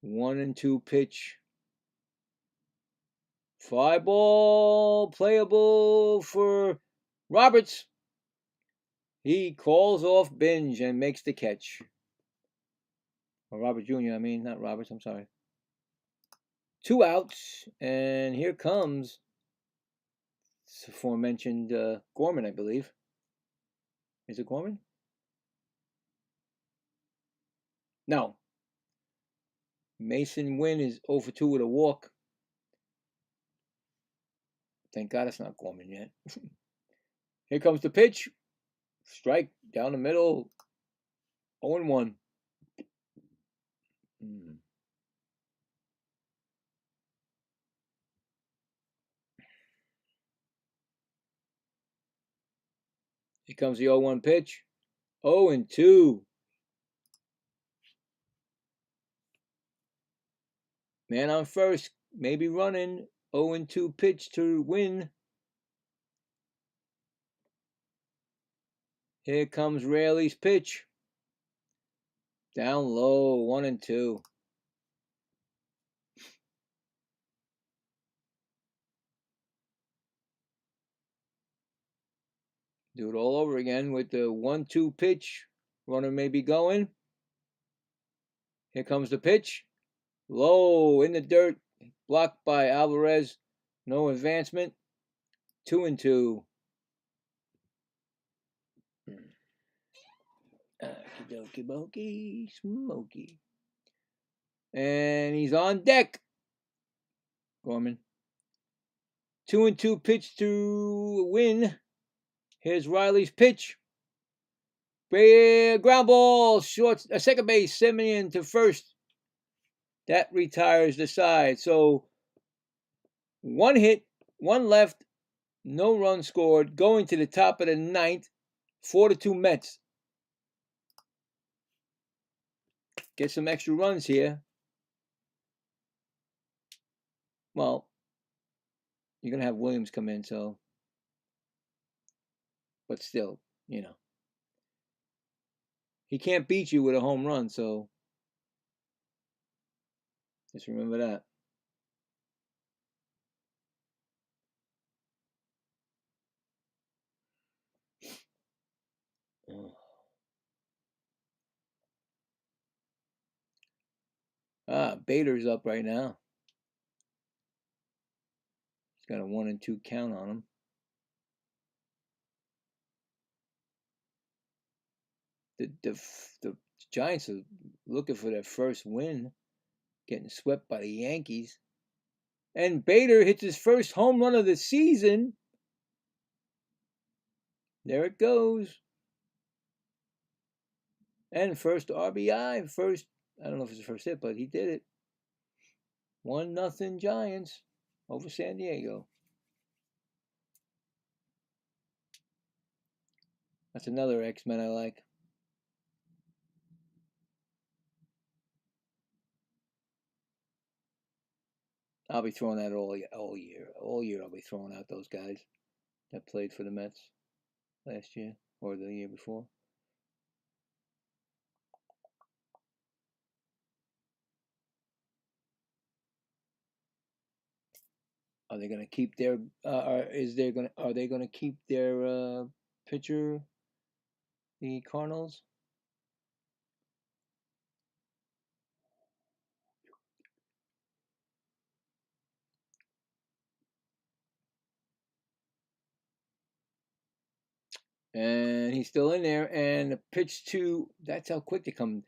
One and two pitch. Fly ball, playable for Roberts. He calls off Binge and makes the catch. Or Robert Jr., I mean, not Roberts, I'm sorry. 2 outs, and here comes the aforementioned Gorman, I believe. Is it Gorman? No. Mason Wynn is 0 for 2 with a walk. Thank God it's not Gorman yet. Here comes the pitch. Strike down the middle. 0-1. Here comes the 0-1 pitch. 0-2. Man on first. Maybe running. 0-2 pitch to win. Here comes Raley's pitch. Down low. 1-2. Do it all over again with the 1-2 pitch. Runner may be going. Here comes the pitch. Low in the dirt. Blocked by Alvarez. No advancement. 2-2. Okie dokie, smoky. And he's on deck. Gorman. 2-2 pitch to win. Here's Riley's pitch. Ground ball, short, second base, Simeon to first. That retires the side. So 1 hit, 1 left, no run scored. Going to the top of the 9th, 4-2 Mets. Get some extra runs here. Well, you're going to have Williams come in, so. But still, you know. He can't beat you with a home run, so. Just remember that. Bader's up right now. He's got a 1-2 count on him. The Giants are looking for their first win, getting swept by the Yankees. And Bader hits his first home run of the season. There it goes. And first RBI, I don't know if it's the first hit, but he did it. 1-0 Giants over San Diego. That's another X-Men I like. I'll be throwing that all year. All year I'll be throwing out those guys that played for the Mets last year or the year before. Are they going to keep their? Are they going to keep their pitcher? The Cardinals. And he's still in there. And the pitch to, that's how quick they come.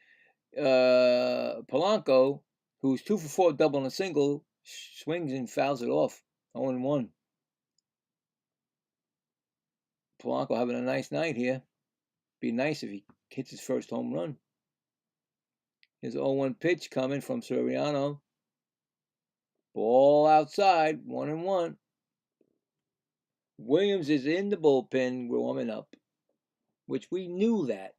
Polanco, who's 2 for 4, double and a single, swings and fouls it off. 0-1. Polanco having a nice night here. Be nice if he hits his first home run. Here's an 0-1 pitch coming from Soriano. Ball outside, 1-1. Williams is in the bullpen, warming up. which we knew that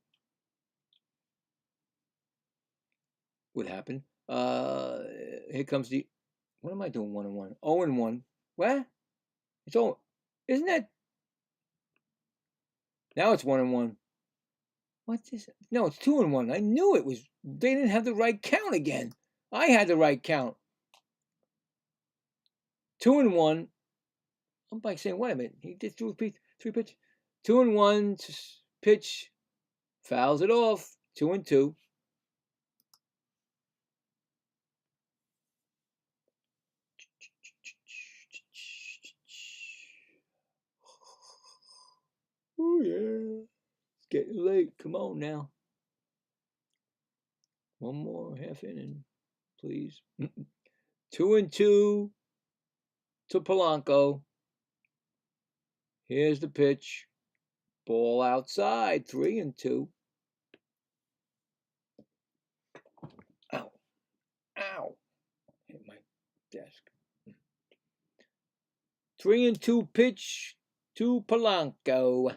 would happen. Here comes the. What am I doing? 1-1. 0-1. What? It's all. Isn't that? Now it's 1-1. What's this? No, it's 2-1. I knew it was. They didn't have the right count again. I had the right count. 2-1. I'm like saying, wait a minute. He did three pitch. 2-1 pitch. Fouls it off. 2-2. Oh yeah. It's getting late. Come on now. One more half inning, please. 2-2 to Polanco. Here's the pitch. Ball outside. 3-2. Ow. Ow. Hit my desk. 3-2 pitch to Polanco.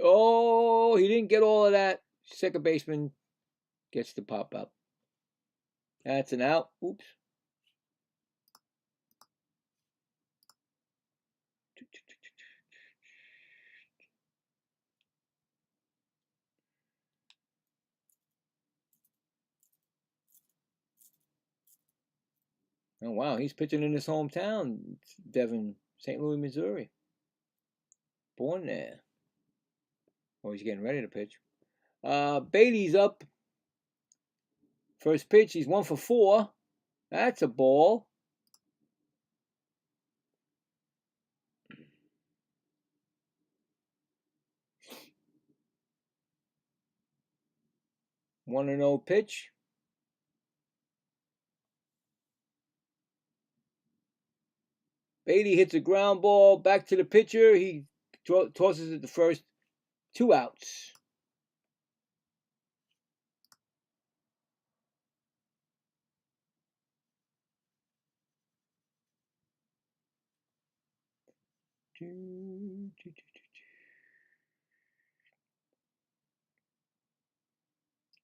Oh, he didn't get all of that. Second baseman gets the pop up. That's an out. Oops. Oh, wow. He's pitching in his hometown, Devon, St. Louis, Missouri. Born there. Oh, he's getting ready to pitch. Beatty's up. First pitch, he's 1 for 4. That's a ball. One and 0 pitch. Beatty hits a ground ball back to the pitcher. He tosses it to first. 2 outs.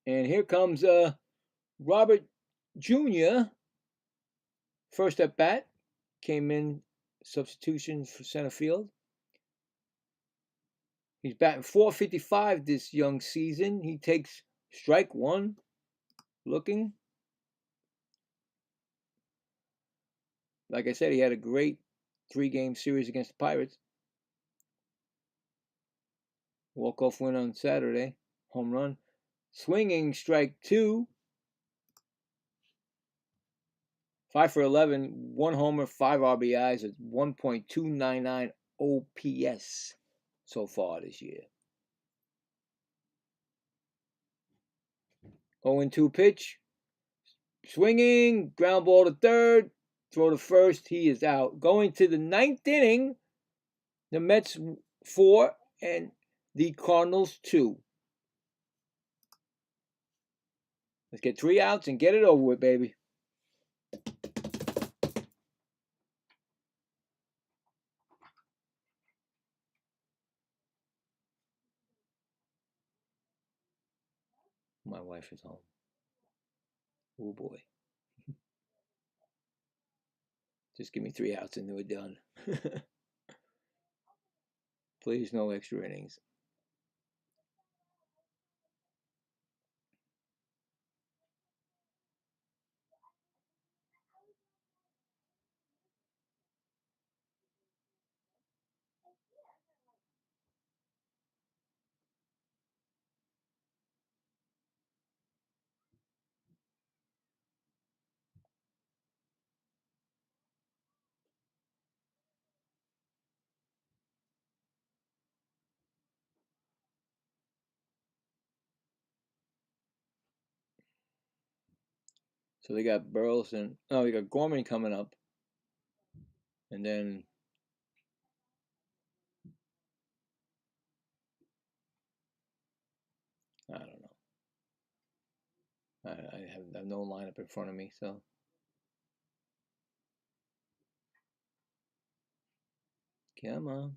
And here comes Robert Jr. First at bat. Came in substitution for center field. He's batting .455 this young season. He takes strike 1. Looking. Like I said, he had a great 3-game series against the Pirates. Walk-off win on Saturday. Home run. Swinging strike 2. 5 for 11. 1 homer, 5 RBIs at 1.299 OPS so far this year. 0-2 pitch. Swinging. Ground ball to third. Throw to first. He is out. Going to the 9th inning. The Mets 4 and the Cardinals 2. Let's get 3 outs and get it over with, baby. My wife is home. Oh boy. Just give me 3 outs and we're done. Please, no extra innings. So they got Burleson. Oh, they got Gorman coming up. And then I don't know. I have no lineup in front of me, so. Come on.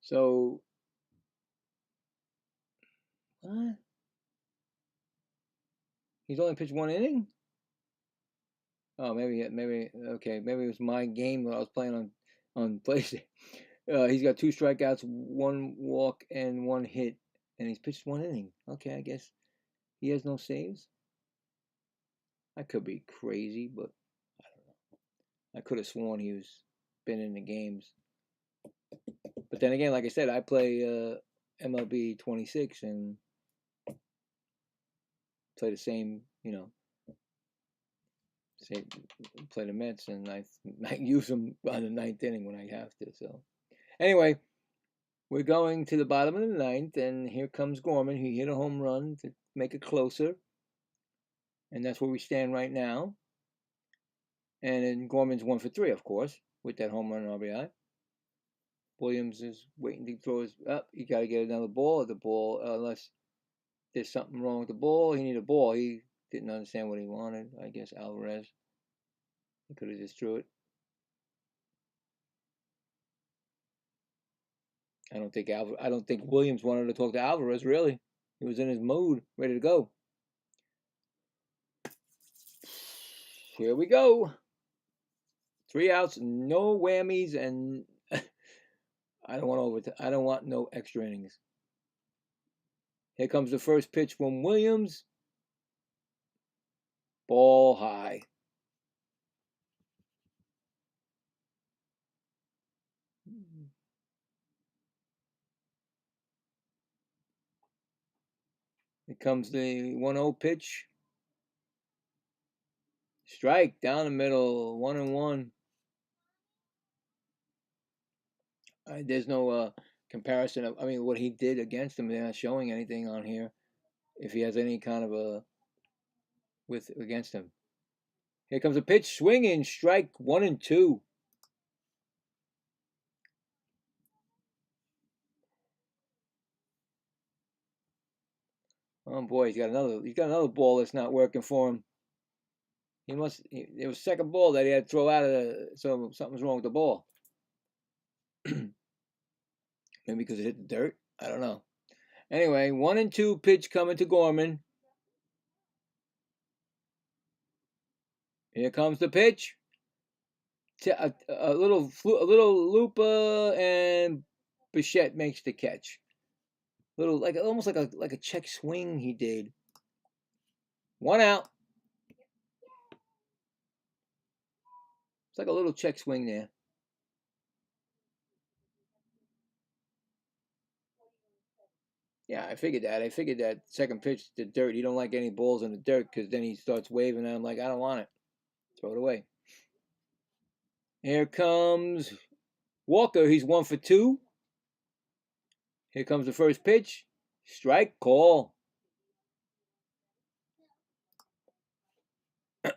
So, what? He's only pitched 1 inning? Oh, maybe okay. Maybe it was my game that I was playing on PlayStation. He's got 2 strikeouts, 1 walk, and 1 hit, and he's pitched 1 inning. Okay, I guess he has no saves. I could be crazy, but I don't know. I could have sworn he was been in the games. But then again, like I said, I play MLB 26 and play the same, play the Mets, and I use them on the 9th inning when I have to. So anyway, we're going to the bottom of the 9th, and here comes Gorman. He hit a home run to make it closer, and that's where we stand right now. And then Gorman's 1 for 3, of course, with that home run and RBI. Williams is waiting to throw his up. He got to get another ball. The ball, unless there's something wrong with the ball, he needed a ball. He didn't understand what he wanted. I guess Alvarez. He could have just threw it. I don't think Williams wanted to talk to Alvarez. Really, he was in his mood, ready to go. Here we go. 3 outs, no whammies, and I don't want no extra innings. Here comes the first pitch from Williams. Ball high. Here comes the 1-0 pitch. Strike down the middle, 1-1. There's no comparison of, what he did against him. They're not showing anything on here. If he has any kind of a against him. Here comes a pitch, swinging, strike 1-2. Oh boy, he's got another ball that's not working for him. It was second ball that he had to throw out of so something's wrong with the ball. Maybe because it hit the dirt. I don't know. Anyway, 1-2 pitch coming to Gorman. Here comes the pitch. A little looper, and Bichette makes the catch. Almost like a check swing he did. 1 out. It's like a little check swing there. Yeah, I figured that second pitch, the dirt. He don't like any balls in the dirt because then he starts waving, and I'm like, I don't want it. Throw it away. Here comes Walker. He's 1 for 2. Here comes the first pitch. Strike call.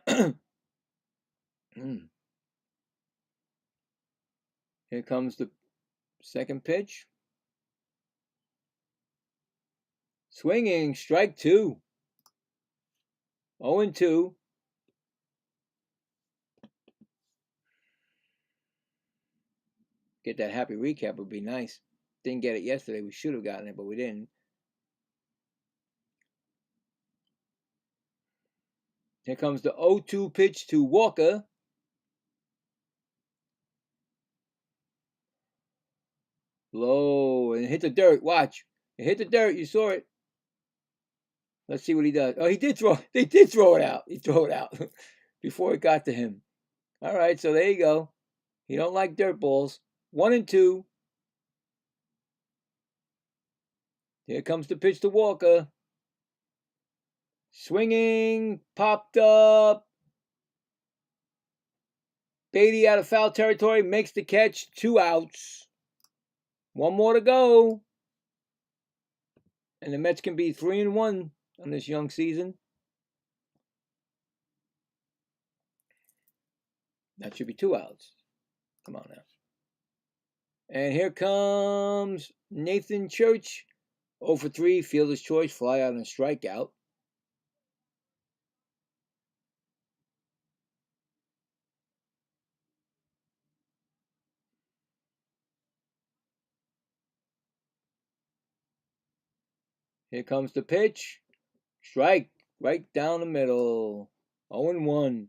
Here comes the second pitch. Swinging, strike 2. 0-2. Get that happy recap would be nice. Didn't get it yesterday. We should have gotten it, but we didn't. Here comes the 0-2 pitch to Walker. Low, and hit the dirt. Watch. It hit the dirt. You saw it. Let's see what he does. Oh, he did throw. They did throw it out. He threw it out before it got to him. All right, so there you go. He don't like dirt balls. 1-2. Here comes the pitch to Walker. Swinging, popped up. Beatty out of foul territory, makes the catch. 2 outs. 1 more to go. And the Mets can be 3-1 on this young season. That should be 2 outs. Come on now. And here comes Nathan Church. 0 for 3, fielder's choice, fly out and strikeout. Here comes the pitch. Strike right down the middle. 0-1.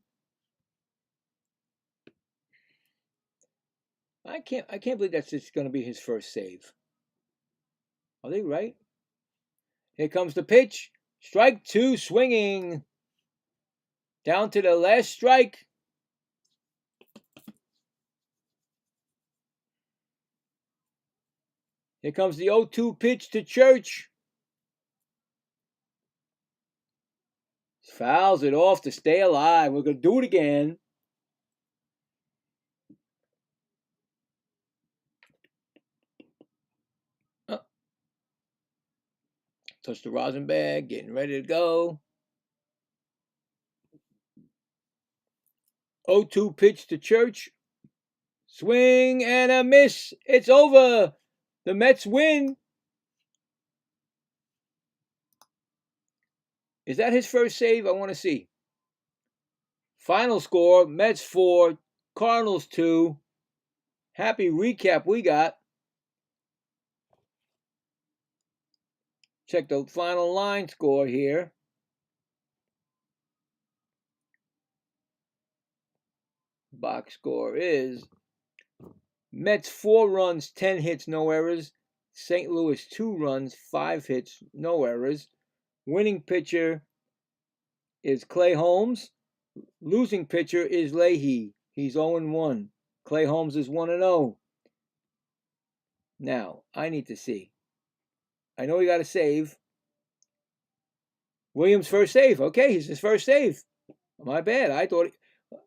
I can't believe that's just going to be his first save. Are they right? Here comes the pitch. Strike 2, swinging. Down to the last strike. Here comes the 0-2 pitch to Church. Fouls it off to stay alive. We're going to do it again. Touch the rosin bag, getting ready to go. 0-2 pitch to Church. Swing and a miss. It's over. The Mets win. Is that his first save? I want to see. Final score, Mets 4, Cardinals 2. Happy recap we got. Check the final line score here. Box score is Mets 4 runs, 10 hits, no errors. St. Louis 2 runs, 5 hits, no errors. Winning pitcher is Clay Holmes. Losing pitcher is Leahy. He's 0-1. Clay Holmes is 1-0. Now, I need to see. I know he got a save. Williams' first save. Okay, he's his first save. My bad.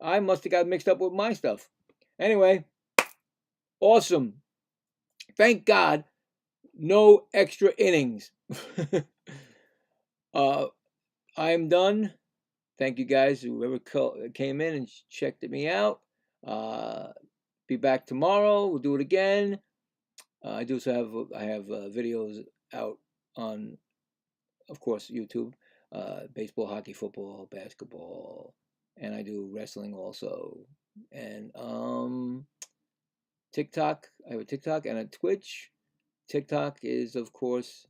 I must have got mixed up with my stuff. Anyway, awesome. Thank God, no extra innings. I am done. Thank you guys, whoever came in and checked me out. Be back tomorrow. We'll do it again. I have videos out on, of course, YouTube. Baseball, hockey, football, basketball, and I do wrestling also. And TikTok. I have a TikTok and a Twitch. TikTok is, of course,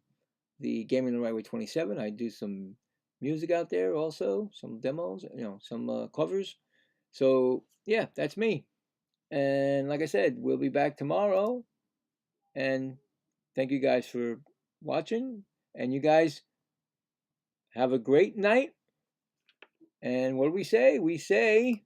the Gaming the Right Way 27. I do some music out there also, some demos, some covers. So yeah, that's me. And like I said, we'll be back tomorrow. And thank you guys for watching. And you guys have a great night. And what do we say? We say